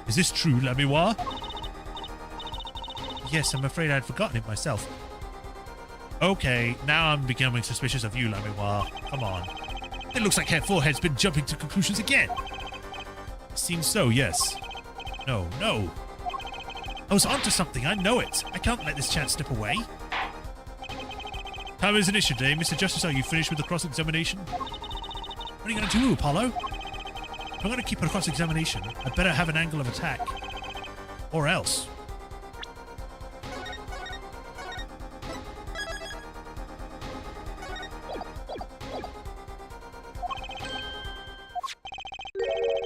Is this true, Lemiwa? Yes, I'm afraid I'd forgotten it myself. Okay, now I'm becoming suspicious of you, Lemiwa. Come on. It looks like Cat Forehead's been jumping to conclusions again. Seems so, yes. No. I was onto something, I know it. I can't let this chance slip away. Time is an issue today. Mr. Justice, are you finished with the cross-examination? What are you going to do, Apollo? If I'm going to keep a cross-examination, I'd better have an angle of attack. Or else.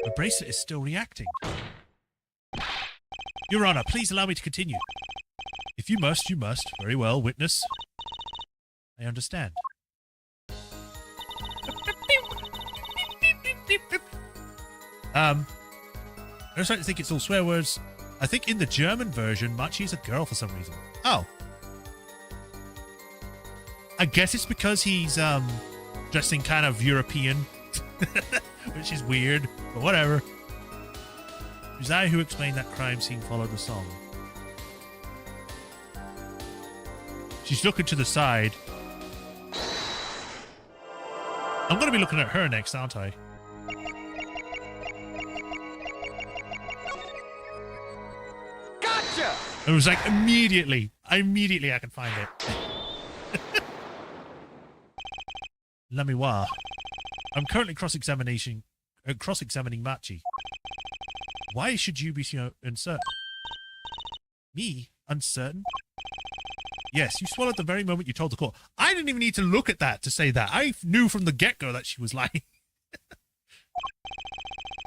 The bracelet is still reacting. Your Honor, please allow me to continue. If you must, you must. Very well, witness. I understand. I just like to think it's all swear words. I think in the German version, Machi is a girl for some reason. Oh. I guess it's because he's dressing kind of European, which is weird, but whatever. It was I who explained that crime scene followed the song. She's looking to the side. I'm going to be looking at her next, aren't I? Gotcha! It was like immediately I can find it. Lemiwa. I'm currently cross-examining Machi. Why should you be so uncertain? Me? Uncertain? Yes, you swallowed the very moment you told the court. I didn't even need to look at that to say that. I knew from the get-go that she was lying.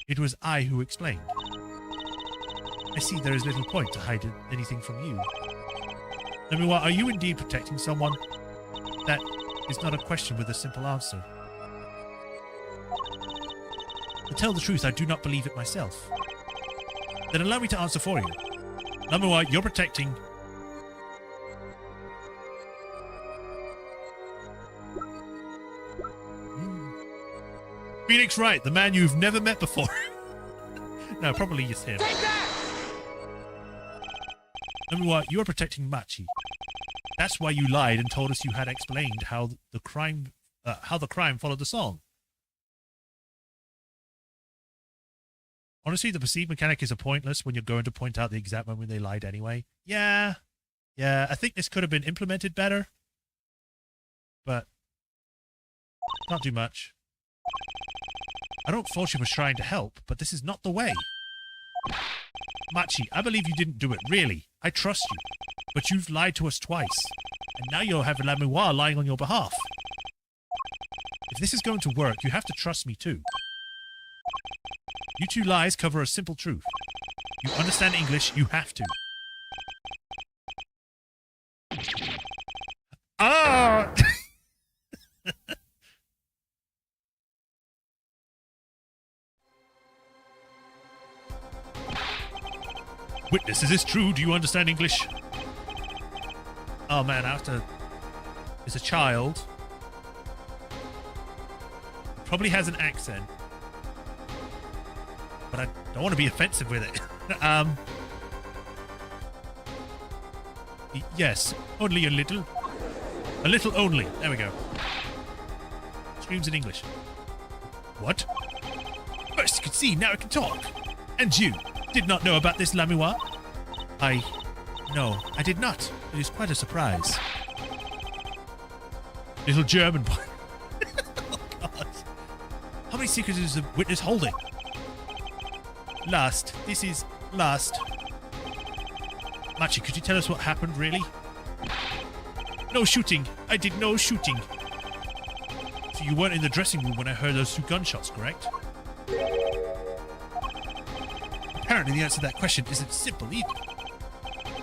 It was I who explained. I see there is little point to hide anything from you. Lemiwa, are you indeed protecting someone? That is not a question with a simple answer. To tell the truth, I do not believe it myself. Then allow me to answer for you. Lemiwa, you're protecting... Phoenix Wright, the man you've never met before. No, probably just him. Take that! Lemiwa, you are protecting Machi. That's why you lied and told us you had explained how the crime followed the song. Honestly, the perceived mechanic is pointless when you're going to point out the exact moment they lied anyway. Yeah, I think this could have been implemented better. But can't do much. I don't fault you for trying to help, but this is not the way. Machi, I believe you didn't do it, really. I trust you. But you've lied to us twice. And now you'll have Lemiwa lying on your behalf. If this is going to work, you have to trust me too. You two lies cover a simple truth. You understand English, you have to. Ah! Witness, is this true? Do you understand English? Oh man, I have to is a child. Probably has an accent. But I don't want to be offensive with it. Yes, only a little. A little only. There we go. Screams in English. What? First you could see, now I can talk. And you did not know about this Lamua? No, I did not. It is quite a surprise. Little German boy. Oh, God. How many secrets is the witness holding? Last. This is last. Machi, could you tell us what happened, really? No shooting. I did no shooting. So you weren't in the dressing room when I heard those 2 gunshots, correct? Apparently the answer to that question isn't simple either.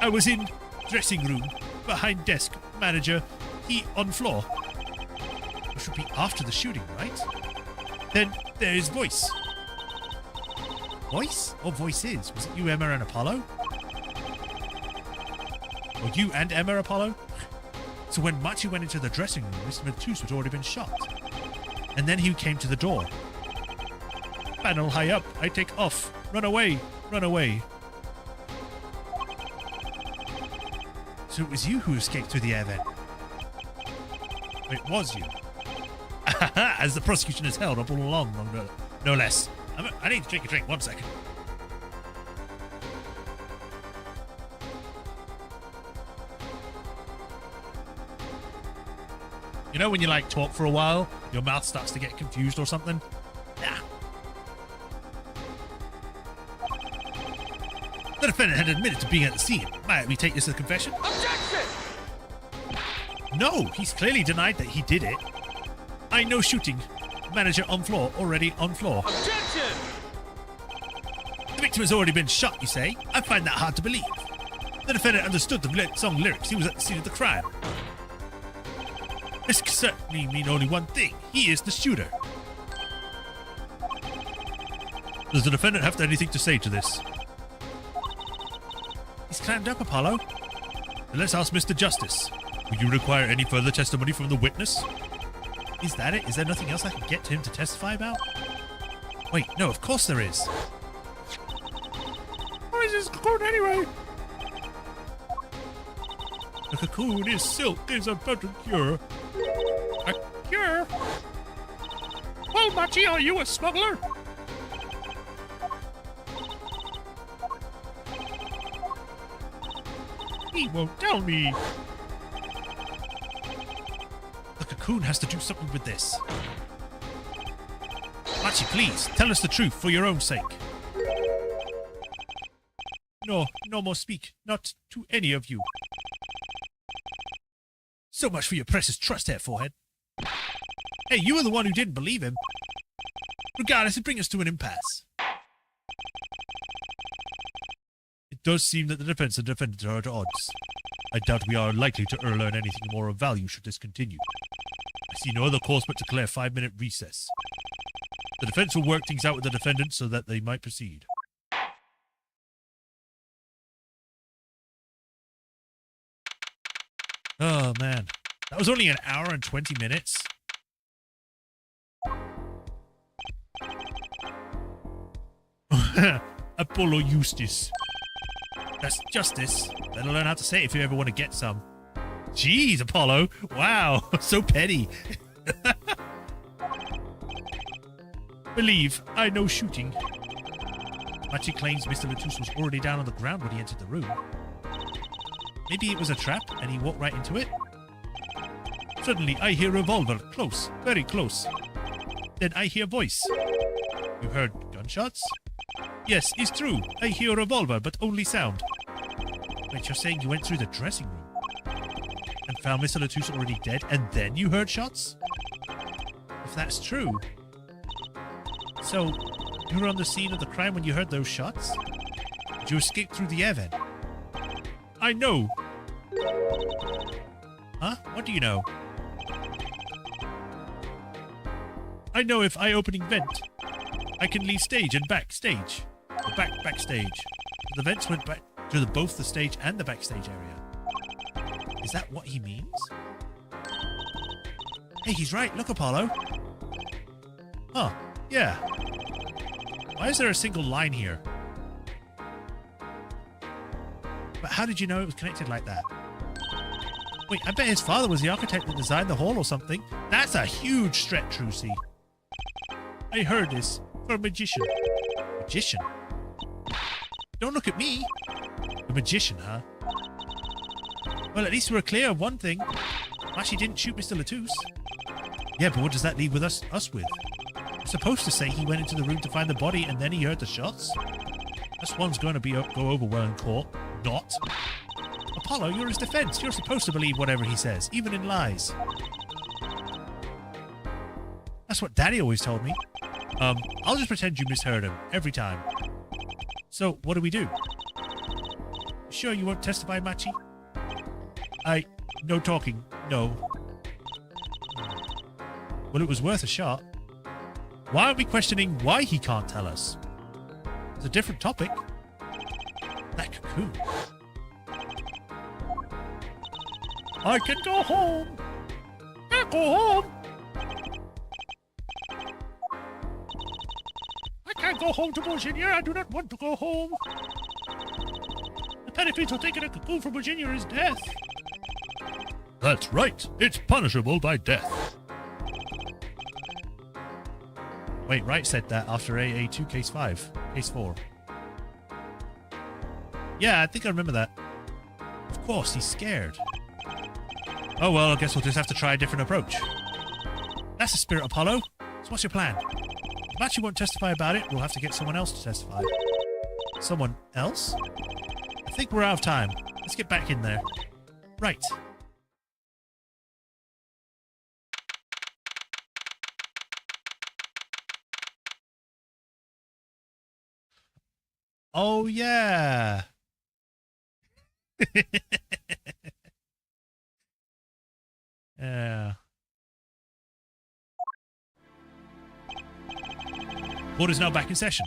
I was in dressing room, behind desk, manager, he on floor. Which would be after the shooting, right? Then there is voice. Voice? Or voices? Was it you, Emma, and Apollo? Or you and Emma, Apollo? So when Machi went into the dressing room, Mr. Matus had already been shot. And then he came to the door. Panel high up. I take off. Run away. Run away. So it was you who escaped through the air vent? It was you. As the prosecution has held up all along, no less. I need to take a drink. 1 second. You know when you like talk for a while, your mouth starts to get confused or something? Yeah. The defendant had admitted to being at the scene. Might we take this as a confession? Objection! No, he's clearly denied that he did it. I know shooting. Manager on floor, already on floor. Objection! The victim has already been shot, you say? I find that hard to believe. The defendant understood the song lyrics. He was at the scene of the crime. This can certainly mean only one thing. He is the shooter. Does the defendant have anything to say to this? He's climbed up, Apollo. Then let's ask Mr. Justice. Will you require any further testimony from the witness? Is that it? Is there nothing else I can get to him to testify about? Wait, no, of course there is. What is this cocoon anyway? The cocoon is silk is about to cure. A cure? Well, Machi, are you a smuggler? He won't tell me. The cocoon has to do something with this. Machi, please, tell us the truth for your own sake. No, no more speak. Not to any of you. So much for your precious trust here, Forehead. Hey, you were the one who didn't believe him. Regardless, it brings us to an impasse. It does seem that the defense and defendant are at odds. I doubt we are likely to learn anything more of value should this continue. I see no other course but to declare a 5-minute recess. The defense will work things out with the defendant so that they might proceed. Oh, man. That was only an hour and 20 minutes. Apollo Eustace. That's justice. Better learn how to say it if you ever want to get some. Jeez, Apollo. Wow, so petty. Believe, I know shooting. Machi claims Mr. Latus was already down on the ground when he entered the room. Maybe it was a trap and he walked right into it? Suddenly, I hear a revolver. Close. Very close. Then I hear voice. You heard gunshots? Yes, it's true. I hear a revolver, but only sound. Wait, you're saying you went through the dressing room and found Mr. Latus already dead, and then you heard shots? If that's true... So, you were on the scene of the crime when you heard those shots? Did you escape through the air vent? I know. Huh? What do you know? I know if I opening vent, I can leave stage and backstage. Or backstage. The vents went back to both the stage and the backstage area. Is that what he means? Hey, he's right. Look, Apollo. Huh. Yeah. Why is there a single line here? But how did you know it was connected like that? Wait, I bet his father was the architect that designed the hall or something. That's a huge stretch, Trucy. I heard this. For a magician. Magician? Don't look at me. A magician, huh? Well, at least we're clear of one thing. Machi didn't shoot Mr. Latouche. Yeah, but what does that leave with us with? We're supposed to say he went into the room to find the body and then he heard the shots? This one's going to go over well in court. Not. Apollo, you're his defense. You're supposed to believe whatever he says, even in lies. That's what Daddy always told me. I'll just pretend you misheard him every time. So, what do we do? Sure you won't testify, Machi? No talking. No. Well, it was worth a shot. Why aren't we questioning why he can't tell us? It's a different topic. That cocoon. I can go home. I go home. I can't go home to Virginia. I do not want to go home. The benefit of taking a cocoon from Virginia is death. That's right. It's punishable by death. Wait, Wright said that after AA2 Case 5. Case 4. Yeah, I think I remember that. Of course, he's scared. Oh well, I guess we'll just have to try a different approach. That's the spirit, Apollo. So what's your plan? If Machi won't testify about it, we'll have to get someone else to testify. Someone else? I think we're out of time. Let's get back in there. Right. Oh, yeah. Yeah. Court is now back in session.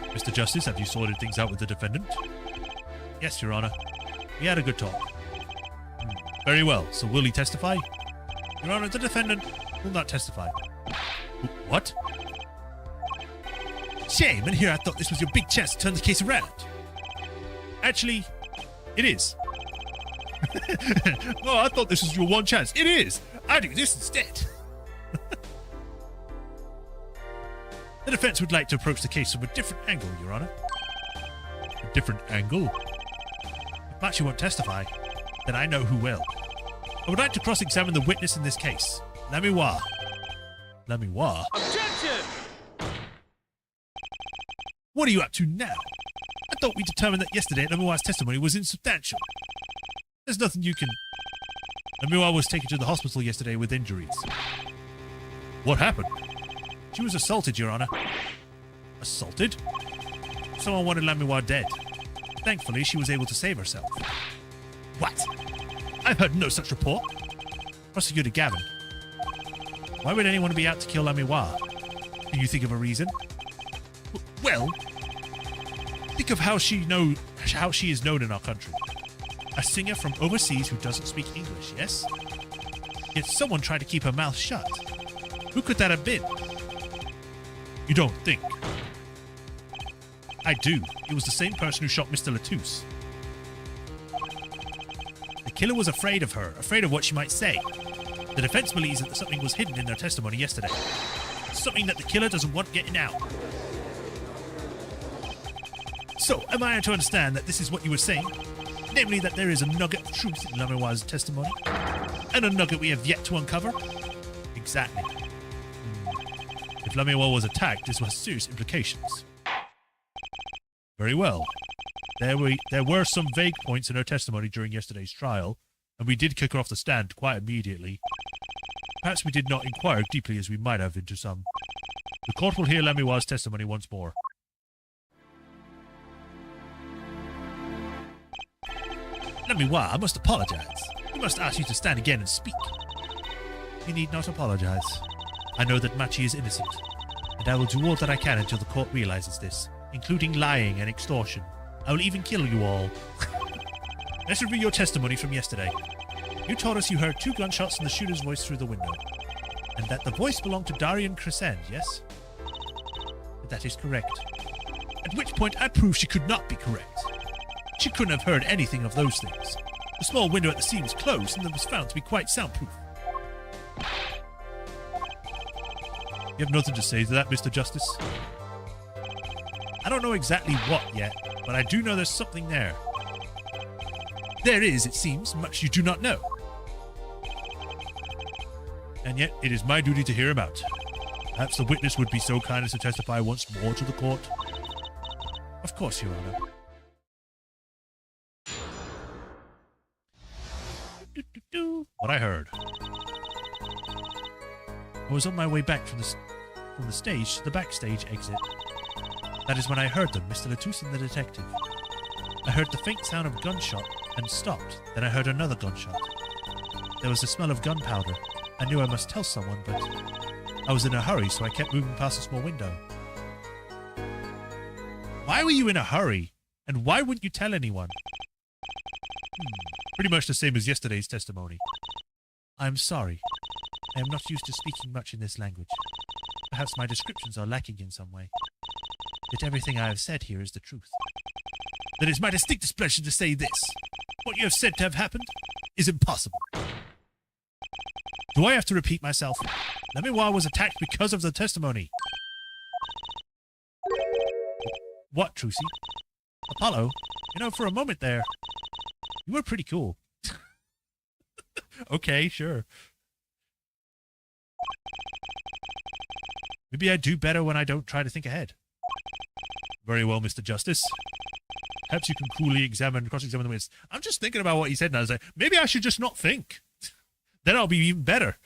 Mr. Justice, have you sorted things out with the defendant? Yes, Your Honor. We had a good talk. Very well. So will he testify? Your Honor, the defendant will not testify. What? Shame, and here I thought this was your big chance to turn the case around. Actually, it is. Oh, I thought this was your one chance. It is. I'll do this instead. The defense would like to approach the case from a different angle, Your Honor. A different angle? If Machi won't testify, then I know who will. I would like to cross-examine the witness in this case, Lamiwa. Lamiwa? Objection! What are you up to now? I thought we determined that yesterday Lamiwa's testimony was insubstantial. There's nothing you can... Lamiwa was taken to the hospital yesterday with injuries. What happened? She was assaulted, Your Honor. Assaulted? Someone wanted Lamiwa dead. Thankfully, she was able to save herself. What? I've heard no such report. Prosecutor Gavin. Why would anyone be out to kill Lamiwa? Can you think of a reason? Well, think of how she is known in our country. A singer from overseas who doesn't speak English, yes? Yet someone tried to keep her mouth shut. Who could that have been? You don't think? I do. It was the same person who shot Mr. Latouche. The killer was afraid of her, afraid of what she might say. The defense believes that something was hidden in their testimony yesterday. Something that the killer doesn't want getting out. So, am I to understand that this is what you were saying? Namely, that there is a nugget of truth in Lamiwa's testimony? And a nugget we have yet to uncover? Exactly. If Lamiwa was attacked, this has serious implications. Very well. There were some vague points in her testimony during yesterday's trial, and we did kick her off the stand quite immediately. Perhaps we did not inquire deeply as we might have into some. The court will hear Lamiwa's testimony once more. Lamiwa, I must apologize. We must ask you to stand again and speak. You need not apologize. I know that Machi is innocent, and I will do all that I can until the court realizes this, including lying and extortion. I will even kill you all. Let's review your testimony from yesterday. You told us you heard 2 gunshots and the shooter's voice through the window. And that the voice belonged to Darian Crescend, yes? That is correct. At which point I proved she could not be correct. She couldn't have heard anything of those things. The small window at the scene was closed and it was found to be quite soundproof. You have nothing to say to that, Mr. Justice? I don't know exactly what yet, but I do know there's something there. There is, it seems, much you do not know. And yet, it is my duty to hear him out. Perhaps the witness would be so kind as to testify once more to the court. Of course, Your Honor. What I heard. I was on my way back from the stage to the backstage exit. That is when I heard them, Mr. Latouche and the detective. I heard the faint sound of a gunshot and stopped. Then I heard another gunshot. There was a smell of gunpowder. I knew I must tell someone, but I was in a hurry, so I kept moving past the small window. Why were you in a hurry? And why wouldn't you tell anyone? Pretty much the same as yesterday's testimony. I am sorry. I am not used to speaking much in this language. Perhaps my descriptions are lacking in some way. Yet everything I have said here is the truth. Then it is my distinct displeasure to say this. What you have said to have happened is impossible. Do I have to repeat myself? Lemoir was attacked because of the testimony. What, Trucy? Apollo, you know, for a moment there, you were pretty cool. Okay, sure. Maybe I do better when I don't try to think ahead. Very well, Mr. Justice. Perhaps you can coolly cross-examine the witness. I'm just thinking about what he said now. I was like, maybe I should just not think. Then I'll be even better.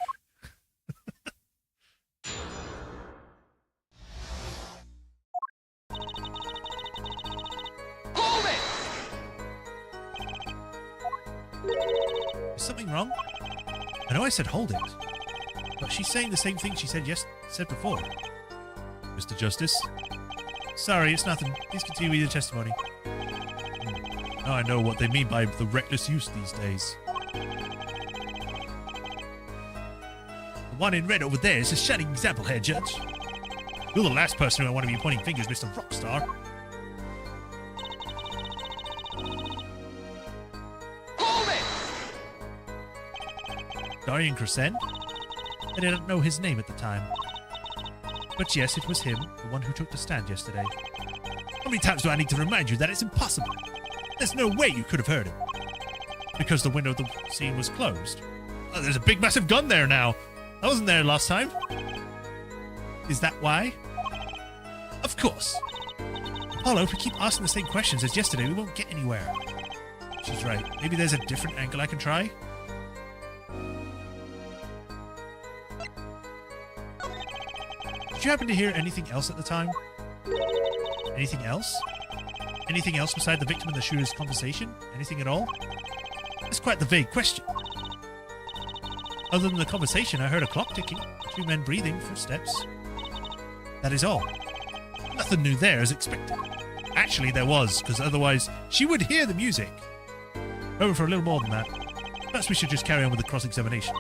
Hold it! Is something wrong? I know I said hold it, but she's saying the same thing she said before. Mr. Justice? Sorry, it's nothing. Please continue with your testimony. Now I know what they mean by the reckless use these days. The one in red over there is a shining example here, Judge. You're the last person who I want to be pointing fingers, Mr. Rockstar. Hold it! Darian Crescend? I didn't know his name at the time. But yes, it was him, the one who took the stand yesterday. How many times do I need to remind you that it's impossible? There's no way you could have heard him. Because the window of the scene was closed. Oh, there's a big massive gun there now. I wasn't there last time. Is that why? Of course. Apollo, if we keep asking the same questions as yesterday, we won't get anywhere. She's right. Maybe there's a different angle I can try? Did you happen to hear anything else at the time? Anything else? Anything else beside the victim and the shooter's conversation? Anything at all? It's quite the vague question. Other than the conversation, I heard a clock ticking, two men breathing, footsteps. That is all. Nothing new there as expected. Actually, there was, because otherwise she would hear the music. However, for a little more than that, perhaps we should just carry on with the cross-examination.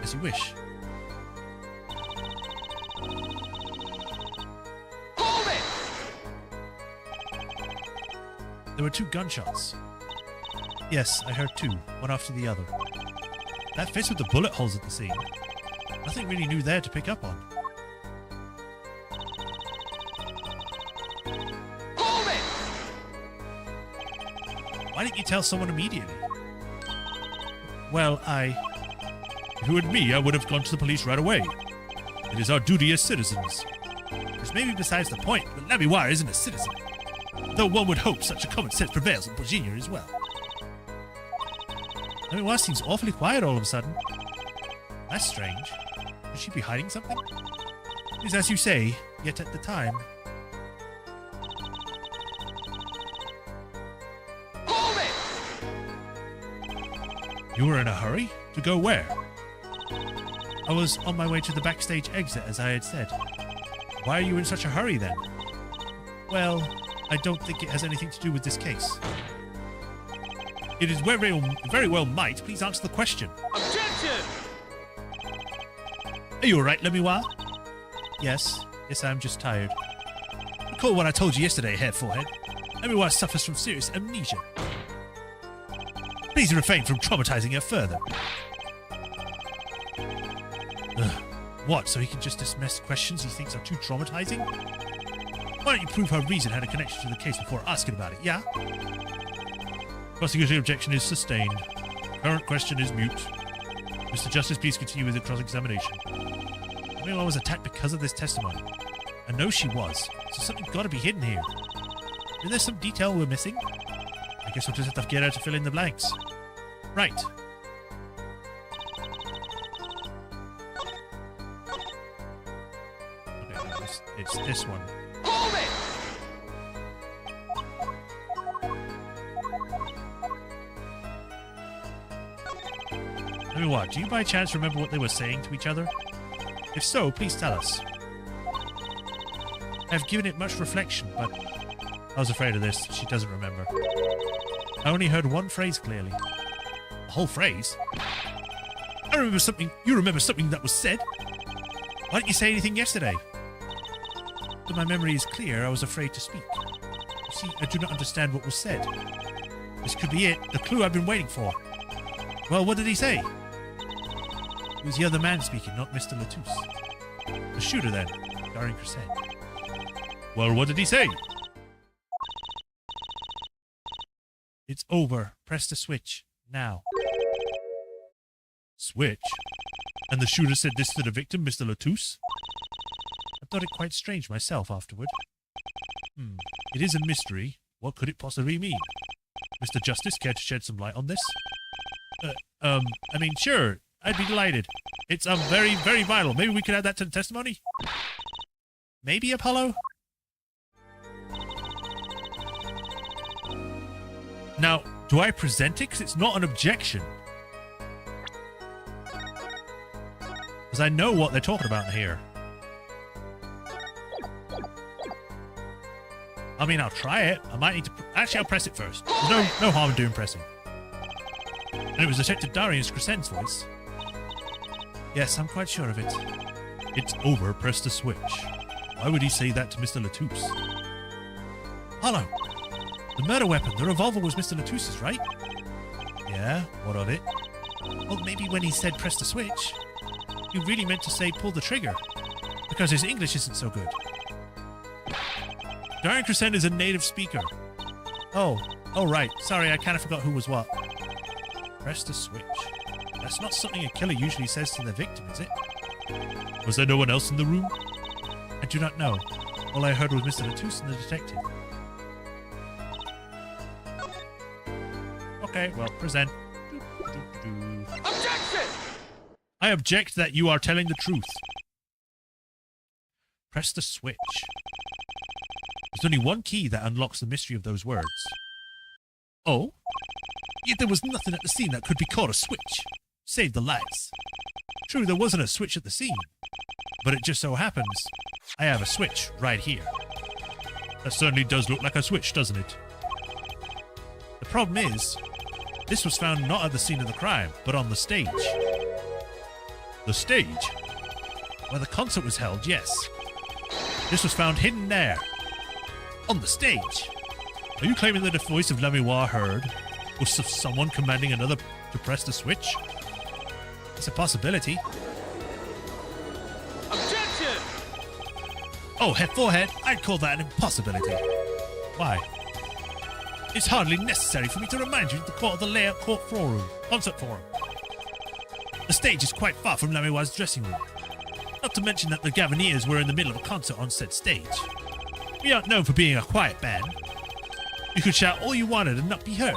As you wish. Hold it! There were two gunshots. Yes, I heard two, one after the other. That fits with the bullet holes at the scene. Nothing really new there to pick up on. Hold it! Why didn't you tell someone immediately? Well, if it were me, I would have gone to the police right away. It is our duty as citizens. Which may be besides the point, but Lemoir isn't a citizen. Though one would hope such a common sense prevails in Virginia as well. Lemoir seems awfully quiet all of a sudden. That's strange. Could she be hiding something? It is as you say, yet at the time... Hold it! You were in a hurry? To go where? I was on my way to the backstage exit, as I had said. Why are you in such a hurry, then? Well, I don't think it has anything to do with this case. It is very well might. Please answer the question. Objection! Are you alright, Lemuel? Yes. Yes, I'm just tired. Recall what I told you yesterday, Hair Forehead. Lemuel suffers from serious amnesia. Please refrain from traumatizing her further. Ugh. What, so he can just dismiss questions he thinks are too traumatizing? Why don't you prove her reason had a connection to the case before asking about it, yeah? Prosecution objection is sustained. Current question is mute. Mr. Justice, please continue with the cross-examination. Lemuel was attacked because of this testimony. I know she was, so something's got to be hidden here. Is there some detail we're missing? I guess we'll just have to get her to fill in the blanks. Right. Okay, no, it's this one. Hold it! I mean, what? Do you by chance remember what they were saying to each other? If so, please tell us. I've given it much reflection, but I was afraid of this. She doesn't remember. I only heard one phrase clearly. A whole phrase? I remember something. You remember something that was said? Why didn't you say anything yesterday? But my memory is clear. I was afraid to speak. You see, I do not understand what was said. This could be it. The clue I've been waiting for. Well, what did he say? It was the other man speaking, not Mr. Latouche. The shooter, then, starring Crescend. Well, what did he say? It's over. Press the switch. Now. Switch? And the shooter said this to the victim, Mr. Latouche? I thought it quite strange myself afterward. It is a mystery. What could it possibly mean? Mr. Justice, care to shed some light on this? I mean, sure. I'd be delighted. It's, very, very vital. Maybe we could add that to the testimony? Maybe, Apollo? Now, do I present it? Because it's not an objection. Because I know what they're talking about here. I mean, I'll try it. I might need to... Actually, I'll press it first. There's no harm in doing pressing. And it was Detective Darius Crescend's voice. Yes, I'm quite sure of it. It's over. Press the switch. Why would he say that to Mr. Latouche? Hello. The murder weapon, the revolver, was Mr. Latouche's, right? Yeah, what of it? Well, maybe when he said press the switch, he really meant to say pull the trigger, because his English isn't so good. Darian Crescend is a native speaker. Oh, right. Sorry, I kind of forgot who was what. Press the switch. That's not something a killer usually says to the victim, is it? Was there no one else in the room? I do not know. All I heard was Mr. Latouche and the detective. Okay, well, present. Objection! I object that you are telling the truth. Press the switch. There's only one key that unlocks the mystery of those words. Oh? Yet there was nothing at the scene that could be called a switch. Save the lights. True, there wasn't a switch at the scene. But it just so happens I have a switch right here. That certainly does look like a switch, doesn't it? The problem is, this was found not at the scene of the crime, but on the stage. The stage? Where the concert was held, yes. This was found hidden there. On the stage. Are you claiming that the voice of Lemuel heard was of someone commanding another to press the switch? It's a possibility. Objection! Oh, head forehead, I'd call that an impossibility. Why? It's hardly necessary for me to remind you of the court of the layout court floor room, concert forum. The stage is quite far from Lemuel's dressing room. Not to mention that the Gaviniers were in the middle of a concert on said stage. We aren't known for being a quiet band. You could shout all you wanted and not be heard.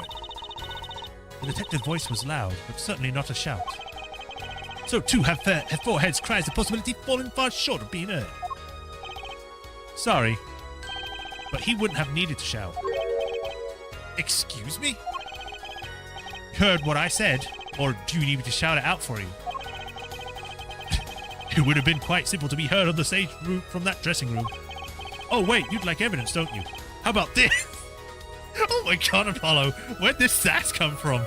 The detective's voice was loud, but certainly not a shout. So too have forehead's cries the possibility falling far short of being heard. Sorry, but he wouldn't have needed to shout. Excuse me? You heard what I said, or do you need me to shout it out for you? It would have been quite simple to be heard on the stage room from that dressing room. Oh wait, you'd like evidence, don't you? How about this? Oh my god, Apollo, where'd this sass come from?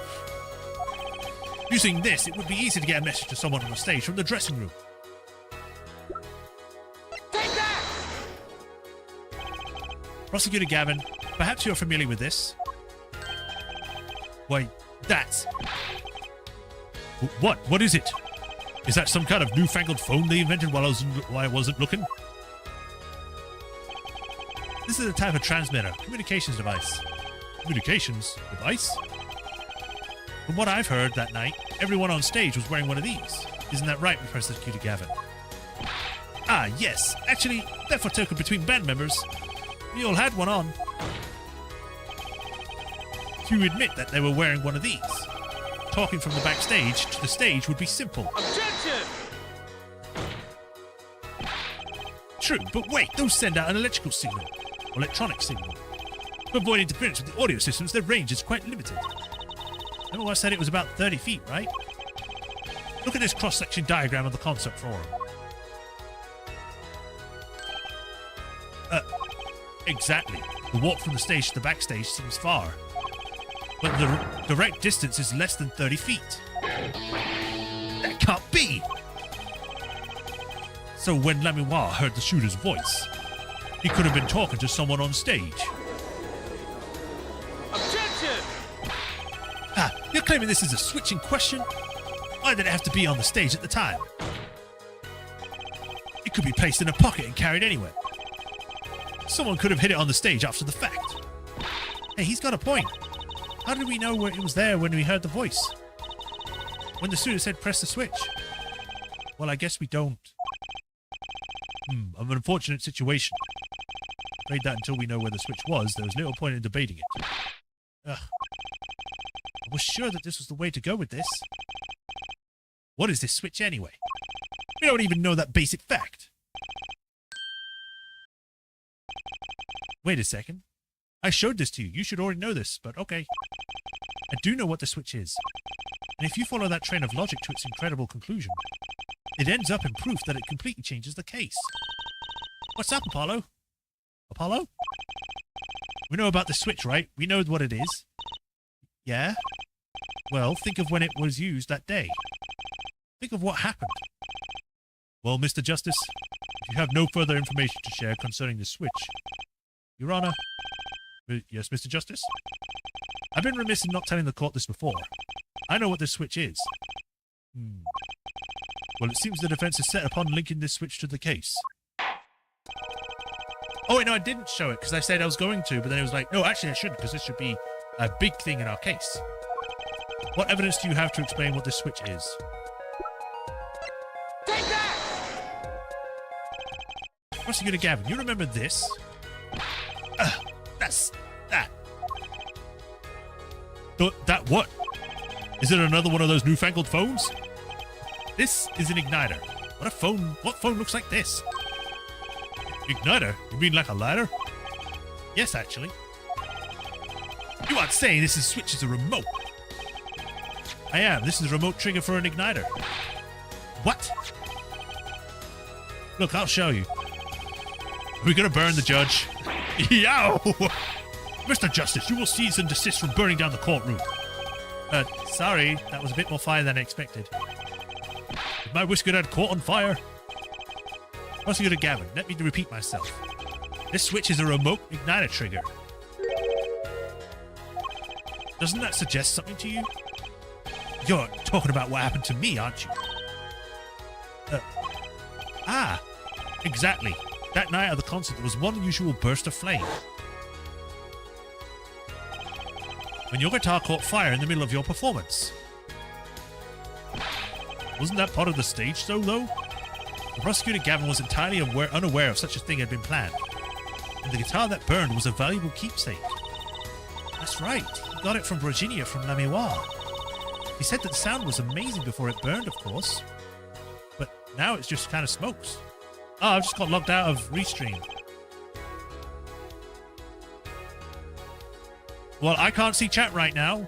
Using this, it would be easy to get a message to someone on the stage from the dressing room. Prosecutor Gavin, perhaps you're familiar with this. Why, that's... What? What is it? Is that some kind of newfangled phone they invented while I wasn't looking? This is a type of transmitter, communications device. Communications device? From what I've heard that night, everyone on stage was wearing one of these. Isn't that right, Prosecutor Gavin? Ah, yes. Actually, they're for token between band members. We all had one on. To admit that they were wearing one of these. Talking from the backstage to the stage would be simple. Objection! True, but wait, those send out an electrical signal. Or electronic signal. To avoid interference with the audio systems, their range is quite limited. Remember I said it was about 30 feet, right? Look at this cross-section diagram of the concert forum. Exactly. The walk from the stage to the backstage seems far. But the direct distance is less than 30 feet. That can't be! So when Laminoir heard the shooter's voice, he could have been talking to someone on stage. Objection! Ah, you're claiming this is a switch in question? Why did it have to be on the stage at the time? It could be placed in a pocket and carried anywhere. Someone could have hit it on the stage after the fact. Hey, he's got a point. How did we know where it was there when we heard the voice? When the student said press the switch? Well, I guess we don't. An unfortunate situation. Afraid that until we know where the switch was, there was little point in debating it. Ugh. I was sure that this was the way to go with this. What is this switch anyway? We don't even know that basic fact. Wait a second. I showed this to you. You should already know this, but okay. I do know what the switch is. And if you follow that train of logic to its incredible conclusion, it ends up in proof that it completely changes the case. What's up, Apollo? Apollo? We know about the switch, right? We know what it is. Yeah? Well, think of when it was used that day. Think of what happened. Well, Mr. Justice, if you have no further information to share concerning the switch... Your Honor... Yes, Mr. Justice? I've been remiss in not telling the court this before. I know what this switch is. Well, it seems the defense is set upon linking this switch to the case. Oh, wait, no, I didn't show it, because I said I was going to, but then it was like, no, actually I shouldn't, because this should be a big thing in our case. What evidence do you have to explain what this switch is? Take that! Prosecutor Gavin, you remember this? That's... that. That what? Is it another one of those newfangled phones? This is an igniter. What phone looks like this? Igniter? You mean like a lighter? Yes, actually. You aren't saying this switch is a remote. I am. This is a remote trigger for an igniter. What? Look, I'll show you. We're gonna burn the judge. Yow! Mr. Justice, you will cease and desist from burning down the courtroom. Sorry, that was a bit more fire than I expected. Is my whisker had caught on fire? Prosecutor Gavin, let me repeat myself. This switch is a remote igniter trigger. Doesn't that suggest something to you? You're talking about what happened to me, aren't you? Exactly. That night at the concert, there was one unusual burst of flame. When your guitar caught fire in the middle of your performance. Wasn't that part of the stage show, though? The prosecutor Gavin was entirely unaware of such a thing had been planned. And the guitar that burned was a valuable keepsake. That's right. He got it from Virginia from Laminoir. He said that the sound was amazing before it burned, of course. But now it's just kind of smokes. Oh, I've just got logged out of Restream. Well, I can't see chat right now.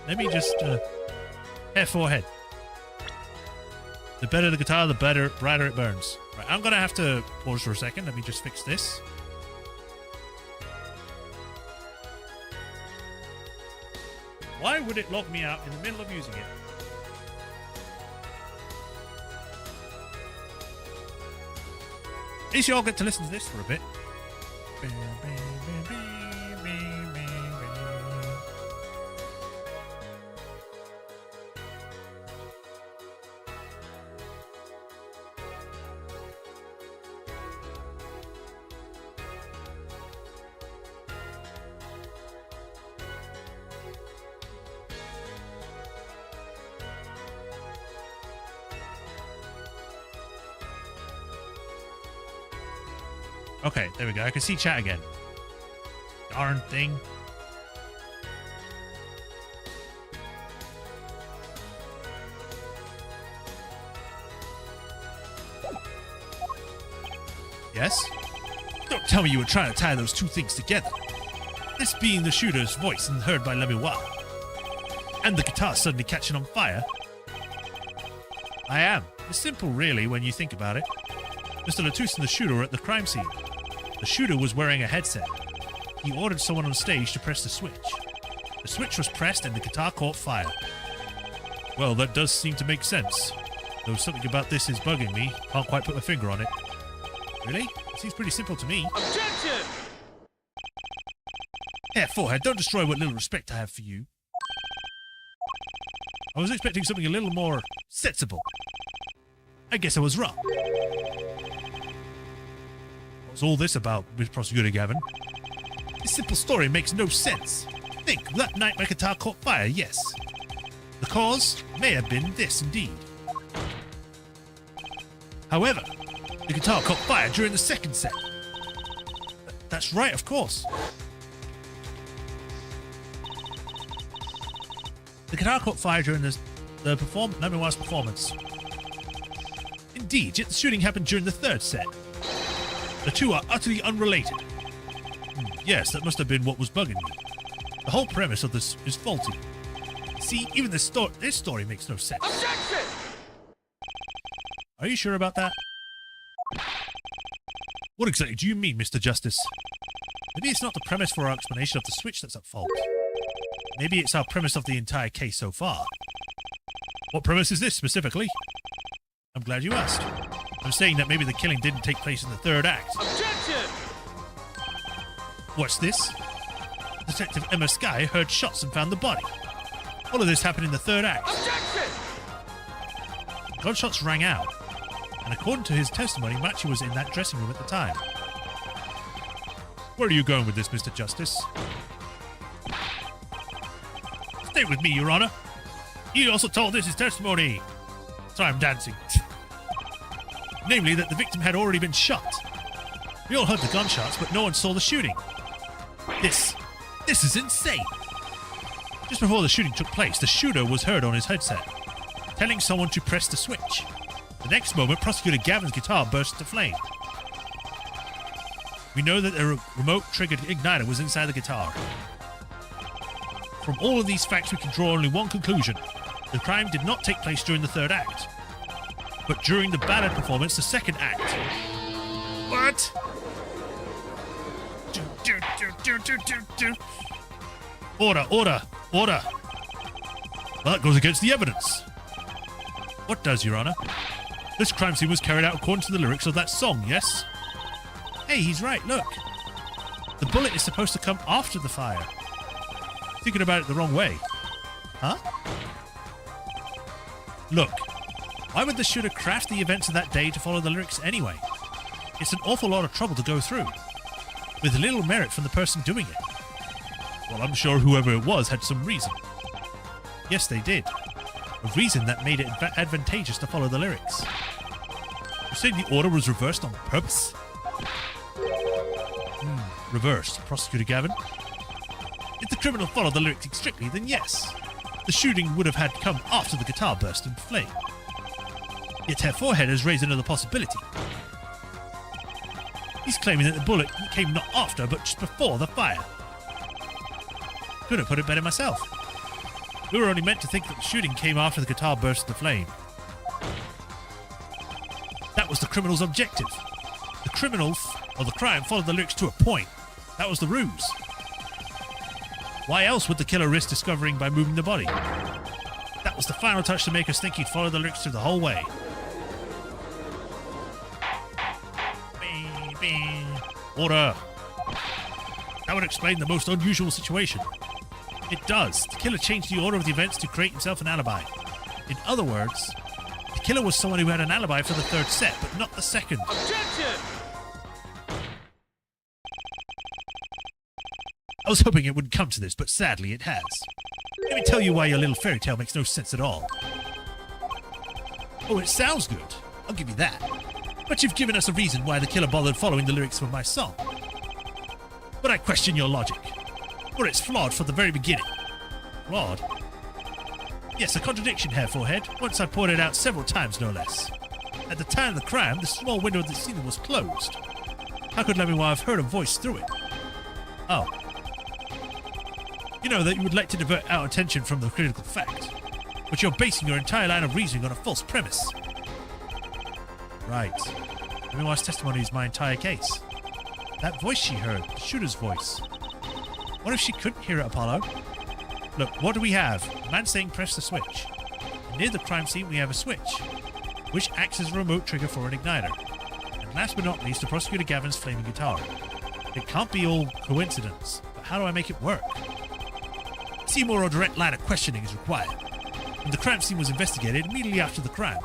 Let me just... hair forehead. The better the guitar, the brighter it burns. Right, I'm going to have to pause for a second. Let me just fix this. Why would it log me out in the middle of using it? At least you all get to listen to this for a bit. Okay, there we go. I can see chat again. Darn thing. Yes? Don't tell me you were trying to tie those two things together. This being the shooter's voice and heard by Lemuel. And the guitar suddenly catching on fire. I am. It's simple, really, when you think about it. Mr. Latouche and the shooter were at the crime scene. The shooter was wearing a headset. He ordered someone on stage to press the switch. The switch was pressed and the guitar caught fire. Well, that does seem to make sense. Though something about this is bugging me. Can't quite put my finger on it. Really? It seems pretty simple to me. Objection! Here, forehead, don't destroy what little respect I have for you. I was expecting something a little more sensible. I guess I was wrong. What's all this about, Miss Prosecutor Gavin? This simple story makes no sense. Think, that night my guitar caught fire, yes. The cause may have been this indeed. However, the guitar caught fire during the second set. That's right, of course. The guitar caught fire during the Lemuel's performance. Indeed, yet the shooting happened during the third set. The two are utterly unrelated. Yes, that must have been what was bugging me. The whole premise of this is faulty. See, even this story makes no sense. Objection! Are you sure about that? What exactly do you mean, Mr. Justice? Maybe it's not the premise for our explanation of the switch that's at fault. Maybe it's our premise of the entire case so far. What premise is this, specifically? I'm glad you asked. I'm saying that maybe the killing didn't take place in the third act. Objection! What's this? Detective Emma Skye heard shots and found the body. All of this happened in the third act. Objection! Gunshots rang out, and according to his testimony, Matthew was in that dressing room at the time. Where are you going with this, Mr. Justice? Stay with me, Your Honor. He also told this his testimony. Sorry, I'm dancing. Namely, that the victim had already been shot. We all heard the gunshots, but no one saw the shooting. This is insane. Just before the shooting took place, the shooter was heard on his headset, telling someone to press the switch. The next moment, Prosecutor Gavin's guitar burst into flame. We know that a remote-triggered igniter was inside the guitar. From all of these facts, we can draw only one conclusion. The crime did not take place during the third act, but during the ballad performance, the second act. What? Order, order, order. Well, that goes against the evidence. What does, Your Honor? This crime scene was carried out according to the lyrics of that song, yes? Hey, he's right, look. The bullet is supposed to come after the fire. Thinking about it the wrong way. Huh? Look, why would the shooter craft the events of that day to follow the lyrics anyway? It's an awful lot of trouble to go through, with little merit from the person doing it. Well, I'm sure whoever it was had some reason. Yes, they did. A reason that made it advantageous to follow the lyrics. You saying the order was reversed on purpose? Reversed, Prosecutor Gavin. If the criminal followed the lyrics strictly, then yes. The shooting would have had come after the guitar burst into flame. Yet her forehead has raised another possibility. He's claiming that the bullet came not after, but just before the fire. Couldn't put it better myself. We were only meant to think that the shooting came after the guitar burst into flame. That was the criminal's objective. The criminal, or the crime, followed the lyrics to a point. That was the ruse. Why else would the killer risk discovering by moving the body? That was the final touch to make us think he'd follow the lyrics through the whole way. Order. That would explain the most unusual situation. It does. The killer changed the order of the events to create himself an alibi. In other words, the killer was someone who had an alibi for the third set, but not the second. Objection! I was hoping it wouldn't come to this, but sadly it has. Let me tell you why your little fairy tale makes no sense at all. Oh, it sounds good. I'll give you that. But you've given us a reason why the killer bothered following the lyrics from my song. But I question your logic. For it's flawed from the very beginning. Flawed? Yes, a contradiction, Hair Forehead. Once I pointed out several times, no less. At the time of the crime, the small window of the ceiling was closed. How could Lemoir have heard a voice through it? Oh. You know that you would like to divert our attention from the critical fact, but you're basing your entire line of reasoning on a false premise. Right. Lemoir's testimony is my entire case. That voice she heard, the shooter's voice. What if she couldn't hear it, Apollo? Look, what do we have? A man saying press the switch. And near the crime scene we have a switch, which acts as a remote trigger for an igniter. And last but not least, the prosecutor Gavin's flaming guitar. It can't be all coincidence, but how do I make it work? A Seymour or direct line of questioning is required. And the crime scene was investigated immediately after the crime.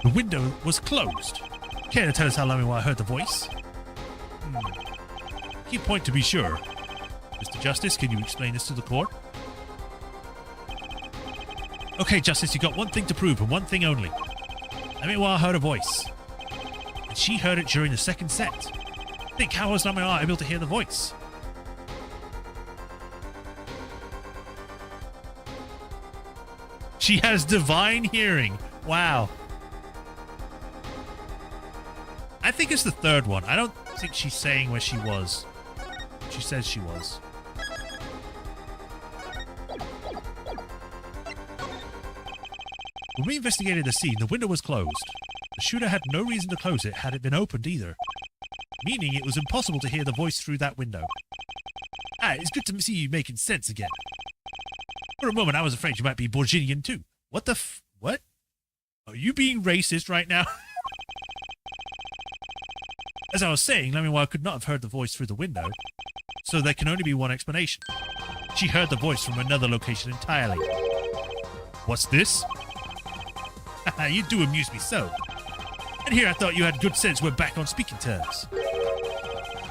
The window was closed. Care to tell us how Lemoir heard the voice? Key point to be sure. Mr. Justice, can you explain this to the court? Okay, Justice, you got one thing to prove and one thing only. Lemoir heard a voice. And she heard it during the second set. Think, how was Lemoir able to hear the voice? She has divine hearing. Wow. I think it's the third one. I don't think she's saying where she was. She says she was. When we investigated the scene, the window was closed. The shooter had no reason to close it had it been opened either. Meaning it was impossible to hear the voice through that window. Ah, it's good to see you making sense again. For a moment, I was afraid you might be Borginian too. What the what? Are you being racist right now? As I was saying, Lemoir could not have heard the voice through the window, so there can only be one explanation. She heard the voice from another location entirely. What's this? Haha, you do amuse me so. And here I thought you had good sense we're back on speaking terms.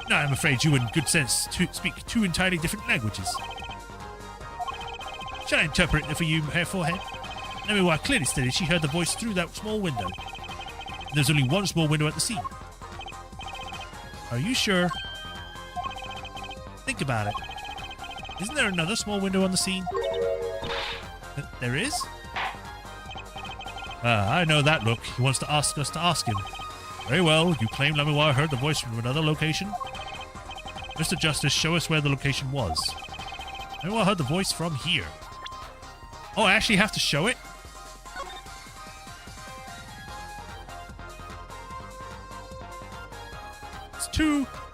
Now I'm afraid you and good sense speak two entirely different languages. Shall I interpret it for you, Hair Forehead? Lemoir clearly stated she heard the voice through that small window. And there's only one small window at the scene. Are you sure? Think about it. Isn't there another small window on the scene? There is? I know that look. He wants to ask us to ask him. Very well. You claim Lemoir heard the voice from another location? Mr. Justice, show us where the location was. Lemoir heard the voice from here. Oh, I actually have to show it?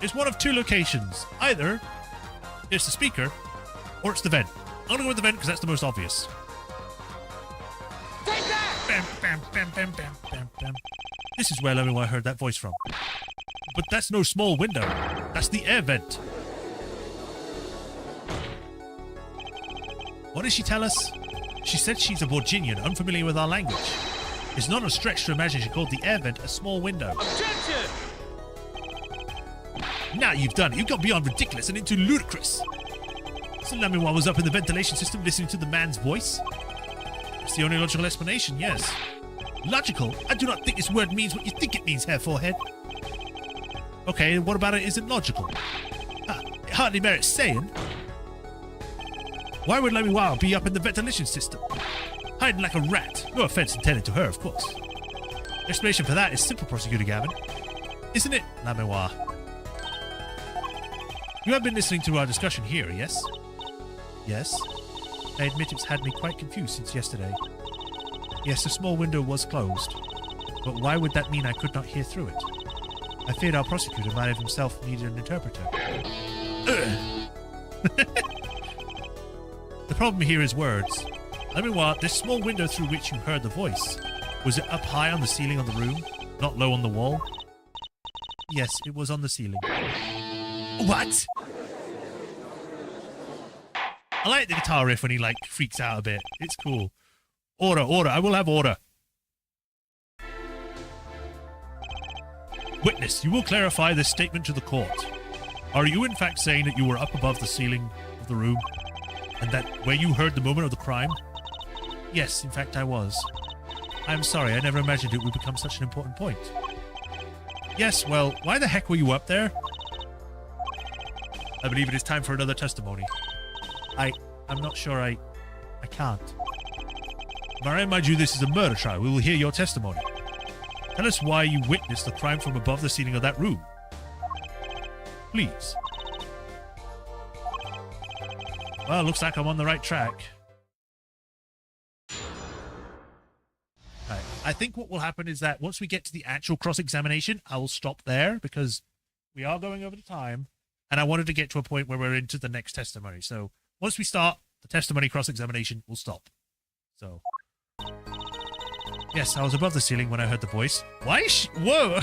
It's one of two locations. Either it's the speaker or it's the vent. I'm gonna go with the vent because that's the most obvious. Take that! Bam, bam, bam, bam, bam, bam, bam. This is where Lemoir heard that voice from. But that's no small window. That's the air vent. What did she tell us? She said she's a Borginian, unfamiliar with our language. It's not a stretch to imagine she called the air vent a small window. Objection! Now you've done it. You've gone beyond ridiculous and into ludicrous. So Lemoir was up in the ventilation system listening to the man's voice? It's the only logical explanation, yes. Logical? I do not think this word means what you think it means, Hair Forehead. Okay, what about it isn't logical? It hardly merits saying. Why would Lemoir be up in the ventilation system? Hiding like a rat. No offense intended to her, of course. Explanation for that is simple, Prosecutor Gavin. Isn't it, Lemoir? You have been listening to our discussion here, yes? Yes. I admit it's had me quite confused since yesterday. Yes, the small window was closed. But why would that mean I could not hear through it? I feared our prosecutor might have himself needed an interpreter. The problem here is words. Lemoir, this small window through which you heard the voice, was it up high on the ceiling of the room, not low on the wall? Yes, it was on the ceiling. What? I like the guitar riff when he, like, freaks out a bit. It's cool. Order, order. I will have order. Witness, you will clarify this statement to the court. Are you in fact saying that you were up above the ceiling of the room? And that where you heard the moment of the crime? Yes, in fact I was. I'm sorry, I never imagined it would become such an important point. Yes, well, why the heck were you up there? I believe it is time for another testimony. I'm not sure I can't. I remind you this is a murder trial. We will hear your testimony. Tell us why you witnessed the crime from above the ceiling of that room. Please. Well, looks like I'm on the right track. Right. I think what will happen is that once we get to the actual cross-examination, I will stop there because we are going over the time, and I wanted to get to a point where we're into the next testimony. So once we start the testimony cross-examination, we'll stop. So, yes, I was above the ceiling when I heard the voice. Why is she... Whoa!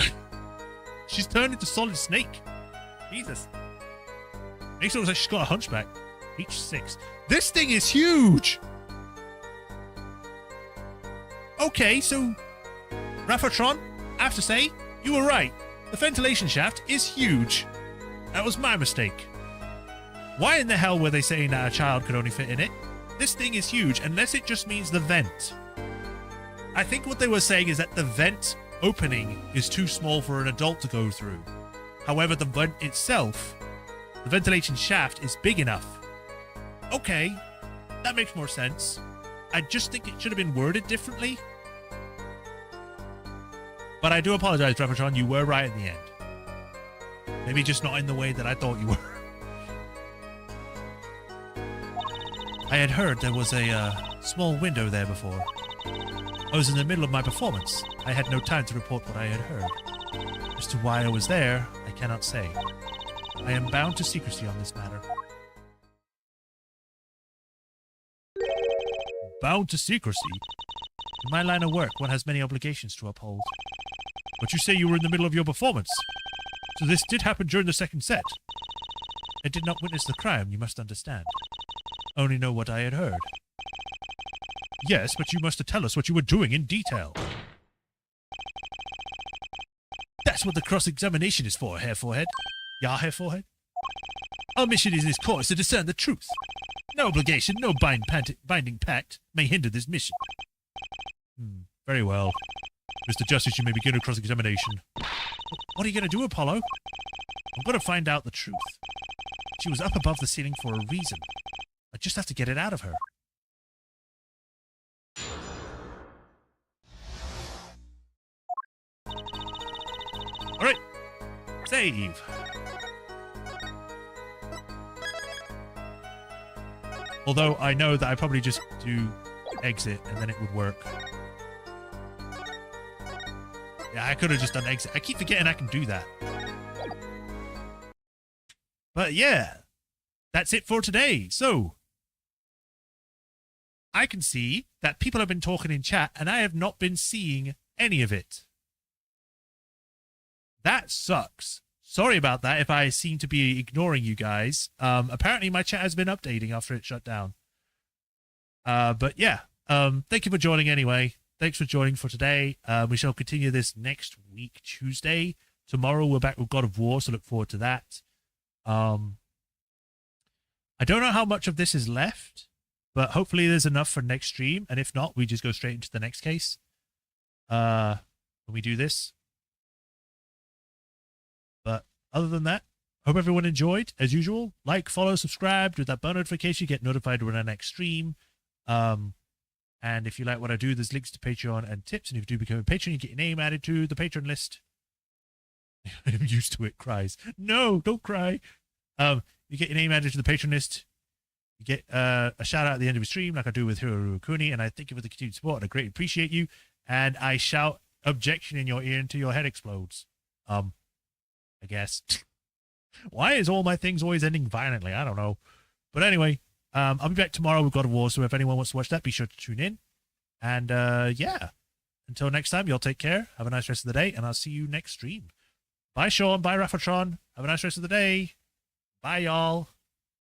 She's turned into Solid Snake. Jesus. Makes it look like she's got a hunchback. H6. This thing is huge! Okay, so... Rafatron, I have to say, you were right. The ventilation shaft is huge. That was my mistake. Why in the hell were they saying that a child could only fit in it? This thing is huge, unless it just means the vent. I think what they were saying is that the vent opening is too small for an adult to go through. However, the vent itself, the ventilation shaft, is big enough. Okay, that makes more sense. I just think it should have been worded differently. But I do apologize, Rafatron, you were right in the end. Maybe just not in the way that I thought you were. I had heard there was a small window there before. I was in the middle of my performance. I had no time to report what I had heard. As to why I was there, I cannot say. I am bound to secrecy on this matter. Bound to secrecy? In my line of work, one has many obligations to uphold. But you say you were in the middle of your performance. So this did happen during the second set. I did not witness the crime, you must understand. Only know what I had heard. Yes, but you must tell us what you were doing in detail. That's what the cross-examination is for, Hair Forehead. Ya, Hair Forehead? Our mission in this court is to discern the truth. No obligation, no binding pact may hinder this mission. Very well. Mr. Justice, you may begin a cross-examination. What are you going to do, Apollo? I'm going to find out the truth. She was up above the ceiling for a reason. I just have to get it out of her. Alright. Save. Although I know that I probably just do exit and then it would work. Yeah, I could have just done exit. I keep forgetting I can do that. But yeah, that's it for today. So, I can see that people have been talking in chat and I have not been seeing any of it. That sucks. Sorry about that if I seem to be ignoring you guys. Apparently my chat has been updating after it shut down. But yeah, thank you for joining anyway. Thanks for joining for today. We shall continue this next week, Tuesday. Tomorrow we're back with God of War, so look forward to that. I don't know how much of this is left, but hopefully there's enough for next stream. And if not, we just go straight into the next case. When we do this. But other than that, hope everyone enjoyed. As usual, like, follow, subscribe, do that bell notification, get notified when our next stream. And if you like what I do, there's links to Patreon and tips. And if you do become a patron, you get your name added to the patron list. I'm used to it, cries. No, don't cry. You get your name added to the patron list. You get a shout out at the end of the stream, like I do with Hiroru Kuni. And I thank you for the continued support. And I greatly appreciate you. And I shout objection in your ear until your head explodes. I guess. Why is all my things always ending violently? I don't know. But anyway, I'll be back tomorrow with God of War, so if anyone wants to watch that, be sure to tune in. And yeah, until next time, y'all take care. Have a nice rest of the day, and I'll see you next stream. Bye, Sean. Bye, Raffatron. Have a nice rest of the day. Bye, y'all.